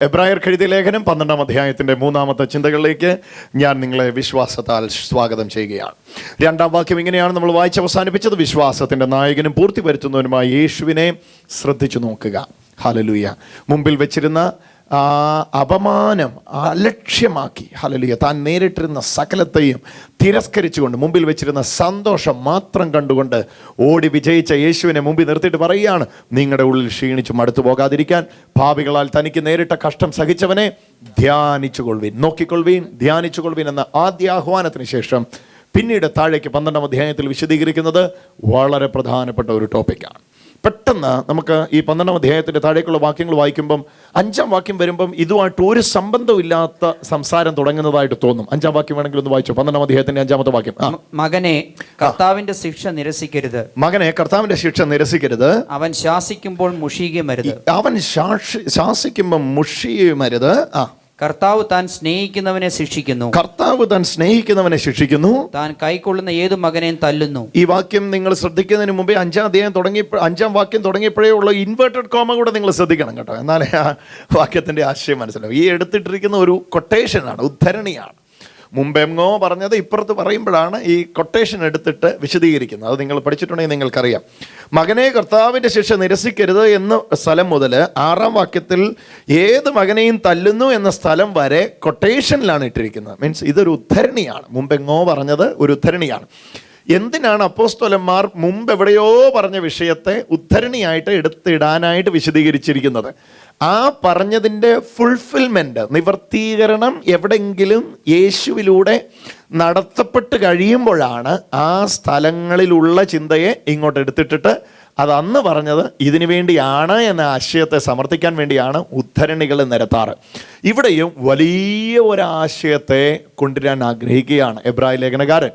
എബ്രായർക്ക് എഴുതിയ ലേഖനം 12-ാം അധ്യായത്തിൻ്റെ 3-ാമത്തെ ചിന്തകളിലേക്ക് ഞാൻ നിങ്ങളെ വിശ്വാസത്താൽ സ്വാഗതം ചെയ്യുകയാണ്. 2-ാം വാക്യം ഇങ്ങനെയാണ് നമ്മൾ വായിച്ച് അവസാനിപ്പിച്ചത്. വിശ്വാസത്തിൻ്റെ നായകനും പൂർത്തി വരുത്തുന്നവനുമായ യേശുവിനെ ശ്രദ്ധിച്ചു നോക്കുക. ഹല്ലേലൂയ. മുമ്പിൽ വെച്ചിരുന്ന അപമാനം അലക്ഷ്യമാക്കി, ഹല്ലേലൂയ, താൻ നേരിട്ടിരുന്ന സകലത്തെയും തിരസ്കരിച്ചുകൊണ്ട് മുമ്പിൽ വെച്ചിരുന്ന സന്തോഷം മാത്രം കണ്ടുകൊണ്ട് ഓടി വിജയിച്ച യേശുവിനെ മുമ്പിൽ നിർത്തിയിട്ട് പറയുകയാണ്, നിങ്ങളുടെ ഉള്ളിൽ ക്ഷീണിച്ചു മടുത്തു പോകാതിരിക്കാൻ പാപികളാൽ തനിക്ക് നേരിട്ട കഷ്ടം സഹിച്ചവനെ ധ്യാനിച്ചുകൊള്ളുവീൻ, നോക്കിക്കൊള്ളുവീൻ, ധ്യാനിച്ചുകൊള്ളുവീൻ എന്ന ആദ്യ ആഹ്വാനത്തിന് ശേഷം പിന്നീട് താഴേക്ക് 12-ാം അധ്യായത്തിൽ വിശദീകരിക്കുന്നത് വളരെ പ്രധാനപ്പെട്ട ഒരു ടോപ്പിക്കാണ്. പെട്ടെന്ന് നമുക്ക് ഈ 12-ാം അധ്യായത്തിൻ്റെ താഴേക്കുള്ള വാക്യങ്ങൾ വായിക്കുമ്പം 5-ാം വാക്യം വരുമ്പം ഇതുമായിട്ട് ഒരു സംബന്ധമില്ലാത്ത സംസാരം തുടങ്ങുന്നതായിട്ട് തോന്നും. 5-ാം വാക്യം വേണമെങ്കിൽ ഒന്ന് വായിച്ചോ. 12-ാം അധ്യായത്തിൻ്റെ 5-ാമത്തെ വാക്യം. മകനെ കർത്താവിന്റെ ശിക്ഷ നിരസിക്കരുത്. മകനെ കർത്താവിന്റെ ശിക്ഷ നിരസിക്കരുത്. അവൻ ശാസിക്കുമ്പോൾ മുഷിയുമരുത്. അവൻ ശാസിക്കുമ്പോൾ മുഷിയുമരുത്. കർത്താവ് താൻ സ്നേഹിക്കുന്നവനെ ശിക്ഷിക്കുന്നു. കർത്താവ് താൻ സ്നേഹിക്കുന്നവനെ ശിക്ഷിക്കുന്നു. താൻ കൈക്കൊള്ളുന്ന ഏതു മകനെയും തല്ലുന്നു. ഈ വാക്യം നിങ്ങൾ ശ്രദ്ധിക്കുന്നതിന് മുമ്പേ 5-ാം അധ്യായം 5-ാം വാക്യം തുടങ്ങിയപ്പോഴേ ഉള്ള ഇൻവേർട്ടഡ് കോമ കൂടെ നിങ്ങൾ ശ്രദ്ധിക്കണം കേട്ടോ. എന്നാലേ ആ വാക്യത്തിന്റെ ആശയം മനസ്സിലാവും. ഈ എടുത്തിട്ടിരിക്കുന്ന ഒരു കൊട്ടേഷനാണ്, ഉദ്ധരണിയാണ്. മുമ്പെങ്ങോ പറഞ്ഞത് ഇപ്പുറത്ത് പറയുമ്പോഴാണ് ഈ കൊട്ടേഷൻ എടുത്തിട്ട് വിശദീകരിക്കുന്നത്. അത് നിങ്ങൾ പഠിച്ചിട്ടുണ്ടെങ്കിൽ നിങ്ങൾക്കറിയാം. മകനെ കർത്താവിൻ്റെ ശിക്ഷ നിരസിക്കരുത് എന്ന സ്ഥലം മുതൽ 6-ാം വാക്യത്തിൽ ഏത് മകനെയും തല്ലുന്നു എന്ന സ്ഥലം വരെ കൊട്ടേഷനിലാണ് ഇട്ടിരിക്കുന്നത്. മീൻസ് ഇതൊരു ഉദ്ധരണിയാണ്. മുമ്പെങ്ങോ പറഞ്ഞത് ഒരു ഉദ്ധരണിയാണ്. എന്തിനാണ് അപ്പോസ്തലന്മാർ മുമ്പ് എവിടെയോ പറഞ്ഞ വിഷയത്തെ ഉദ്ധരണിയായിട്ട് എടുത്തിടാനായിട്ട് വിശദീകരിച്ചിരിക്കുന്നത്? ആ പറഞ്ഞതിൻ്റെ ഫുൾഫിൽമെൻറ്റ്, നിവർത്തീകരണം എവിടെങ്കിലും യേശുവിലൂടെ നടത്തപ്പെട്ട് കഴിയുമ്പോഴാണ് ആ സ്ഥലങ്ങളിലുള്ള ചിന്തയെ ഇങ്ങോട്ട് എടുത്തിട്ടിട്ട് അത് അന്ന് പറഞ്ഞത് ഇതിനു വേണ്ടിയാണ് എന്ന ആശയത്തെ സമർത്ഥിക്കാൻ വേണ്ടിയാണ് ഉദ്ധരണികൾ നിരത്താറ്. ഇവിടെയും വലിയ ഒരാശയത്തെ കൊണ്ടുവരാൻ ആഗ്രഹിക്കുകയാണ് എബ്രായ ലേഖനകാരൻ.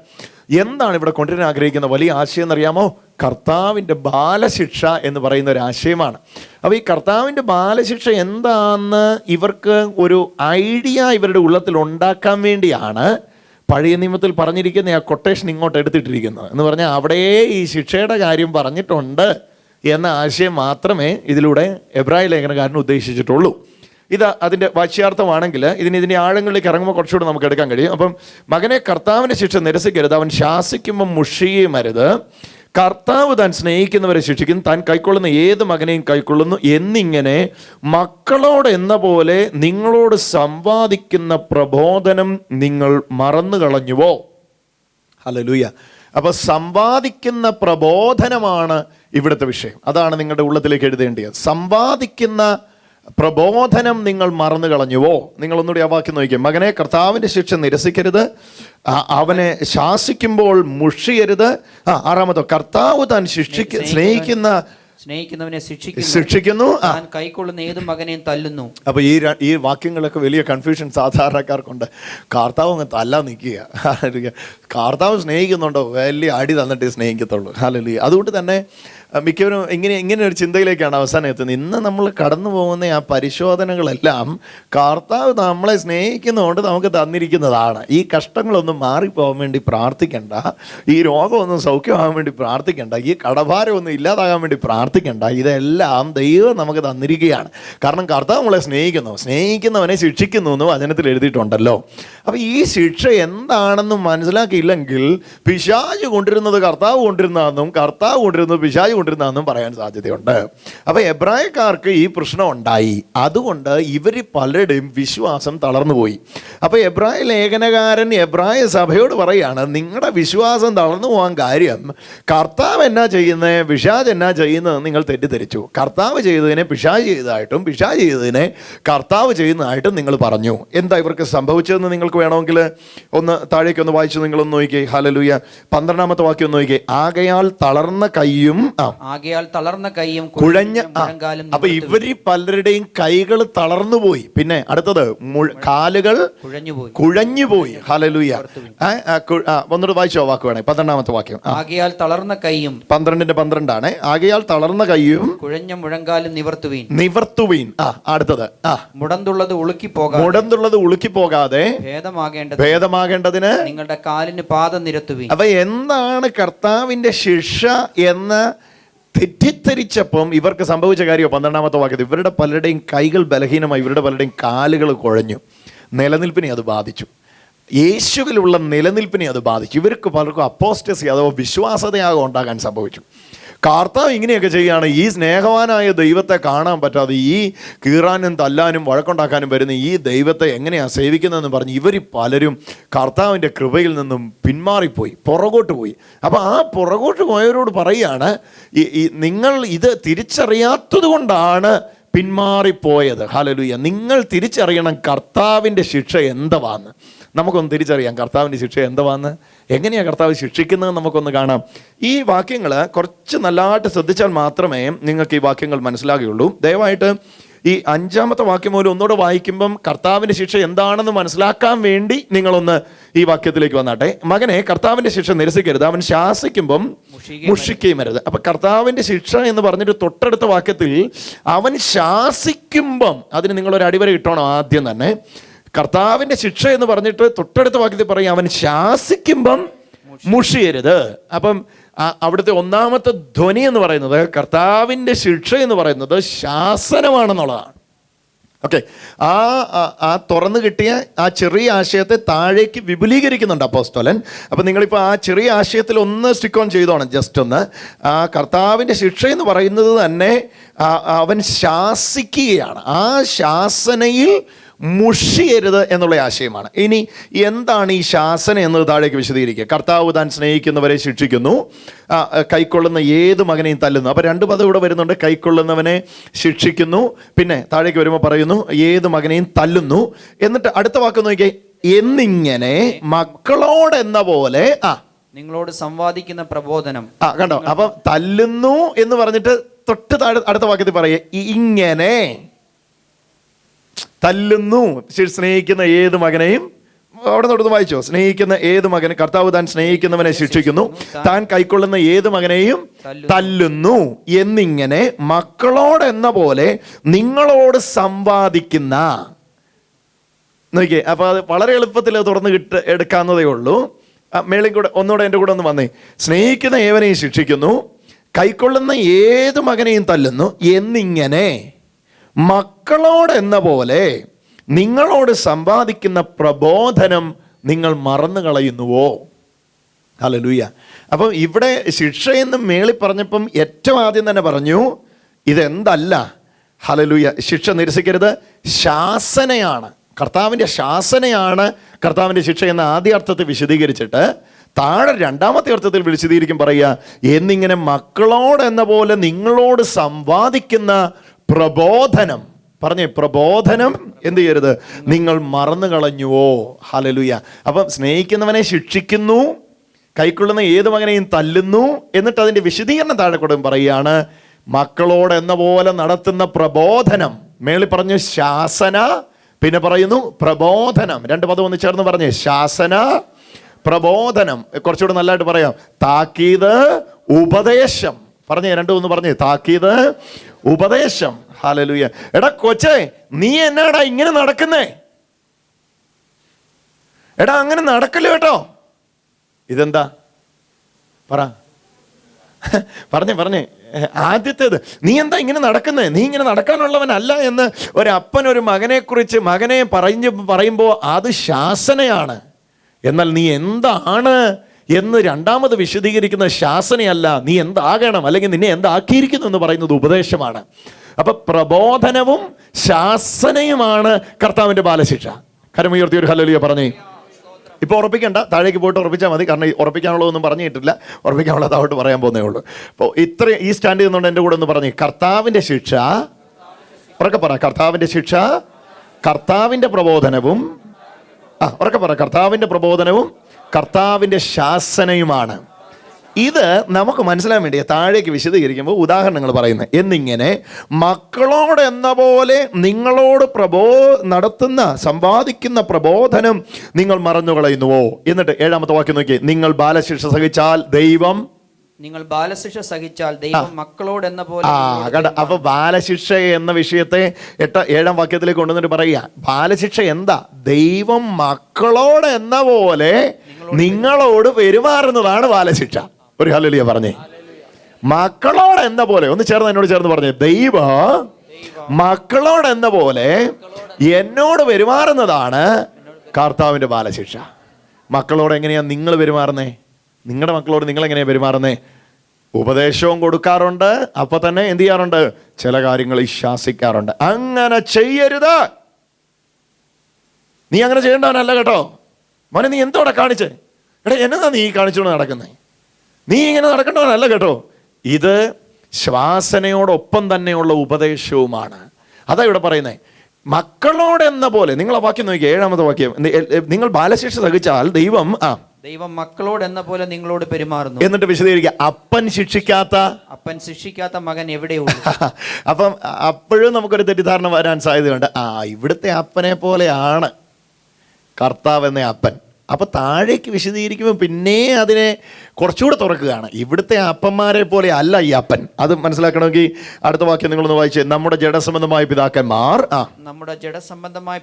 എന്താണ് ഇവിടെ കൊണ്ടുവരാൻ ആഗ്രഹിക്കുന്ന വലിയ ആശയം എന്നറിയാമോ? കർത്താവിൻ്റെ ബാലശിക്ഷ എന്ന് പറയുന്ന ഒരു ആശയമാണ്. അപ്പോൾ ഈ കർത്താവിൻ്റെ ബാലശിക്ഷ എന്താണെന്ന് ഇവർക്ക് ഒരു ഐഡിയ ഇവരുടെ ഉള്ളത്തിൽ ഉണ്ടാക്കാൻ വേണ്ടിയാണ് പഴയ നിയമത്തിൽ പറഞ്ഞിരിക്കുന്ന ആ കൊട്ടേഷൻ ഇങ്ങോട്ട് എടുത്തിട്ടിരിക്കുന്നത്. എന്ന് പറഞ്ഞാൽ അവിടെ ഈ ശിക്ഷയുടെ കാര്യം പറഞ്ഞിട്ടുണ്ട് എന്ന ആശയം മാത്രമേ ഇതിലൂടെ എബ്രായ ലേഖനകാരൻ ഉദ്ദേശിച്ചിട്ടുള്ളൂ. ഇത് അതിൻ്റെ വാച്യാർത്ഥമാണെങ്കിൽ ഇതിൻ്റെ ആഴങ്ങളിലേക്ക് ഇറങ്ങുമ്പോൾ കുറച്ചുകൂടെ നമുക്ക് എടുക്കാൻ കഴിയും. അപ്പം മകനെ കർത്താവിൻ്റെ ശിക്ഷ നിരസിക്കരുത്, അവൻ ശാസിക്കുമ്പം മുഷിയുമരുത്. കർത്താവ് താൻ സ്നേഹിക്കുന്നവരെ ശിക്ഷിക്കുന്നു, താൻ കൈക്കൊള്ളുന്ന ഏത് മകനെയും കൈക്കൊള്ളുന്നു എന്നിങ്ങനെ മക്കളോട് എന്ന പോലെ നിങ്ങളോട് സംവാദിക്കുന്ന പ്രബോധനം നിങ്ങൾ മറന്നു കളഞ്ഞുവോ? ഹല്ലേലൂയ. അപ്പോൾ സംവാദിക്കുന്ന പ്രബോധനമാണ് ഇവിടുത്തെ വിഷയം. അതാണ് നിങ്ങളുടെ ഉള്ളത്തിലേക്ക് എഴുതേണ്ടത്. സംവാദിക്കുന്ന പ്രബോധനം നിങ്ങൾ മറന്നു കളഞ്ഞുവോ? നിങ്ങളൊന്നുകൂടി ആ വാക്യം നോക്കിയേ. മകനെ കർത്താവിൻ്റെ ശിക്ഷ നിരസിക്കരുത്, അവനെ ശാസിക്കുമ്പോൾ മുഷിയരുത്. 6-ാമത്തെ, കർത്താവ് താൻ സ്നേഹിക്കുന്നവനെ ശിക്ഷിക്കുന്നു, കൈക്കൊള്ളുന്ന ഏത് മകനെയും തല്ലുന്നു. അപ്പൊ ഈ വാക്യങ്ങളൊക്കെ വലിയ കൺഫ്യൂഷൻ സാധാരണക്കാർക്കുണ്ട്. കർത്താവ് അങ്ങ് തല്ലാൻ നിൽക്കുക. കർത്താവ് സ്നേഹിക്കുന്നുണ്ടോ? വലിയ അടി തന്നിട്ട് സ്നേഹിക്കത്തുള്ളൂ. ഹല്ലേലൂയ. അതുകൊണ്ട് തന്നെ മിക്കവരും ഇങ്ങനെ ഒരു ചിന്തയിലേക്കാണ് അവസാനം എത്തുന്നത്. ഇന്ന് നമ്മൾ കടന്നു പോകുന്ന ആ പരിശോധനകളെല്ലാം കർത്താവ് നമ്മളെ സ്നേഹിക്കുന്നതുകൊണ്ട് നമുക്ക് തന്നിരിക്കുന്നതാണ്. ഈ കഷ്ടങ്ങളൊന്നും മാറിപ്പോകാൻ വേണ്ടി പ്രാർത്ഥിക്കണ്ട, ഈ രോഗമൊന്നും സൗഖ്യമാകാൻ വേണ്ടി പ്രാർത്ഥിക്കണ്ട, ഈ കടഭാരമൊന്നും ഇല്ലാതാകാൻ വേണ്ടി പ്രാർത്ഥിക്കണ്ട. ഇതെല്ലാം ദൈവം നമുക്ക് തന്നിരിക്കുകയാണ്. കാരണം കർത്താവ് നമ്മളെ സ്നേഹിക്കുന്നവനെ ശിക്ഷിക്കുന്നു എന്ന് വചനത്തിൽ എഴുതിയിട്ടുണ്ടല്ലോ. അപ്പോൾ ഈ ശിക്ഷ എന്താണെന്നും മനസ്സിലാക്കിയില്ലെങ്കിൽ പിശാച് കൊണ്ടിരുന്നത് കർത്താവ് കൊണ്ടിരുന്നതെന്നും കർത്താവ് കൊണ്ടിരുന്നത് പിശാച് കൊണ്ടിരുന്നതെന്നും പറയാൻ സാധ്യതയുണ്ട്. അപ്പോൾ എബ്രായക്കാർക്ക് ഈ പ്രശ്നം ഉണ്ടായി. അതുകൊണ്ട് ഇവർ പലരുടെയും വിശ്വാസം തളർന്നുപോയി. അപ്പോൾ എബ്രായ ലേഖനകാരൻ എബ്രായ സഭയോട് പറയുകയാണ്, നിങ്ങളുടെ വിശ്വാസം തളർന്നു പോകാൻ കാര്യം കർത്താവ് എന്നാ ചെയ്യുന്നത്, പിശാച് എന്നാ ചെയ്യുന്നത് നിങ്ങൾ തെറ്റിദ്ധരിച്ചു. കർത്താവ് ചെയ്തതിനെ പിശാച് ചെയ്തതായിട്ടും പിശാച് ചെയ്തതിനെ കർത്താവ് ചെയ്യുന്നതായിട്ടും നിങ്ങൾ പറഞ്ഞു. എന്താ ഇവർക്ക് സംഭവിച്ചതെന്ന് നിങ്ങൾക്ക് വേണമെങ്കിൽ ഒന്ന് താഴേക്കൊന്ന് വായിച്ചു നിങ്ങളൊന്ന് നോക്കിയേ. ഹല്ലേലൂയ. 12-ാമത്തെ വാക്യം ഒന്ന് നോക്കിയേ. ആകയാൽ തളർന്ന കൈയും കുഴഞ്ഞ. അപ്പൊ ഇവര് പലരുടെയും കൈകൾ തളർന്നുപോയി. പിന്നെ അടുത്തത് കാലുകൾ കുഴഞ്ഞുപോയി. ഹല്ലേലൂയ. ഒന്നുകൂടെ വായിച്ചോ വാക്ക് വേണേ. 12-ാമത്തെ വാക്യം. ആകയാൽ തളർന്ന കൈയും, 12-ന്റെ ആകയാൽ തളർന്ന കൈയും കുഴഞ്ഞ മുഴങ്കാലും നിവർത്തുവീൻ. അടുത്തത്, മുടന്തുള്ളത് ഉളുക്കി പോകാതെ ഭേദമാകേണ്ടതിന് നിങ്ങളുടെ കാലിന് പാദം നിരത്തുവീൻ. അപ്പൊ എന്താണ് കർത്താവിന്റെ ശിക്ഷ എന്ന തെറ്റിദ്ധരിച്ചപ്പം ഇവർക്ക് സംഭവിച്ച കാര്യം 12-ാമത്തെ വാക്യത്തിൽ ഇവരുടെ പലരുടെയും കൈകൾ ബലഹീനമായി, ഇവരുടെ പലരുടെയും കാലുകൾ കുഴഞ്ഞു. നിലനിൽപ്പിനെ അത് ബാധിച്ചു. യേശുവിലുള്ള നിലനിൽപ്പിനെ അത് ബാധിച്ചു. ഇവർക്ക് പലർക്കും അപ്പോസ്റ്റസി അഥവാ വിശ്വാസതയാകം ഉണ്ടാകാൻ സംഭവിച്ചു. കർത്താവ് ഇങ്ങനെയൊക്കെ ചെയ്യുകയാണ്. ഈ സ്നേഹവാനായ ദൈവത്തെ കാണാൻ പറ്റാതെ ഈ കീറാനും തല്ലാനും വഴക്കുണ്ടാക്കാനും വരുന്ന ഈ ദൈവത്തെ എങ്ങനെയാണ് സേവിക്കുന്നതെന്ന് പറഞ്ഞ് ഇവർ പലരും കർത്താവിൻ്റെ കൃപയിൽ നിന്നും പിന്മാറിപ്പോയി, പുറകോട്ട് പോയി. അപ്പോൾ ആ പുറകോട്ട് പോയവരോട് പറയുകയാണ്, നിങ്ങൾ ഇത് തിരിച്ചറിയാത്തത് കൊണ്ടാണ് പിന്മാറിപ്പോയത്. ഹല്ലേലൂയ. നിങ്ങൾ തിരിച്ചറിയണം കർത്താവിൻ്റെ ശിക്ഷ എന്തുവാന്ന്. നമുക്കൊന്ന് തിരിച്ചറിയാം കർത്താവിൻ്റെ ശിക്ഷ എന്തുവാന്ന്. എങ്ങനെയാണ് കർത്താവ് ശിക്ഷിക്കുന്നത് നമുക്കൊന്ന് കാണാം. ഈ വാക്യങ്ങൾ കുറച്ച് നല്ലതായിട്ട് ശ്രദ്ധിച്ചാൽ മാത്രമേ നിങ്ങൾക്ക് ഈ വാക്യങ്ങൾ മനസ്സിലാകുകയുള്ളൂ. ദയവായിട്ട് ഈ 5-ാമത്തെ വാക്യം പോലും ഒന്നുകൂടെ വായിക്കുമ്പം കർത്താവിൻ്റെ ശിക്ഷ എന്താണെന്ന് മനസ്സിലാക്കാൻ വേണ്ടി നിങ്ങളൊന്ന് ഈ വാക്യത്തിലേക്ക് വന്നാട്ടെ. മകനെ, കർത്താവിൻ്റെ ശിക്ഷ നിരസിക്കരുത്, അവൻ ശാസിക്കുമ്പം മുഷിക്കുകയും അരുത്. അപ്പൊ കർത്താവിൻ്റെ ശിക്ഷ എന്ന് പറഞ്ഞിട്ട് തൊട്ടടുത്ത വാക്യത്തിൽ അവൻ ശാസിക്കുമ്പം, അതിന് നിങ്ങളൊരു അടിവര ഇട്ടോണം ആദ്യം തന്നെ. കർത്താവിൻ്റെ ശിക്ഷ എന്ന് പറഞ്ഞിട്ട് തൊട്ടടുത്ത വാക്യത്തിൽ പറയും അവൻ ശാസിക്കുമ്പം മുഷിയരുത്. അപ്പം അവിടുത്തെ ഒന്നാമത്തെ ധ്വനി എന്ന് പറയുന്നത് കർത്താവിൻ്റെ ശിക്ഷ എന്ന് പറയുന്നത് ശാസനമാണെന്നുള്ളതാണ്. ഓക്കെ, ആ തുറന്നു കിട്ടിയ ആ ചെറിയ ആശയത്തെ താഴേക്ക് വിപുലീകരിക്കുന്നുണ്ട് അപ്പോസ്തലൻ. അപ്പം നിങ്ങളിപ്പോൾ ആ ചെറിയ ആശയത്തിൽ ഒന്ന് സ്റ്റിക്ക് ഓൺ ചെയ്തോണം. ജസ്റ്റ് ഒന്ന്, ആ കർത്താവിൻ്റെ ശിക്ഷ എന്ന് പറയുന്നത് തന്നെ അവൻ ശാസിക്കുകയാണ്. ആ ശാസനയിൽ മുഷിയരുത് എന്നുള്ള ആശയമാണ്. ഇനി എന്താണ് ഈ ശാസന എന്നത് താഴേക്ക് വിശദീകരിക്കുക. കർത്താവ് താൻ സ്നേഹിക്കുന്നവരെ ശിക്ഷിക്കുന്നു, കൈക്കൊള്ളുന്ന ഏത് മകനെയും തല്ലുന്നു. അപ്പോൾ 2 പദം ഇവിടെ വരുന്നുണ്ട്. കൈക്കൊള്ളുന്നവനെ ശിക്ഷിക്കുന്നു, പിന്നെ താഴേക്ക് വരുമ്പോൾ പറയുന്നു ഏത് മകനെയും തല്ലുന്നു. എന്നിട്ട് അടുത്ത വാക്ക് നോക്കിയേ, എന്നിങ്ങനെ മക്കളോടെന്ന പോലെ നിങ്ങളോട് സംവാദിക്കുന്ന പ്രബോധനം. കണ്ടോ, അപ്പം തല്ലുന്നു എന്ന് പറഞ്ഞിട്ട് തൊട്ട് അടുത്ത വാക്യത്തിൽ പറയേ ഇങ്ങനെ തല്ലുന്നു, സ്നേഹിക്കുന്ന ഏത് മകനെയും. അവിടെ നിന്ന് വായിച്ചോ, സ്നേഹിക്കുന്ന ഏത് മകനെ, കർത്താവ് താൻ സ്നേഹിക്കുന്നവനെ ശിക്ഷിക്കുന്നു, താൻ കൈക്കൊള്ളുന്ന ഏത് മകനെയും തല്ലുന്നു, എന്നിങ്ങനെ മക്കളോടെന്ന പോലെ നിങ്ങളോട് സംവാദിക്കുന്ന. നോക്കിയേ, അപ്പൊ അത് വളരെ എളുപ്പത്തിൽ തുറന്ന് എടുക്കാവുന്നതേ ഉള്ളൂ. മേളിൽ കൂടെ ഒന്നുകൂടെ എൻ്റെ കൂടെ ഒന്ന് വന്നേ. സ്നേഹിക്കുന്ന ഏവനെയും ശിക്ഷിക്കുന്നു, കൈക്കൊള്ളുന്ന ഏത് മകനെയും തല്ലുന്നു, എന്നിങ്ങനെ മക്കളോടെന്ന പോലെ നിങ്ങളോട് സമ്പാദിക്കുന്ന പ്രബോധനം നിങ്ങൾ മറന്നു കളയുന്നുവോ? ഹല്ലേലൂയ. അപ്പം ഇവിടെ ശിക്ഷയെന്ന് മേളി പറഞ്ഞപ്പം ഏറ്റവും ആദ്യം തന്നെ പറഞ്ഞു ഇതെന്തല്ല. ഹല്ലേലൂയ. ശിക്ഷ നിരസിക്കരുത്, ശാസനയാണ്. കർത്താവിൻ്റെ ശാസനയാണ് കർത്താവിൻ്റെ ശിക്ഷ എന്ന ആദ്യ അർത്ഥത്തെ വിശദീകരിച്ചിട്ട് താഴെ 2-ാമത്തെ അർത്ഥത്തിൽ വിശദീകരിക്കും പറയുക, എന്നിങ്ങനെ മക്കളോടെന്ന പോലെ നിങ്ങളോട് സംവാദിക്കുന്ന പ്രബോധനം. പറഞ്ഞേ, പ്രബോധനം എന്ത് ചെയ്യരുത്, നിങ്ങൾ മറന്നു കളഞ്ഞുവോ? ഹല്ലേലൂയ. അപ്പം സ്നേഹിക്കുന്നവനെ ശിക്ഷിക്കുന്നു, കൈക്കൊള്ളുന്ന ഏത് മകനെയും തല്ലുന്നു, എന്നിട്ട് അതിൻ്റെ വിശദീകരണം താഴെ കൂടെ പറയുകയാണ് മക്കളോടെന്ന പോലെ നടത്തുന്ന പ്രബോധനം. മേളിൽ പറഞ്ഞു ശാസന, പിന്നെ പറയുന്നു പ്രബോധനം. 2 പദം ഒന്ന് ചേർന്ന് പറഞ്ഞേ, ശാസന, പ്രബോധനം. കുറച്ചുകൂടെ നല്ലതായിട്ട് പറയാം, താക്കീത്, ഉപദേശം. പറഞ്ഞേ, 2 ഒന്ന് പറഞ്ഞേ, താക്കീത്, ഉപദേശം. ഹല്ലേലൂയ. എടാ കൊച്ചേ, നീ എന്നാടാ ഇങ്ങനെ നടക്കുന്നേ? എടാ അങ്ങനെ നടക്കല്ലോ കേട്ടോ. ഇതെന്താ പറഞ്ഞേ ആദ്യത്തേത്, നീ എന്താ ഇങ്ങനെ നടക്കുന്നേ? നീ ഇങ്ങനെ നടക്കാനുള്ളവനല്ല എന്ന് ഒരപ്പൻ ഒരു മകനെ പറയുമ്പോൾ അത് ശാസനയാണ്. എന്നാൽ നീ എന്താണ് എന്ന് 2-ാമത് വിശദീകരിക്കുന്ന ശാസനയല്ല, നീ എന്താകണം അല്ലെങ്കിൽ നിന്നെ എന്താക്കിയിരിക്കുന്നു എന്ന് പറയുന്നത് ഉപദേശമാണ്. അപ്പൊ പ്രബോധനവും ശാസനയുമാണ് കർത്താവിൻ്റെ ബാലശിക്ഷ. കരമുയർത്തി ഒരു ഹല്ലേലൂയ പറഞ്ഞേ. ഇപ്പോൾ ഉറപ്പിക്കണ്ട, താഴേക്ക് പോയിട്ട് ഉറപ്പിച്ചാൽ മതി. കാരണം ഉറപ്പിക്കാനുള്ളതൊന്നും പറഞ്ഞിട്ടില്ല, ഉറപ്പിക്കാനുള്ളത് അവിടെ പറയാൻ പോകുന്നേ ഉള്ളൂ. അപ്പോൾ ഈ സ്റ്റാൻഡ് ചെയ്യുന്നുണ്ട് എൻ്റെ കൂടെ ഒന്ന് പറഞ്ഞേ, കർത്താവിൻ്റെ ശിക്ഷ. ഉറക്കെ പറ, കർത്താവിൻ്റെ ശിക്ഷ, കർത്താവിൻ്റെ പ്രബോധനവും. ഉറക്കെ പറ, കർത്താവിൻ്റെ പ്രബോധനവും കർത്താവിൻ്റെ ശാസനയുമാണ്. ഇത് നമുക്ക് മനസ്സിലാൻ വേണ്ടി താഴേക്ക് വിശദീകരിക്കുമ്പോൾ ഉദാഹരണങ്ങൾ പറയുന്നത്. എന്നിങ്ങനെ മക്കളോടെന്ന പോലെ നിങ്ങളോട് നടത്തുന്ന സമ്പാദിക്കുന്ന പ്രബോധനം നിങ്ങൾ മറന്നു കളയുന്നുവോ? എന്നിട്ട് 7-ാമത്തെ വാക്യം നോക്കി, നിങ്ങൾ ബാലശിക്ഷ സഹിച്ചാൽ ദൈവം മക്കളോടെന്ന പോലെ. അപ്പൊ ബാലശിക്ഷ എന്ന വിഷയത്തെ 7-ാം വാക്യത്തിലേക്ക് കൊണ്ടുവന്നിട്ട് പറയുക, ബാലശിക്ഷ എന്താ? ദൈവം മക്കളോട് എന്ന പോലെ നിങ്ങളോട് പെരുമാറുന്നതാണ് ബാലശിക്ഷ. ഒരു ഹല്ലേലൂയ പറഞ്ഞേ. മക്കളോട് എന്ന പോലെ, ഒന്ന് ചേർന്ന് എന്നോട് ചേർന്ന് പറഞ്ഞേ, ദൈവം മക്കളോട് എന്ന പോലെ എന്നോട് പെരുമാറുന്നതാണ് കർത്താവിൻ്റെ ബാലശിക്ഷ. മക്കളോട് എങ്ങനെയാ നിങ്ങൾ പെരുമാറുന്നേ? നിങ്ങളുടെ മക്കളോട് നിങ്ങൾ എങ്ങനെയാ പെരുമാറുന്നേ? ഉപദേശവും കൊടുക്കാറുണ്ട്, അപ്പൊ തന്നെ എന്ത് ചെയ്യാറുണ്ട്? ചില കാര്യങ്ങൾ ശാസിക്കാറുണ്ട്. അങ്ങനെ ചെയ്യരുത്. നീ അങ്ങനെ ചെയ്യേണ്ടവനല്ല കേട്ടോ. മോനെ, നീ എന്തോടെ കാണിച്ചേ? എടാ, എന്നതാ നീ കാണിച്ചുകൊണ്ട് നടക്കുന്നേ? നീ ഇങ്ങനെ നടക്കേണ്ടവനല്ല കേട്ടോ. ഇത് ശ്വാസനയോടൊപ്പം തന്നെയുള്ള ഉപദേശവുമാണ്. അതാ ഇവിടെ പറയുന്നേ, മക്കളോട് എന്ന പോലെ. നിങ്ങൾ ആ വാക്യം നോക്കി, 7-ാമത്തെ വാക്യം. നിങ്ങൾ ബാലശിക്ഷ സഹിച്ചാൽ ദൈവം മക്കളോട് എന്ന പോലെ നിങ്ങളോട് പെരുമാറുന്നു. എന്നിട്ട് വിശദീകരിക്കുക, അപ്പൻ ശിക്ഷിക്കാത്ത മകൻ എവിടെയുള്ളൂ. അപ്പം അപ്പോഴും നമുക്കൊരു തെറ്റിദ്ധാരണ വരാൻ സാധ്യതയുണ്ട്. ഇവിടുത്തെ അപ്പനെ പോലെയാണ് കർത്താവ് എന്ന അപ്പൻ. അപ്പൊ താഴേക്ക് വിശദീകരിക്കുമ്പോൾ പിന്നെ അതിനെ കുറച്ചുകൂടെ തുറക്കുകയാണ്. ഇവിടുത്തെ അപ്പന്മാരെ പോലെ അല്ല ഈ അപ്പൻ. അത് മനസ്സിലാക്കണമെങ്കിൽ അടുത്ത വാക്യം നിങ്ങളൊന്ന് വായിച്ചേ. നമ്മുടെ ജഡസംബന്ധമായ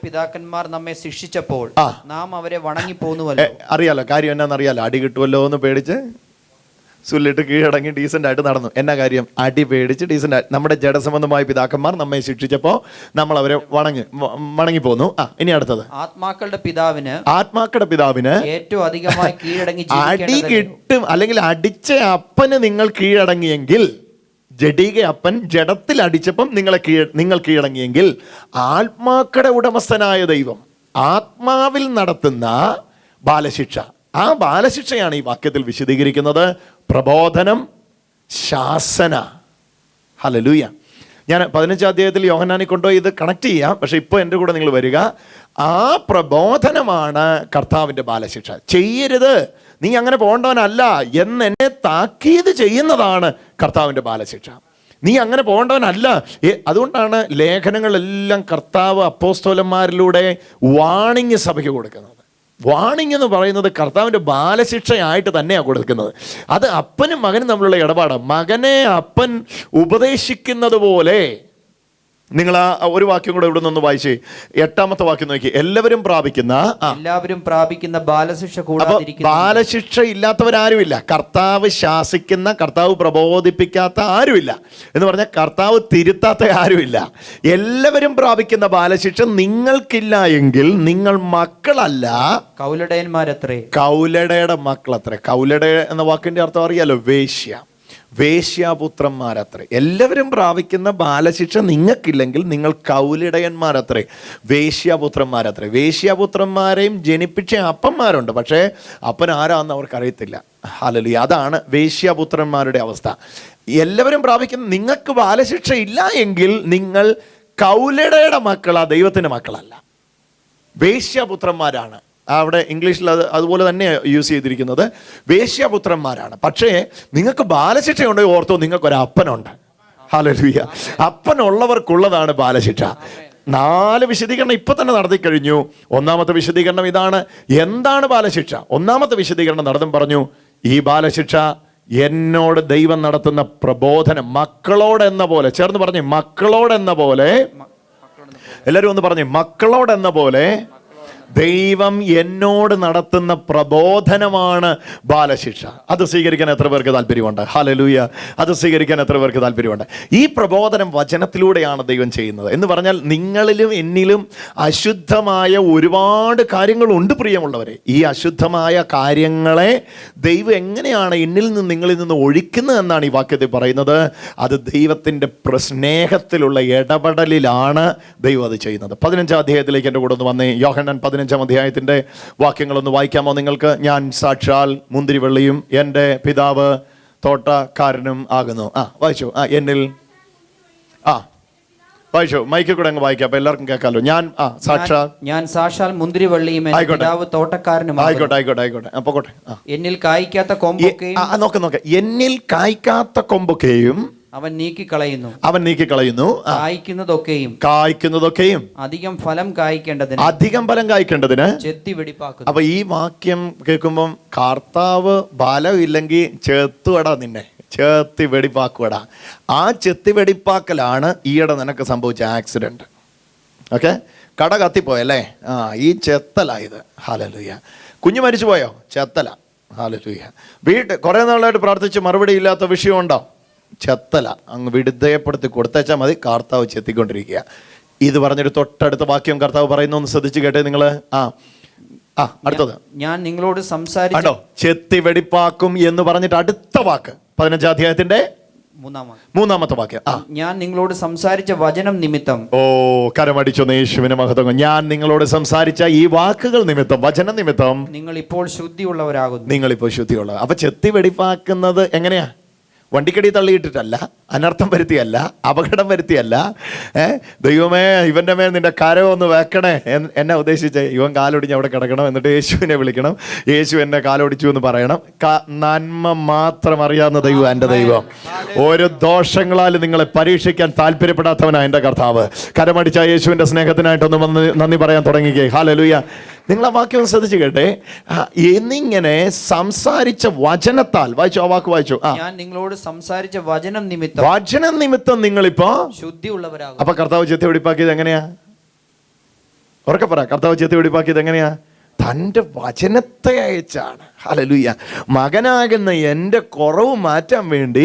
പിതാക്കന്മാർ നമ്മെ ശിക്ഷിച്ചപ്പോൾ നാം അവരെ വണങ്ങിപ്പോന്നുവല്ലോ. അറിയാലോ കാര്യം എന്നാന്നറിയാലോ. അടി കിട്ടുമല്ലോ എന്ന് പേടിച്ച് സുല്ലിട്ട് കീഴടങ്ങി ഡീസൻ്റ് ആയിട്ട് നടന്നു. എന്നാ കാര്യം? അടി പേടിച്ച് ഡീസൻ്റ് ആയിട്ട്. നമ്മുടെ ജഡസംബന്ധമായ പിതാക്കന്മാർ നമ്മെ ശിക്ഷിച്ചപ്പോൾ നമ്മൾ അവരെ വണങ്ങിപ്പോന്നു. ഇനി അടുത്തത്, ആത്മാക്കളുടെ പിതാവിന് ഏറ്റവും അധികമായി കീഴടങ്ങി അടി കിട്ടും. അല്ലെങ്കിൽ അടിച്ച അപ്പന് നിങ്ങൾ കീഴടങ്ങിയെങ്കിൽ, ജഡിക അപ്പൻ ജഡത്തിൽ അടിച്ചപ്പം നിങ്ങൾ കീഴടങ്ങിയെങ്കിൽ, ആത്മാക്കളുടെ ഉടമസ്ഥനായ ദൈവം ആത്മാവിൽ നടത്തുന്ന ബാലശിക്ഷ, ആ ബാലശിക്ഷയാണ് ഈ വാക്യത്തിൽ വിശദീകരിക്കുന്നത്. പ്രബോധനം, ശാസന. ഹല്ലേലൂയ. ഞാൻ 15-ാം അധ്യായത്തിൽ യോഹന്നാനെ കൊണ്ടുപോയി ഇത് കണക്ട് ചെയ്യാം. പക്ഷെ ഇപ്പോൾ എൻ്റെ കൂടെ നിങ്ങൾ വരിക. ആ പ്രബോധനമാണ് കർത്താവിൻ്റെ ബാലശിക്ഷ. ചെയ്യരുത്, നീ അങ്ങനെ പോകേണ്ടവനല്ല എന്നെ താക്കീത് ചെയ്യുന്നതാണ് കർത്താവിൻ്റെ ബാലശിക്ഷ. നീ അങ്ങനെ പോകേണ്ടവനല്ല. അതുകൊണ്ടാണ് ലേഖനങ്ങളെല്ലാം കർത്താവ് അപ്പോസ്തലന്മാരിലൂടെ വാണിംഗ് സഭയ്ക്ക് കൊടുക്കുന്നത്. വാണിംഗ് എന്ന് പറയുന്നത് കർത്താവിൻ്റെ ബാലശിക്ഷയായിട്ട് തന്നെയാണ് കൊടുക്കുന്നത്. അത് അപ്പനും മകനും തമ്മിലുള്ള ഇടപാടാണ്. മകനെ അപ്പൻ ഉപദേശിക്കുന്നത് പോലെ. നിങ്ങൾ ആ ഒരു വാക്യം കൂടെ ഇവിടെ നിന്ന് വായിച്ചേ. 8-ാമത്തെ വാക്യം നോക്കി. എല്ലാവരും പ്രാപിക്കുന്ന ബാലശിക്ഷ. ബാലശിക്ഷ ഇല്ലാത്തവരാരുമില്ല. കർത്താവ് ശാസിക്കുന്ന, കർത്താവ് പ്രബോധിപ്പിക്കാത്ത ആരുമില്ല. എന്ന് പറഞ്ഞാൽ കർത്താവ് തിരുത്താത്ത ആരുമില്ല. എല്ലാവരും പ്രാപിക്കുന്ന ബാലശിക്ഷ നിങ്ങൾക്കില്ല എങ്കിൽ നിങ്ങൾ മക്കളല്ല, കൗലടയന്മാരത്രേ. കൗലടയുടെ മക്കളത്രേ. കൗലട എന്ന വാക്കിന്റെ അർത്ഥം അറിയാലോ, വേശ്യാപുത്രന്മാരത്രേ. എല്ലാവരും പ്രാപിക്കുന്ന ബാലശിക്ഷ നിങ്ങൾക്കില്ലെങ്കിൽ നിങ്ങൾ കൗലിടയന്മാരത്രേ, വേശ്യാപുത്രന്മാരത്രേ. വേശ്യാപുത്രന്മാരെയും ജനിപ്പിച്ച അപ്പന്മാരുണ്ട്, പക്ഷേ അപ്പൻ ആരാന്ന് അവർക്കറിയത്തില്ല. ഹല്ലേലൂയ. അതാണ് വേശ്യാപുത്രന്മാരുടെ അവസ്ഥ. എല്ലാവരും പ്രാപിക്കുന്ന, നിങ്ങൾക്ക് ബാലശിക്ഷ ഇല്ല എങ്കിൽ നിങ്ങൾ കൗലിടയുടെ മക്കളാ, ദൈവത്തിൻ്റെ മക്കളല്ല, വേശ്യാപുത്രന്മാരാണ്. അവിടെ ഇംഗ്ലീഷിൽ അതുപോലെ തന്നെ യൂസ് ചെയ്തിരിക്കുന്നത് വേശ്യാപുത്രന്മാരാണ്. പക്ഷേ നിങ്ങൾക്ക് ബാലശിക്ഷയുണ്ടെങ്കിൽ ഓർത്തോ, നിങ്ങൾക്കൊരു അപ്പനുണ്ട്. ഹല്ലേലൂയ. അപ്പനുള്ളവർക്കുള്ളതാണ് ബാലശിക്ഷ. 4 വിശദീകരണം ഇപ്പൊ തന്നെ നടത്തി കഴിഞ്ഞു. 1-ാമത്തെ വിശദീകരണം ഇതാണ്. എന്താണ് ബാലശിക്ഷ? 1-ാമത്തെ വിശദീകരണം നടത്തും പറഞ്ഞു, ഈ ബാലശിക്ഷ എന്നോട് ദൈവം നടത്തുന്ന പ്രബോധനം. മക്കളോടെന്ന പോലെ. ചേർന്ന് പറഞ്ഞു, മക്കളോടെന്ന പോലെ. എല്ലാവരും ഒന്ന് പറഞ്ഞു, മക്കളോടെന്ന പോലെ ദൈവം എന്നോട് നടത്തുന്ന പ്രബോധനമാണ് ബാലശിക്ഷ. അത് സ്വീകരിക്കാൻ എത്ര പേർക്ക് താല്പര്യമുണ്ട്? ഹല്ലേലൂയ. അത് സ്വീകരിക്കാൻ എത്ര പേർക്ക് താല്പര്യമുണ്ട്? ഈ പ്രബോധനം വചനത്തിലൂടെയാണ് ദൈവം ചെയ്യുന്നത്. എന്ന് പറഞ്ഞാൽ നിങ്ങളിലും എന്നിലും അശുദ്ധമായ ഒരുപാട് കാര്യങ്ങളുണ്ട് പ്രിയമുള്ളവരെ. ഈ അശുദ്ധമായ കാര്യങ്ങളെ ദൈവം എങ്ങനെയാണ് എന്നിൽ നിന്ന് നിങ്ങളിൽ നിന്ന് ഒഴിക്കുന്നത് എന്നാണ് ഈ വാക്യത്തിൽ പറയുന്നത്. അത് ദൈവത്തിൻ്റെ സ്നേഹത്തിലുള്ള ഇടപെടലിലാണ് ദൈവം അത് ചെയ്യുന്നത്. 15-ാം അധ്യായത്തിലേക്ക് എൻ്റെ കൂടെ ഒന്ന് വന്നേ. യോഹന്നാൻ 15-ാം അധ്യായത്തിൻ്റെ വാക്യങ്ങളൊന്ന് വായിക്കാമോ നിങ്ങൾക്ക്? ഞാൻ സാക്ഷാൽ മുന്തിരിവള്ളിയും എൻ്റെ പിതാവ് തോട്ടക്കാരനും ആകുന്നു. വായിച്ചു. എന്നിൽ വായിച്ചു. മൈക്കിൽ കൂടെ അങ്ങ് വായിക്കാം, അപ്പൊ എല്ലാവർക്കും കേൾക്കാമല്ലോ. ഞാൻ സാക്ഷാൽ മുന്തിരിവള്ളിയും എൻ്റെ പിതാവ് തോട്ടക്കാരനും. ആയിക്കോട്ടെ. പോകട്ടെ. എന്നിൽ കായ്ക്കാത്ത കൊമ്പൊക്കെയും നോക്ക്. എന്നിൽ കായ്ക്കാത്ത കൊമ്പൊക്കെയും അവൻ നീക്കിക്കളയുന്നു. കായ്ക്കുന്നതൊക്കെയും അധികം ഫലം കായ്ക്കേണ്ടതിന് ചെത്തി വെടിപ്പാക്കുന്നു. അപ്പൊ ഈ വാക്യം കേൾക്കുമ്പം കർത്താവ് ബലം ഇല്ലെങ്കിൽ ചെത്തുവടാ, നിന്നെ ചേർത്തി വെടിപ്പാക്കുവടാ. ആ ചെത്തി വെടിപ്പാക്കലാണ് ഈയിടെ നിനക്ക് സംഭവിച്ച ആക്സിഡന്റ്. ഓക്കെ, കട കത്തിപ്പോയല്ലേ? ഈ ചെത്തലായത്. ഹല്ലേലൂയ. കുഞ്ഞു മരിച്ചു പോയോ? ചെത്തല. ഹല്ലേലൂയ. കുറേ നാളായിട്ട് പ്രാർത്ഥിച്ച് മറുപടി ഇല്ലാത്ത വിഷയമുണ്ടോ? ചെത്തല അങ്ങ് വിടുതയപ്പെടുത്തി കൊടുത്തേച്ചാൽ മതി, കർത്താവ് ചെത്തിക്കൊണ്ടിരിക്കുക. ഇത് പറഞ്ഞൊരു തൊട്ടടുത്ത വാക്യം കർത്താവ് പറയുന്നു, ഒന്ന് ശ്രദ്ധിച്ച് കേട്ടെ നിങ്ങൾ. അടുത്തത്, ഞാൻ നിങ്ങളോട് സംസാരിച്ചോ ചെത്തി വെടിപ്പാക്കും എന്ന് പറഞ്ഞിട്ട് അടുത്ത വാക്ക് 15-ാം അധ്യായത്തിന്റെ മൂന്നാമത്തെ വാക്യം. ഞാൻ നിങ്ങളോട് സംസാരിച്ച വചനം നിമിത്തം. കരമടിച്ചൊന്ന് യേശുവിനെ മഹത്വം. ഞാൻ നിങ്ങളോട് സംസാരിച്ച ഈ വാക്കുകൾ നിമിത്തം, വചനം നിമിത്തം നിങ്ങൾ ഇപ്പോൾ ശുദ്ധിയുള്ളവരാകുന്നു. നിങ്ങളിപ്പോൾ ശുദ്ധിയുള്ളവർ. അപ്പൊ ചെത്തി വെടിപ്പാക്കുന്നത് എങ്ങനെയാ? വണ്ടിക്കടി തള്ളിയിട്ടിട്ടല്ല, അനർത്ഥം വരുത്തിയല്ല, അപകടം വരുത്തിയല്ല. ദൈവമേ ഇവന്റെ മേൽ നിന്റെ കരം ഒന്ന് വെക്കണേ എന്നെ ഉദ്ദേശിച്ച് ഇവൻ കാലൊടിഞ്ഞ് അവിടെ കിടക്കണം, എന്നിട്ട് യേശുവിനെ വിളിക്കണം, യേശു എന്നെ കാലൊടിച്ചു എന്ന് പറയണം. നന്മ മാത്രം അറിയാവുന്ന ദൈവം എൻ്റെ ദൈവം. ഓരോ ദോഷങ്ങളാലും നിങ്ങളെ പരീക്ഷിക്കാൻ താല്പര്യപ്പെടാത്തവനാണ് എൻ്റെ കർത്താവ്. കരമടിച്ച യേശുവിൻ്റെ സ്നേഹത്തിനായിട്ടൊന്ന് നന്ദി പറയാൻ തുടങ്ങിക്കേ. ഹല്ലേലൂയ. നിങ്ങൾ ആ വാക്യം ശ്രദ്ധിച്ചു കേട്ടെ. എന്നിങ്ങനെ സംസാരിച്ച വചനത്താൽ, വായിച്ചു, ആ വാക്ക് വായിച്ചു. ഞാൻ നിങ്ങളോട് സംസാരിച്ച വചനം നിമിത്തം നിങ്ങളിപ്പോ ശുദ്ധിയുള്ളവരാകും. അപ്പൊ കർത്താവ് ചെത്തി വെടിപ്പാക്കിയത് എങ്ങനെയാ? ഉറക്കെ പറ. കർത്താവ് ചെത്തി വെടിപ്പാക്കിയത് എങ്ങനെയാ? തൻ്റെ വചനത്തെ അയച്ചാണ്. ഹല്ലേലൂയ. മകനാകുന്ന എൻ്റെ കുറവ് മാറ്റാൻ വേണ്ടി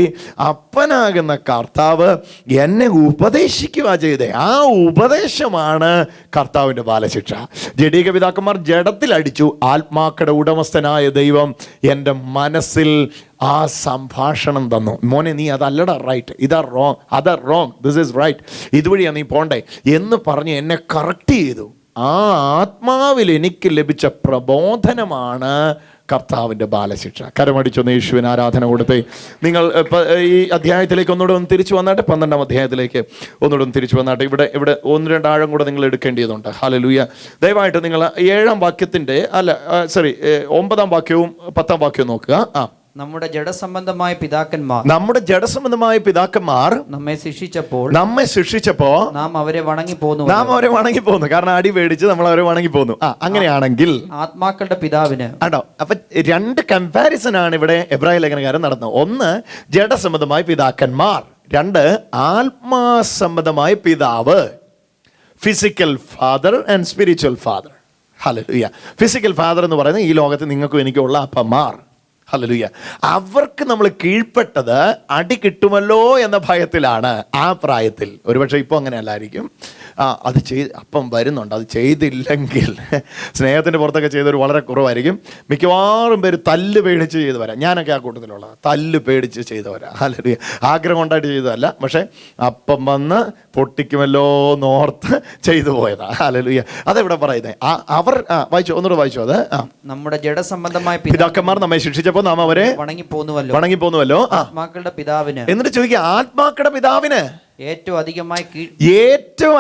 അപ്പനാകുന്ന കർത്താവ് എന്നെ ഉപദേശിക്കുക ചെയ്തേ. ആ ഉപദേശമാണ് കർത്താവിൻ്റെ ബാലശിക്ഷ. ജഡീക പിതാക്കന്മാർ ജഡത്തിലടിച്ചു, ആത്മാക്കളുടെ ഉടമസ്ഥനായ ദൈവം എൻ്റെ മനസ്സിൽ ആ സംഭാഷണം തന്നു. മോനെ നീ അതല്ലടാ റൈറ്റ്, ഇതാ റോങ്, അതാ റോങ്, ദിസ് ഈസ് റൈറ്റ്, ഇതുവഴിയാണ് നീ പോണ്ടേ എന്ന് പറഞ്ഞ് എന്നെ കറക്റ്റ് ചെയ്തു. ആ ആത്മാവിൽ എനിക്ക് ലഭിച്ച പ്രബോധനമാണ് കർത്താവിൻ്റെ ബാലശിക്ഷ. കരമടിച്ചൊന്ന് യേശുവിന് ആരാധന കൊടുത്തേ. നിങ്ങൾ ഈ അധ്യായത്തിലേക്ക് ഒന്നുകൂടെ ഒന്ന് തിരിച്ചു വന്നാട്ടെ, 12-ാം അധ്യായത്തിലേക്ക് ഒന്നുകൂടെ ഒന്ന് തിരിച്ചു വന്നാട്ടെ. ഇവിടെ 1-2 ആഴം കൂടെ നിങ്ങൾ എടുക്കേണ്ടതുണ്ട്. ഹല്ലേലൂയ. ദയവായിട്ട് നിങ്ങൾ 7-ാം വാക്യത്തിൻ്റെ 9-ാം വാക്യവും 10-ാം വാക്യവും നോക്കുക. നമ്മുടെ ജഡസംബന്ധമായ പിതാക്കന്മാർ നമ്മെ ശിക്ഷിച്ചപ്പോ നാം അവരെ വണങ്ങി പോന്നു. കാരണം അടി പേടിച്ച് നമ്മൾ അവരെ വണങ്ങി പോന്നു. അങ്ങനെയാണെങ്കിൽ ആത്മാക്കളുടെ പിതാവിന്. അപ്പൊ 2 കമ്പാരിസൺ ആണ് ഇവിടെ എബ്രായ ലേഖനകാരൻ നടന്നത്. 1 ജഡസംബന്ധമായ പിതാക്കന്മാർ, 2 ആത്മാസംബന്ധമായ പിതാവ്. Physical father and spiritual father. Hallelujah. Physical father എന്ന് പറയുന്നത് ഈ ലോകത്ത് നിങ്ങൾക്കും എനിക്കുള്ള അപ്പന്മാർ. ഹല്ലേലൂയ. അവർക്ക് നമ്മൾ കീഴ്പ്പെട്ടത് അടി കിട്ടുമല്ലോ എന്ന ഭയത്തിലാണ് ആ പ്രായത്തിൽ. ഒരുപക്ഷെ ഇപ്പോൾ അങ്ങനെ അല്ലായിരിക്കും. അത് അപ്പം വരുന്നുണ്ട്, അത് ചെയ്തില്ലെങ്കിൽ സ്നേഹത്തിൻ്റെ പുറത്തൊക്കെ ചെയ്തവർ വളരെ കുറവായിരിക്കും. മിക്കവാറും പേര് തല്ല് പേടിച്ച് ചെയ്തു വരാം. ഞാനൊക്കെ ആ കൂട്ടത്തിലുള്ളത്, തല്ല് പേടിച്ച് ചെയ്തവരാ. ഹല്ലേലൂയ. ആഗ്രഹം കൊണ്ടായിട്ട് ചെയ്തതല്ല, പക്ഷേ അപ്പം വന്ന് പൊട്ടിക്കുമല്ലോ എന്നോർത്ത് ചെയ്തു പോയതാ. ഹല്ലേലൂയ. അതെവിടെ പറയുന്നത്? അവർ വായിച്ചു, ഒന്നുകൂടെ വായിച്ചു. അത് നമ്മുടെ ജഡസംബന്ധമായ പിതാക്കന്മാർ നമ്മെ ശിക്ഷിച്ചപ്പോൾ നാം അവരെ വണങ്ങിപ്പോന്നുവല്ലോ. ആത്മാക്കളുടെ പിതാവിന്. എന്നിട്ട് ചോദിക്കുക, ആത്മാക്കളുടെ പിതാവിന് ഏറ്റവും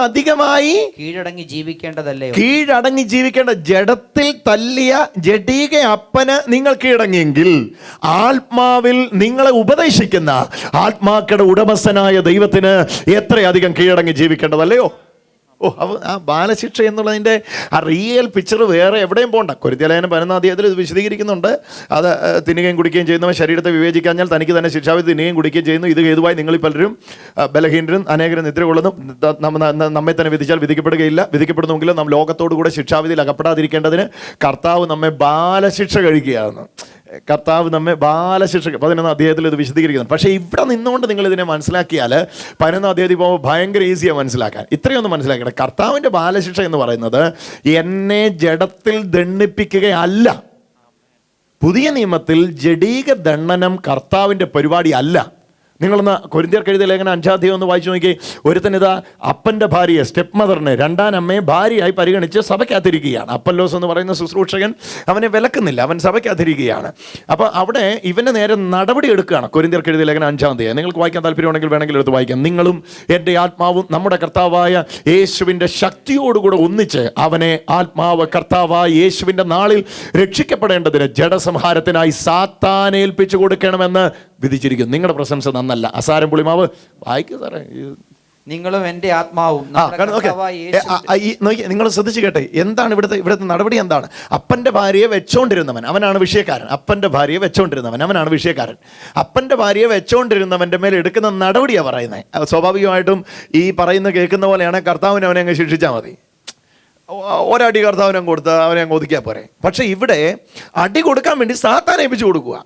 അധികമായി കീഴടങ്ങി ജീവിക്കേണ്ടതല്ലേ? കീഴടങ്ങി ജീവിക്കേണ്ട. ജഡത്തിൽ തല്ലിയ ജഡീക അപ്പന് നിങ്ങൾ കീഴടങ്ങിയെങ്കിൽ ആത്മാവിൽ നിങ്ങളെ ഉപദേശിക്കുന്ന ആത്മാക്കളുടെ ഉടമസ്ഥനായ ദൈവത്തിന് എത്രയധികം കീഴടങ്ങി ജീവിക്കേണ്ടതല്ലയോ? ആ ബാലശിക്ഷ എന്നുള്ളതിൻ്റെ ആ റിയൽ പിക്ചർ വേറെ എവിടെയും പോകണ്ട. കൊരിന്ത്യലേഖനം 11-ാം അധ്യായത്തിൽ ഇത് വിശദീകരിക്കുന്നുണ്ട്. അത് തിന്നുകയും കുടിക്കുകയും ചെയ്യുന്നവൻ ശരീരത്തെ വിവേചിക്കാഞ്ഞാൽ തനിക്ക് തന്നെ ശിക്ഷാവിധി തിന്നുകയും കുടിക്കുകയും ചെയ്യുന്നു. ഇത് ഹേതുവായി നിങ്ങളിൽ പലരും ബലഹീനരും അനേകരും നിദ്ര കൊള്ളുന്നു. നമ്മെ തന്നെ വിധിച്ചാൽ വിധിക്കപ്പെടുകയില്ല. വിധിക്കപ്പെടുന്നെങ്കിലും നാം ലോകത്തോടു കൂടെ ശിക്ഷാവിധിയിൽ അകപ്പെടാതിരിക്കേണ്ടതിന് കർത്താവ് നമ്മെ ബാലശിക്ഷ കഴിക്കുകയാണ്. കർത്താവ് നമ്മെ ബാലശിക്ഷ 11-ാം അധ്യായത്തിൽ ഇത് വിശദീകരിക്കുന്നു. പക്ഷേ ഇവിടെ നിന്നുകൊണ്ട് നിങ്ങൾ ഇതിനെ മനസ്സിലാക്കിയാൽ 11-ാം അധ്യായത്തിൽ പോകുമ്പോൾ ഭയങ്കര ഈസിയാണ് മനസ്സിലാക്കാൻ. ഇത്രയൊന്നും മനസ്സിലാക്കണം. കർത്താവിൻ്റെ ബാലശിക്ഷ എന്ന് പറയുന്നത് എന്നെ ജഡത്തിൽ ദണ്ഡിപ്പിക്കുകയല്ല. പുതിയ നിയമത്തിൽ ജഡീക ദണ്ഡനം കർത്താവിൻ്റെ പരിപാടി അല്ല. നിങ്ങളൊന്ന് കൊരിന്ത്യർക്ക് എഴുതിയ ലേഖനം 5-ാം അധ്യായം ഒന്ന് വായിച്ചു നോക്കി. ഒരുത്തനിതാ അപ്പൻ്റെ ഭാര്യയെ, സ്റ്റെപ്പ് മദറിനെ, 2ാം അമ്മയെ ഭാര്യയായി പരിഗണിച്ച് സഭയ്ക്കകത്തിരിക്കുകയാണ്. അപ്പല്ലോസ് എന്ന് പറയുന്ന ശുശ്രൂഷകൻ അവനെ വിലക്കുന്നില്ല, അവൻ സഭയ്ക്കകത്തിരിക്കുകയാണ്. അപ്പോൾ അവിടെ ഇവൻ്റെ നേരെ നടപടി എടുക്കുകയാണ്. കൊരിന്ത്യർക്ക് എഴുതിയ ലേഖനം 5-ാം അധ്യായം നിങ്ങൾക്ക് വായിക്കാൻ താല്പര്യമുണ്ടെങ്കിൽ വേണമെങ്കിൽ എടുത്ത് വായിക്കാം. നിങ്ങളും എൻ്റെ ആത്മാവും നമ്മുടെ കർത്താവായ യേശുവിൻ്റെ ശക്തിയോടുകൂടെ ഒന്നിച്ച് അവനെ ആത്മാവ് കർത്താവായ യേശുവിൻ്റെ നാളിൽ രക്ഷിക്കപ്പെടേണ്ടതിന് ജഡസംഹാരത്തിനായി സാത്താനെ ഏൽപ്പിച്ചു കൊടുക്കണമെന്ന് വിധിച്ചിരിക്കുന്നു. നിങ്ങളുടെ പ്രശംസ നന്നല്ല. അസാരം പുളിമാവ് വായിക്കൂ സാറേ. നിങ്ങളും എൻ്റെ ആത്മാവും. നിങ്ങൾ ശ്രദ്ധിച്ചു കേട്ടെ, എന്താണ് ഇവിടുത്തെ നടപടി? എന്താണ്? അപ്പൻ്റെ ഭാര്യയെ വെച്ചോണ്ടിരുന്നവൻ അവനാണ് വിഷയക്കാരൻ. അപ്പൻ്റെ ഭാര്യയെ വെച്ചോണ്ടിരുന്നവൻ അവനാണ് വിഷയക്കാരൻ. അപ്പൻ്റെ ഭാര്യയെ വെച്ചോണ്ടിരുന്നവൻ്റെ മേലെ എടുക്കുന്ന നടപടിയാണ് പറയുന്നത്. സ്വാഭാവികമായിട്ടും ഈ പറയുന്ന കേൾക്കുന്ന പോലെയാണ് കർത്താവിനെ അവനെ അങ്ങ് ശിക്ഷിച്ചാൽ മതി. ഒരടി കർത്താവിനെ കൊടുത്ത് അവനെ അങ്ങ് ഒതുക്കിയാൽ പോരെ. പക്ഷെ ഇവിടെ അടി കൊടുക്കാൻ വേണ്ടി സാത്താനെ ഏൽപ്പിച്ചു കൊടുക്കുക.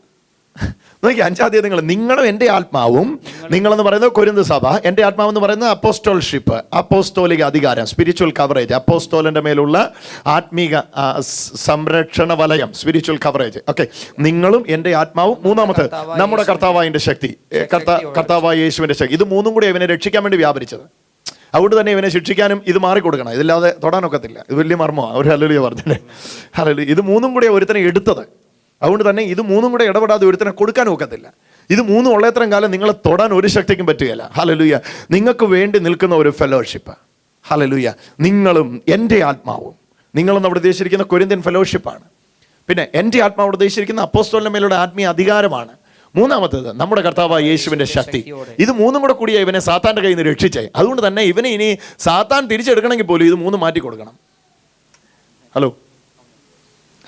നോക്കി 5-ാം അധ്യായം നിങ്ങളും എൻ്റെ ആത്മാവും, നിങ്ങളെന്ന് പറയുന്നത് കൊരിന്ത് സഭ, എൻ്റെ ആത്മാവെന്ന് പറയുന്നത് അപ്പോസ്റ്റോൾഷിപ്പ്, അപ്പോസ്തോലിക അധികാരം, സ്പിരിച്വൽ കവറേജ്, അപ്പോസ്തോലിൻ്റെ മേലുള്ള ആത്മീക സംരക്ഷണ വലയം, സ്പിരിച്വൽ കവറേജ്. ഓക്കെ, നിങ്ങളും എൻ്റെ ആത്മാവും, മൂന്നാമത്തെ നമ്മുടെ കർത്താവായതിൻ്റെ ശക്തി, കർത്താവായ യേശുവിൻ്റെ ശക്തി. ഇത് മൂന്നും കൂടി ഇവനെ രക്ഷിക്കാൻ വേണ്ടി വ്യാപരിച്ചത്. അതുകൊണ്ട് തന്നെ ഇവനെ ശിക്ഷിക്കാനും ഇത് മാറിക്കൊടുക്കണം. ഇതില്ലാതെ തൊടാനൊക്കത്തില്ല. ഇത് വലിയ മർമ്മമാണ്. ഒരു ഹല്ലേലൂയ പറഞ്ഞല്ലേ. ഹല്ലേലൂയ. ഇത് മൂന്നും കൂടി ഒരുത്തനെ എടുത്തത്. അതുകൊണ്ട് തന്നെ ഇത് മൂന്നും കൂടെ ഇടപെടാതെ ഒരുത്തനെ കൊടുക്കാനും ഒക്കത്തില്ല. ഇത് മൂന്നും ഉള്ളത്രയും കാലം നിങ്ങളെ തൊടാൻ ഒരു ശക്തിക്കും പറ്റുകയില്ല. ഹല്ലേലൂയ. നിങ്ങൾക്ക് വേണ്ടി നിൽക്കുന്ന ഒരു ഫെലോഷിപ്പ്. ഹല്ലേലൂയ. നിങ്ങളും എൻ്റെ ആത്മാവും. നിങ്ങളെന്ന് അവിടെ ഉദ്ദേശിച്ചിരിക്കുന്ന കൊരിന്ത്യൻ ഫെലോഷിപ്പാണ്. പിന്നെ എൻ്റെ ആത്മാവ് ഉദ്ദേശിച്ചിരിക്കുന്ന അപ്പോസ്തലന്റെ മേലുള്ള ആത്മീയ അധികാരമാണ്. മൂന്നാമത്തേത് നമ്മുടെ കർത്താവായ യേശുവിൻ്റെ ശക്തി. ഇത് മൂന്നും കൂടെ കൂടിയ ഇവനെ സാത്താൻ്റെ കയ്യിൽ നിന്ന് രക്ഷിച്ചേ. അതുകൊണ്ട് തന്നെ ഇവനെ ഇനി സാത്താൻ തിരിച്ചെടുക്കണമെങ്കിൽ പോലും ഇത് മൂന്നും മാറ്റി കൊടുക്കണം.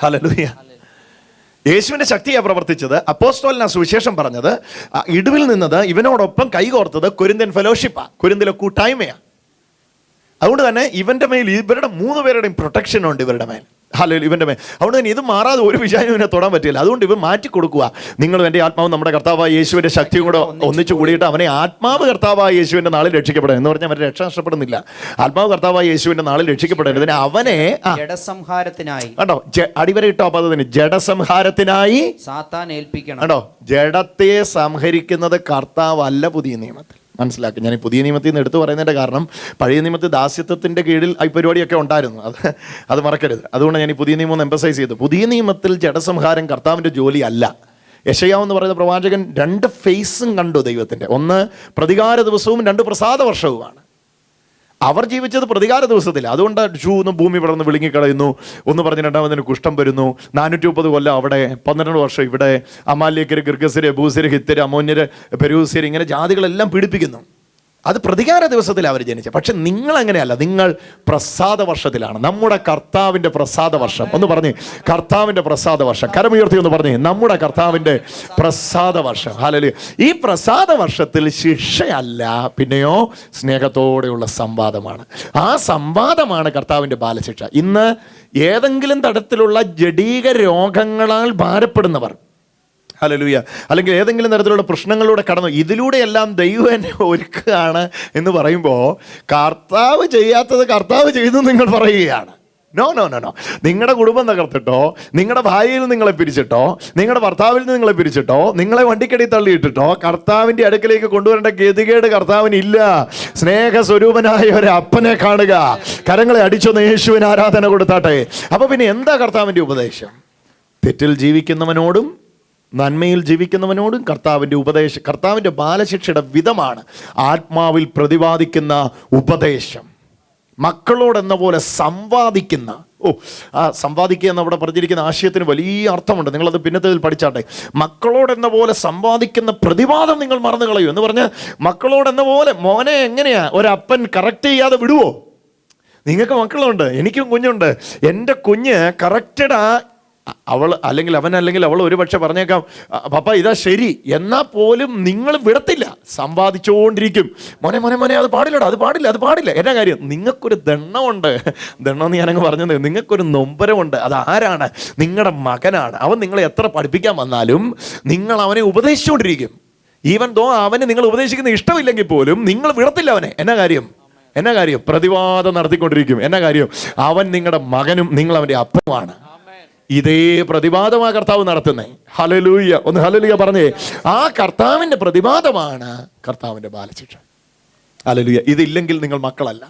ഹല്ലേലൂയ. യേശുവിൻ്റെ ശക്തിയാണ് പ്രവർത്തിച്ചത്. അപ്പോസ്തലനാ സുവിശേഷം പറഞ്ഞത്. ഇടിവിൽ നിന്നത് ഇവനോടൊപ്പം കൈകോർത്തത് കൊരിന്ത്യൻ ഫെലോഷിപ്പാണ്, കൊരിന്തിലെ കൂട്ടായ്മയാണ്. അതുകൊണ്ട് തന്നെ ഇവൻ്റെ മേൽ ഇവരുടെ 3 പേരുടെയും പ്രൊട്ടക്ഷൻ ഉണ്ട് ഇവരുടെ മേൽ. ഹല്ലേലൂയ. ഇവൻ്റെ മേൽ. അതുകൊണ്ട് തന്നെ ഇത് മാറാതെ ഒരു വിഷയം ഇവനെ തൊടാൻ പറ്റില്ല. അതുകൊണ്ട് ഇവൻ മാറ്റി കൊടുക്കുക. നിങ്ങളും എൻ്റെ ആത്മാവും നമ്മുടെ കർത്താവായ യേശുവിൻ്റെ ശക്തിയും കൂടെ ഒന്നിച്ചു കൂടിയിട്ട് അവനെ ആത്മാവ് കർത്താവായ യേശുവിൻ്റെ നാളിൽ രക്ഷിക്കപ്പെടണം എന്ന് പറഞ്ഞാൽ അവരെ രക്ഷ നഷ്ടപ്പെടുന്നില്ല. ആത്മാവ് കർത്താവായ യേശുവിൻ്റെ നാളിൽ രക്ഷിക്കപ്പെടേണ്ടതിന് അവനെ ജഡസംഹാരത്തിനായി, കണ്ടോ, അടിവരെ ഇട്ടോ പദത്തിന്, ജഡസംഹാരത്തിനായി സാത്താൻ ഏൽപ്പിക്കണം. കണ്ടോ, ജഡത്തെ സംഹരിക്കുന്നത് കർത്താവല്ല പുതിയ നിയമത്തിൽ. മനസ്സിലാക്കി. ഞാൻ ഈ പുതിയ നിയമത്തിൽ നിന്ന് എടുത്തു പറയുന്നതിൻ്റെ കാരണം പഴയ നിയമത്തിൽ ദാസ്യത്വത്തിൻ്റെ കീഴിൽ ഈ പരിപാടിയൊക്കെ ഉണ്ടായിരുന്നു. അത് മറക്കരുത്. അതുകൊണ്ട് ഞാൻ ഈ പുതിയ നിയമം ഒന്ന് എംഫസൈസ് ചെയ്തു. പുതിയ നിയമത്തിൽ ജഡസംഹാരം കർത്താവിൻ്റെ ജോലി അല്ല. യെശയ്യാവ് എന്ന് പറയുന്ന പ്രവാചകൻ 2 ഫേസും കണ്ടു ദൈവത്തിൻ്റെ. ഒന്ന് പ്രതികാര ദിവസവും, 2 പ്രസാദ വർഷവുമാണ്. അവർ ജീവിച്ചത് പ്രതികാര ദിവസത്തിൽ. അതുകൊണ്ട് ഷൂന്ന് ഭൂമി പിളർന്ന് വിളുങ്ങിക്കളയുന്നു. ഒന്ന് പറഞ്ഞ് രണ്ടാമതിന് കുഷ്ഠം വരുന്നു. 430 കൊല്ലം അവിടെ, 12 വർഷം ഇവിടെ. അമാല്യക്കര്, ഗിർഗസ്യര്, ബൂസര്, ഹിത്യര്, അമോന്യര്, പെരൂസ്യര്, ഇങ്ങനെ ജാതികളെല്ലാം പീഡിപ്പിക്കുന്നു. അത് പ്രതികാര ദിവസത്തിൽ അവർ ജനിച്ചത്. പക്ഷെ നിങ്ങൾ അങ്ങനെയല്ല. നിങ്ങൾ പ്രസാദ വർഷത്തിലാണ്. നമ്മുടെ കർത്താവിൻ്റെ പ്രസാദ വർഷം. ഒന്ന് പറഞ്ഞേ, കർത്താവിൻ്റെ പ്രസാദ വർഷം. കരമുയർത്തി ഒന്ന് പറഞ്ഞേ, നമ്മുടെ കർത്താവിൻ്റെ പ്രസാദ വർഷം. ഹല്ലേലൂയ. ഈ പ്രസാദ വർഷത്തിൽ ശിക്ഷയല്ല, പിന്നെയോ സ്നേഹത്തോടെയുള്ള സംവാദമാണ്. ആ സംവാദമാണ് കർത്താവിൻ്റെ ബാലശിക്ഷ. ഇന്ന് ഏതെങ്കിലും തരത്തിലുള്ള ജഡീക രോഗങ്ങളാൽ ഭാരപ്പെടുന്നവർ, ഹല്ലേലൂയ, അല്ലെങ്കിൽ ഏതെങ്കിലും തരത്തിലുള്ള പ്രശ്നങ്ങളിലൂടെ കടന്നു, ഇതിലൂടെയെല്ലാം ദൈവം എന്നെ ഒരുക്കുകയാണ് എന്ന് പറയുമ്പോൾ കർത്താവ് ചെയ്യാത്തത് കർത്താവ് ചെയ്തു നിങ്ങൾ പറയുകയാണ്. No no no no. നിങ്ങളുടെ കുടുംബം തകർത്തിട്ടോ, നിങ്ങളുടെ ഭാര്യയിൽ നിങ്ങളെ പിരിച്ചിട്ടോ, നിങ്ങളുടെ ഭർത്താവിൽ നിന്ന് നിങ്ങളെ പിരിച്ചിട്ടോ, നിങ്ങളെ വണ്ടിക്കടി തള്ളിയിട്ടിട്ടോ കർത്താവിൻ്റെ അടുക്കലേക്ക് കൊണ്ടുവരേണ്ട ഗതികേട് കർത്താവിനില്ല. സ്നേഹസ്വരൂപനായ ഒരു അപ്പനെ കാണുക. കരങ്ങളെ അടിച്ചൊന്ന് യേശുവിന് ആരാധന കൊടുത്താട്ടെ. അപ്പൊ പിന്നെ എന്താ കർത്താവിൻ്റെ ഉപദേശം? തെറ്റിൽ ജീവിക്കുന്നവനോടും നന്മയിൽ ജീവിക്കുന്നവനോടും കർത്താവിൻ്റെ ഉപദേശം, കർത്താവിൻ്റെ ബാലശിക്ഷയുടെ വിധമാണ് ആത്മാവിൽ പ്രതിപാദിക്കുന്ന ഉപദേശം. മക്കളോടെന്ന പോലെ സംവാദിക്കുന്ന, ആ സംവാദിക്കുക എന്നവിടെ പറഞ്ഞിരിക്കുന്ന ആശയത്തിന് വലിയ അർത്ഥമുണ്ട്. നിങ്ങളത് പിന്നത്തേതിൽ പഠിച്ചാട്ടെ. മക്കളോടെന്ന പോലെ സംവാദിക്കുന്ന പ്രതിവാദം നിങ്ങൾ മറന്നു കളയൂ എന്ന് പറഞ്ഞ് മക്കളോടെന്ന പോലെ മോനെ എങ്ങനെയാ ഒരപ്പൻ കറക്റ്റ് ചെയ്യാതെ വിടുവോ? നിങ്ങൾക്ക് മക്കളുണ്ട്, എനിക്കും കുഞ്ഞുണ്ട്. എൻ്റെ കുഞ്ഞ് കറക്റ്റഡാ അവൾ അല്ലെങ്കിൽ അവൻ അല്ലെങ്കിൽ അവൾ ഒരു പക്ഷെ പറഞ്ഞേക്കാം പപ്പ ഇതാ ശരി, എന്നാൽ പോലും നിങ്ങൾ വിടത്തില്ല, സംവാദിച്ചുകൊണ്ടിരിക്കും. മോനെ മോനെ മോനെ അത് പാടില്ലടാ, അത് പാടില്ല, അത് പാടില്ല. എന്നാ കാര്യം? നിങ്ങൾക്കൊരു ദണ്ണമുണ്ട്. ദണ്ണമെന്ന് ഞാനങ്ങ് പറഞ്ഞത്, നിങ്ങൾക്കൊരു നൊമ്പരമുണ്ട്. അത് ആരാണ്? നിങ്ങളുടെ മകനാണ്. അവൻ നിങ്ങളെ എത്ര പഠിപ്പിക്കാൻ വന്നാലും നിങ്ങൾ അവനെ ഉപദേശിച്ചുകൊണ്ടിരിക്കും. ഈവൻ ദോ അവന് നിങ്ങൾ ഉപദേശിക്കുന്ന ഇഷ്ടമില്ലെങ്കിൽ പോലും നിങ്ങൾ വിടത്തില്ല അവനെ. എന്നാ കാര്യം? എന്നാ കാര്യം? പ്രതിവാദം നടത്തിക്കൊണ്ടിരിക്കും. എന്നാ കാര്യം? അവൻ നിങ്ങളുടെ മകനും നിങ്ങൾ അവൻ്റെ അപ്പനുമാണ്. ഇതേ പ്രതിവാദമാ കർത്താവ് നടത്തുന്നേ. ഹല്ലേലൂയ. ഒന്ന് ഹല്ലേലൂയ പറഞ്ഞേ. ആ കർത്താവിൻ്റെ പ്രതിവാദമാണ് കർത്താവിൻ്റെ ബാലശിക്ഷ. ഹല്ലേലൂയ. ഇതില്ലെങ്കിൽ നിങ്ങൾ മക്കളല്ല.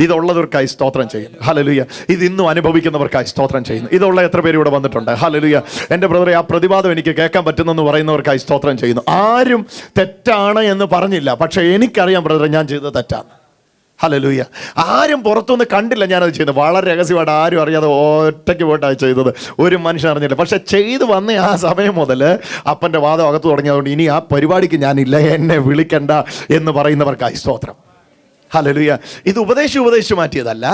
ഇതുള്ളവർക്കായി സ്തോത്രം ചെയ്യുന്നു. ഹല്ലേലൂയ. ഇത് ഇന്നും അനുഭവിക്കുന്നവർക്കായി സ്തോത്രം ചെയ്യുന്നു. ഇതുള്ള എത്ര പേര് ഇവിടെ വന്നിട്ടുണ്ട്? ഹല്ലേലൂയ. എൻ്റെ ബ്രദറെ, ആ പ്രതിവാദം എനിക്ക് കേൾക്കാൻ പറ്റുന്നെന്ന് പറയുന്നവർക്കായി സ്തോത്രം ചെയ്യുന്നു. ആരും തെറ്റാണ് എന്ന് പറഞ്ഞില്ല, പക്ഷെ എനിക്കറിയാം ബ്രദറെ ഞാൻ ചെയ്തത് തെറ്റാണ്. ഹല്ലേലൂയ. ആരും പുറത്തുനിന്ന് കണ്ടില്ല ഞാനത് ചെയ്യുന്നത്. വളരെ രഹസ്യമായിട്ട് ആരും അറിയാതെ ഒറ്റയ്ക്ക് പോയിട്ടാണ് ചെയ്തത്. ഒരു മനുഷ്യൻ അറിഞ്ഞില്ല. പക്ഷെ ചെയ്ത് വന്ന ആ സമയം മുതൽ അപ്പൻ്റെ വാദം അകത്ത് തുടങ്ങിയതുകൊണ്ട് ഇനി ആ പരിപാടിക്ക് ഞാനില്ല, എന്നെ വിളിക്കണ്ട എന്ന് പറയുന്നവർക്കായി സ്തോത്രം. ഹല്ലേലൂയ. ഇത് ഉപദേശിച്ചു മാറ്റിയതല്ല.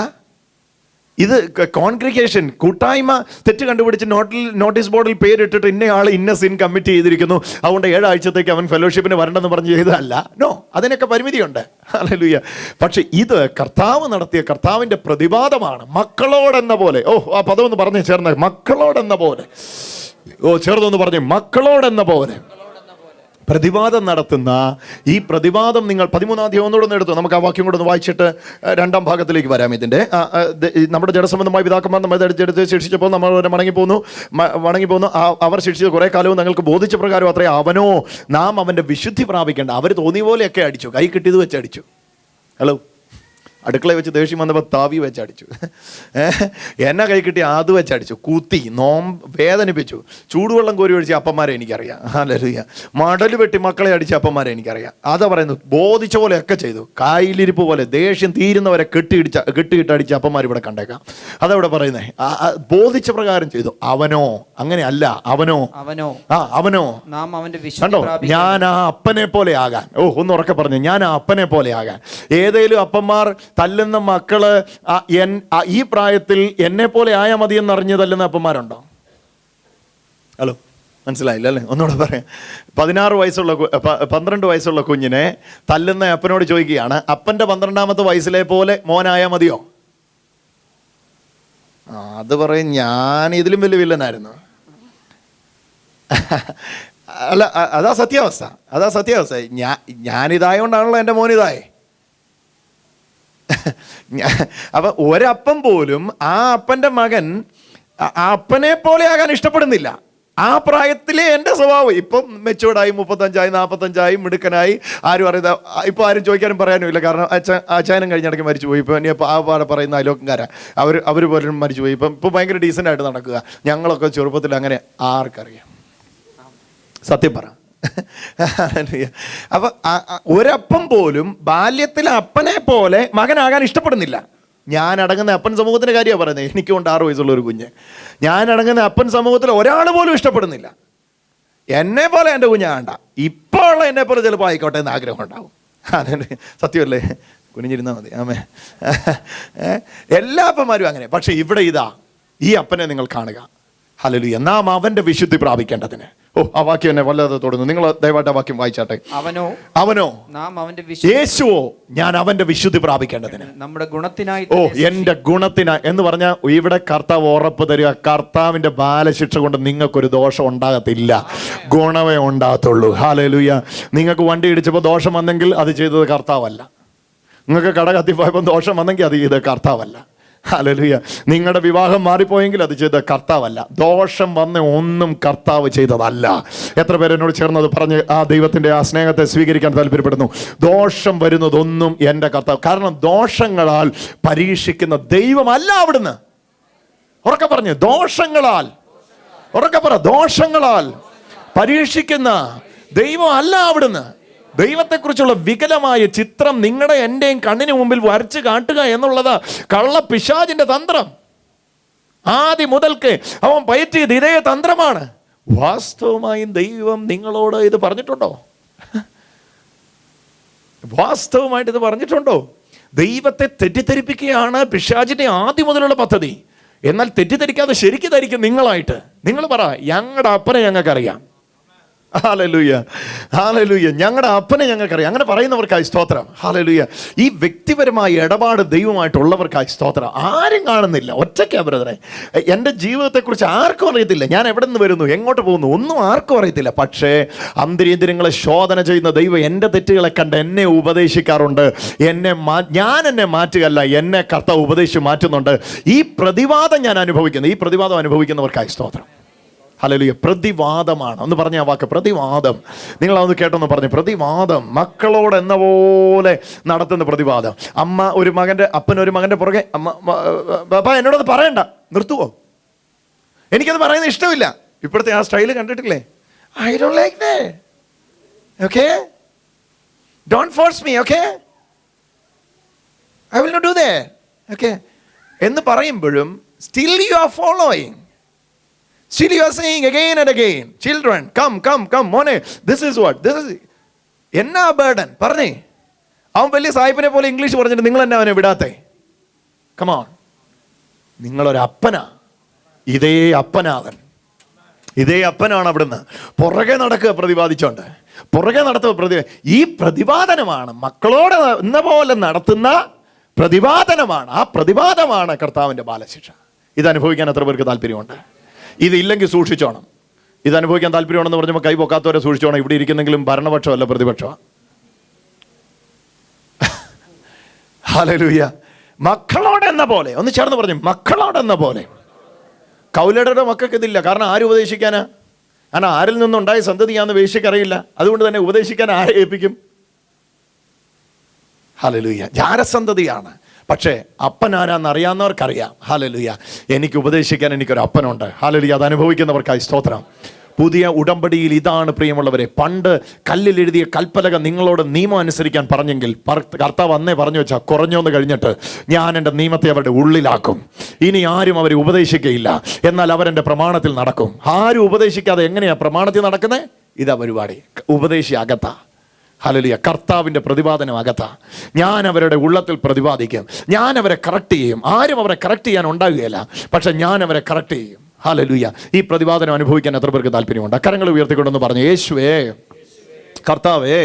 ഇത് കോൺഗ്രിഗേഷൻ, കൂട്ടായ്മ തെറ്റ് കണ്ടുപിടിച്ച് നോട്ടീസ് ബോർഡിൽ പേരിട്ടിട്ട് ഇന്നയാൾ ഇന്ന സിൻ കമ്മിറ്റ് ചെയ്തിരിക്കുന്നു, അതുകൊണ്ട് 7 ആഴ്ചത്തേക്ക് അവൻ ഫെലോഷിപ്പിന് വരണ്ടെന്ന് പറഞ്ഞ് ചെയ്തതല്ല. നോ, അതിനൊക്കെ പരിമിതിയുണ്ട്. ഹല്ലേലൂയ. പക്ഷെ ഇത് കർത്താവ് നടത്തിയ കർത്താവിൻ്റെ പ്രതിവാദമാണ്. മക്കളോടെന്ന പോലെ. ആ പദം ഒന്ന് പറഞ്ഞു ചേർന്ന, മക്കളോടെന്ന പോലെ. ചെറുതൊന്ന് പറഞ്ഞേ, മക്കളോടെന്ന പോലെ പ്രതിവാദം നടത്തുന്ന ഈ പ്രതിവാദം നിങ്ങൾ 13-ാം അധ്യായം ഒന്നുകൂടെ എടുത്തു. നമുക്ക് ആ വാക്യം കൂടെ ഒന്ന് വായിച്ചിട്ട് 2-ാം ഭാഗത്തിലേക്ക് വരാം. ഇതിൻ്റെ നമ്മുടെ ജഡസംബന്ധമായ പിതാക്കന്മാർ നമ്മൾ എടുത്ത് ശിക്ഷിച്ചപ്പോൾ നമ്മൾ മടങ്ങിപ്പോന്നു. അവർ ശിക്ഷിച്ച കുറേ കാലവും ഞങ്ങൾക്ക് ബോധിച്ച പ്രകാരം അത്രേ അവനോ നാം അവൻ്റെ വിശുദ്ധി പ്രാപിക്കേണ്ട. അവർ തോന്നിയ പോലെയൊക്കെ അടിച്ചു, കൈ കിട്ടിയത് വെച്ച് അടിച്ചു. ഹലോ, അടുക്കളയിൽ വെച്ച് ദേഷ്യം വന്നപ്പോൾ താവി വെച്ചടിച്ചു, എന്നെ കൈ കിട്ടി അത് വെച്ചടിച്ചു, കുത്തി വേദനിപ്പിച്ചു, ചൂടുവെള്ളം കോരി ഒഴിച്ച അപ്പന്മാരെ എനിക്കറിയാം. ഹല്ലേലൂയ. മടല് വെട്ടി മക്കളെ അടിച്ച അപ്പന്മാരെ എനിക്കറിയാം. അതാ പറയുന്നു, ബോധിച്ച പോലെയൊക്കെ ചെയ്തു. കായലിരിപ്പ് പോലെ ദേഷ്യം തീരുന്നവരെ കെട്ടിയിട്ടടിച്ച അപ്പന്മാർ ഇവിടെ കണ്ടേക്കാം. അതവിടെ പറയുന്നേ, ബോധിച്ച പ്രകാരം ചെയ്തു. അവനോ അങ്ങനെയല്ല, അവനോ നാം അവന്റെ കണ്ടോ, ഞാൻ ആ അപ്പനെ പോലെ ആകാൻ. ഒന്ന് ഉറക്കെ പറഞ്ഞു, ഞാൻ ആ അപ്പനെ പോലെ ആകാൻ. ഏതേലും അപ്പന്മാർ തല്ലുന്ന മക്കള് ഈ പ്രായത്തിൽ എന്നെ പോലെ ആയാൽ മതി എന്നറിഞ്ഞ് തല്ലുന്ന അപ്പന്മാരുണ്ടോ? ഹലോ, മനസ്സിലായില്ല അല്ലേ? ഒന്നുകൂടെ പറയാം. 12 വയസ്സുള്ള കുഞ്ഞിനെ തല്ലുന്ന അപ്പനോട് ചോദിക്കുകയാണ്, അപ്പൻ്റെ 12ാമത്തെ വയസ്സിലെ പോലെ മോനായാൽ മതിയോ? അത് പറയും, ഞാൻ ഇതിലും വലിയ വില്ലനായിരുന്നു. അല്ല, അതാ സത്യാവസ്ഥ. ഞാനിതായോണ്ടാണല്ലോ എൻ്റെ മോനിതായേ. അപ്പൊ ഒരപ്പം പോലും ആ അപ്പൻ്റെ മകൻ അപ്പനെ പോലെ ആകാൻ ഇഷ്ടപ്പെടുന്നില്ല. ആ പ്രായത്തിലെ എൻ്റെ സ്വഭാവം ഇപ്പം മെച്ചൂർഡായി, 35ആയി, 45ആയി, മിടുക്കനായി. ആരും അറിയാം, ഇപ്പം ആരും ചോദിക്കാനും പറയാനും ഇല്ല. കാരണം അച്ചായനം കഴിഞ്ഞിടയ്ക്ക് മരിച്ചുപോയി. ഇപ്പം ആ പാടെ പറയുന്ന അയലോക്കംകാരാ, അവർ പോലും മരിച്ചുപോയി. ഇപ്പം ഭയങ്കര ഡീസൻ്റായിട്ട് നടക്കുക. ഞങ്ങളൊക്കെ ചെറുപ്പത്തിൽ അങ്ങനെ ആർക്കറിയാം? സത്യം പറ. അപ്പൊ ഒരപ്പം പോലും ബാല്യത്തിൽ അപ്പനെ പോലെ മകനാകാൻ ഇഷ്ടപ്പെടുന്നില്ല. ഞാൻ അടങ്ങുന്ന അപ്പൻ സമൂഹത്തിന്റെ കാര്യമാണ് പറയുന്നത്. എനിക്കുണ്ട് 6 വയസ്സുള്ള ഒരു കുഞ്ഞ്. ഞാൻ അടങ്ങുന്ന അപ്പൻ സമൂഹത്തിൽ ഒരാൾ പോലും ഇഷ്ടപ്പെടുന്നില്ല. എന്നെ പോലെ എൻ്റെ കുഞ്ഞാണ്ട, ഇപ്പോൾ ഉള്ള എന്നെ പോലെ ചിലപ്പോൾ ആയിക്കോട്ടെ എന്ന് ആഗ്രഹം ഉണ്ടാവും. അതെ, സത്യമല്ലേ? കുനിഞ്ഞിരുന്നാൽ മതി. ആമേ. എല്ലാ അപ്പന്മാരും അങ്ങനെ. പക്ഷെ ഇവിടെ ഇതാ, ഈ അപ്പനെ നിങ്ങൾ കാണുക. ഹല്ലേലൂയ. നാം അവന്റെ വിശുദ്ധി പ്രാപിക്കേണ്ടതിന്. ആ വാക്യം എന്നെ വല്ലാതെ തൊടുന്നു. നിങ്ങൾ ദയവായിട്ട് ആ വാക്യം വായിച്ചാട്ടെ. അവനോ നാം അവന്റെ യേശുവോ ഞാൻ അവന്റെ വിശുദ്ധി പ്രാപിക്കേണ്ടതിന്. നമ്മുടെ ഗുണത്തിനായി, എന്റെ ഗുണത്തിനായി എന്ന് പറഞ്ഞാൽ ഇവിടെ കർത്താവ് ഉറപ്പ് തരിക, കർത്താവിന്റെ ബാലശിക്ഷ കൊണ്ട് നിങ്ങൾക്കൊരു ദോഷം ഉണ്ടാകത്തില്ല, ഗുണമേ ഉണ്ടാകത്തുള്ളൂ. ഹല്ലേലൂയ. നിങ്ങൾക്ക് വണ്ടി ഇടിച്ചപ്പോൾ ദോഷം വന്നെങ്കിൽ അത് ചെയ്തത് കർത്താവല്ല. നിങ്ങൾക്ക് കട കത്തിപ്പോയപ്പോൾ ദോഷം വന്നെങ്കിൽ അത് ചെയ്തത് കർത്താവല്ല. ഹല്ലേലൂയ. നിങ്ങളുടെ വിവാഹം മാറിപ്പോയെങ്കിൽ അത് ചെയ്ത കർത്താവല്ല. ദോഷം വന്ന ഒന്നും കർത്താവ് ചെയ്തതല്ല. എത്ര പേര് എന്നോട് ചേർന്നത് പറഞ്ഞ് ആ ദൈവത്തിന്റെ ആ സ്നേഹത്തെ സ്വീകരിക്കാൻ താല്പര്യപ്പെടുന്നു? ദോഷം വരുന്നതൊന്നും എൻ്റെ കർത്താവ്. കാരണം ദോഷങ്ങളാൽ പരീക്ഷിക്കുന്ന ദൈവമല്ല അവിടുന്ന്. ഉറക്കെ പറഞ്ഞു, ദോഷങ്ങളാൽ. ഉറക്കെ പറ, ദോഷങ്ങളാൽ പരീക്ഷിക്കുന്ന ദൈവം അല്ല അവിടുന്ന്. ദൈവത്തെക്കുറിച്ചുള്ള വികലമായ ചിത്രം നിങ്ങളുടെ എൻ്റെയും കണ്ണിന് മുമ്പിൽ വരച്ച് കാട്ടുക എന്നുള്ളത് കള്ള പിശാചിന്റെ തന്ത്രം. ആദ്യം മുതൽക്ക് അവൻ പയറ്റിയത് ഇതേ തന്ത്രമാണ്. വാസ്തവമായും ദൈവം നിങ്ങളോട് ഇത് പറഞ്ഞിട്ടുണ്ടോ? വാസ്തവമായിട്ട് ഇത് പറഞ്ഞിട്ടുണ്ടോ? ദൈവത്തെ തെറ്റിദ്ധരിപ്പിക്കുകയാണ് പിശാചിന്റെ ആദ്യം മുതലുള്ള പദ്ധതി. എന്നാൽ തെറ്റിദ്ധരിക്കാതെ ശരിക്കും ധരിക്കും നിങ്ങളായിട്ട്. നിങ്ങൾ പറ, ഞങ്ങളുടെ അപ്പനെ ഞങ്ങൾക്കറിയാം. Hallelujah, hallelujah. ഞങ്ങളുടെ അപ്പനെ ഞങ്ങൾക്കറിയാം. അങ്ങനെ പറയുന്നവർക്കായി സ്തോത്രം. ഹല്ലേലൂയ. ഈ വ്യക്തിപരമായ ഇടപാട് ദൈവമായിട്ടുള്ളവർക്കായി സ്തോത്രം. ആരും കാണുന്നില്ല, ഒറ്റയ്ക്കാ ബ്രദറെ. എൻ്റെ ജീവിതത്തെക്കുറിച്ച് ആർക്കും അറിയത്തില്ല. ഞാൻ എവിടെ നിന്ന് വരുന്നു, എങ്ങോട്ട് പോകുന്നു, ഒന്നും ആർക്കും അറിയത്തില്ല. പക്ഷേ അന്തരീന്ദ്രിയങ്ങളെ ശോധന ചെയ്യുന്ന ദൈവം എൻ്റെ തെറ്റുകളെ കണ്ട് എന്നെ ഉപദേശിക്കാറുണ്ട്. ഞാൻ എന്നെ മാറ്റുകയല്ല, എന്നെ കർത്താവ് ഉപദേശിച്ച് മാറ്റുന്നുണ്ട്. ഈ പ്രതിവാദം ഞാൻ അനുഭവിക്കുന്നു. ഈ പ്രതിവാദം അനുഭവിക്കുന്നവർക്കായി സ്തോത്രം. ഹല്ലേലൂയ. പ്രതിവാദമാണ്. ഒന്ന് പറഞ്ഞ ആ വാക്ക്, പ്രതിവാദം. നിങ്ങളതൊന്ന് കേട്ടൊന്ന് പറഞ്ഞു. പ്രതിവാദം, മക്കളോട് എന്ന പോലെ നടത്തുന്ന പ്രതിവാദം. അപ്പൻ ഒരു മകൻ്റെ പുറകെ, പാപ്പാ എന്നോടത് പറയണ്ട, നിർത്തുവോ? എനിക്കത് പറയുന്നത് ഇഷ്ടമില്ല. ഇപ്പോഴത്തെ ആ സ്റ്റൈല് കണ്ടിട്ടില്ലേ? I don't like that. Okay, don't force me. Okay, I will not do that. Okay എന്ന് പറയുമ്പോഴും still you are following. Still you are saying again and again, children, come, മോനെ, this is what, this is എന്നാ burden. പറഞ്ഞേ, അവൻ വലിയ സാഹിബിനെ പോലെ English പറഞ്ഞിട്ട് നിങ്ങൾ എന്നെ അവനെ വിടാത്തേ? Come on. നിങ്ങളൊരപ്പനാ. ഇതേ അപ്പനാവൻ. ഇതേ അപ്പനാണ് അവിടുന്ന്. പുറകെ നടക്കുക പ്രതിപാദിച്ചോണ്ട്. പുറകെ നടത്തുക. ഈ പ്രതിപാദനമാണ് മക്കളോട് എന്ന പോലെ നടത്തുന്ന പ്രതിപാദനമാണ്. ആ പ്രതിപാദമാണ് കർത്താവിൻ്റെ ബാലശിക്ഷ. ഇത് അനുഭവിക്കാൻ എത്ര പേർക്ക് താല്പര്യമുണ്ട്? ഇതില്ലെങ്കിൽ സൂക്ഷിച്ചോണം. ഇത് അനുഭവിക്കാൻ താല്പര്യമാണെന്ന് പറഞ്ഞപ്പോൾ കൈ പൊക്കാത്തവരെ സൂക്ഷിച്ചോണം. ഇവിടെ ഇരിക്കുന്നെങ്കിലും ഭരണപക്ഷമല്ല, പ്രതിപക്ഷമാണ്. ഹല്ലേലൂയ. മക്കളോടെന്ന പോലെ, ഒന്ന് ചേർന്ന് പറഞ്ഞു, മക്കളോടെന്ന പോലെ. കൗലയുടെ മക്കൾക്ക് ഇതില്ല. കാരണം ആര് ഉപദേശിക്കാനാ? കാരണം ആരിൽ നിന്നുണ്ടായ സന്തതിയാന്ന് വേശ്യക്കറിയില്ല. അതുകൊണ്ട് തന്നെ ഉപദേശിക്കാൻ ആരെ ഏൽപ്പിക്കും? ഹല്ലേലൂയ. ജാരസന്തതിയാണ്. പക്ഷേ അപ്പൻ ആരാന്ന് അറിയാവുന്നവർക്കറിയാം. ഹല്ലേലൂയ. എനിക്ക് ഉപദേശിക്കാൻ എനിക്കൊരു അപ്പനുണ്ട്. ഹല്ലേലൂയ. അത് അനുഭവിക്കുന്നവർക്കായി സ്തോത്രം. പുതിയ ഉടമ്പടിയിൽ ഇതാണ് പ്രിയമുള്ളവരെ. പണ്ട് കല്ലിൽ എഴുതിയ കൽപ്പലക നിങ്ങളോട് നിയമം അനുസരിക്കാൻ പറഞ്ഞെങ്കിൽ കർത്താവ് അന്നേ പറഞ്ഞു വെച്ചാൽ കുറഞ്ഞോന്ന് കഴിഞ്ഞിട്ട് ഞാൻ എൻ്റെ നിയമത്തെ അവരുടെ ഉള്ളിലാക്കും. ഇനി ആരും അവരെ ഉപദേശിക്കയില്ല, എന്നാൽ അവരെൻ്റെ പ്രമാണത്തിൽ നടക്കും. ആരും ഉപദേശിക്കാതെ എങ്ങനെയാ പ്രമാണത്തിൽ നടക്കുന്നത്? ഇതാ പരിപാടി. ഉപദേശി അകത്താ. ഹല്ലേലൂയ. കർത്താവിൻ്റെ പ്രതിപാദനം അകത്താ. ഞാൻ അവരുടെ ഉള്ളത്തിൽ പ്രതിപാദിക്കും. ഞാൻ അവരെ കറക്റ്റ് ചെയ്യും. ആരും അവരെ കറക്റ്റ് ചെയ്യാൻ ഉണ്ടാകുകയില്ല, പക്ഷെ ഞാൻ അവരെ കറക്റ്റ് ചെയ്യും. ഹല്ലേലൂയ. ഈ പ്രതിപാദനം അനുഭവിക്കാൻ എത്ര പേർക്ക് താല്പര്യമുണ്ട്? കരങ്ങൾ ഉയർത്തിക്കൊണ്ടെന്ന് പറഞ്ഞു, യേശുവേ കർത്താവേ.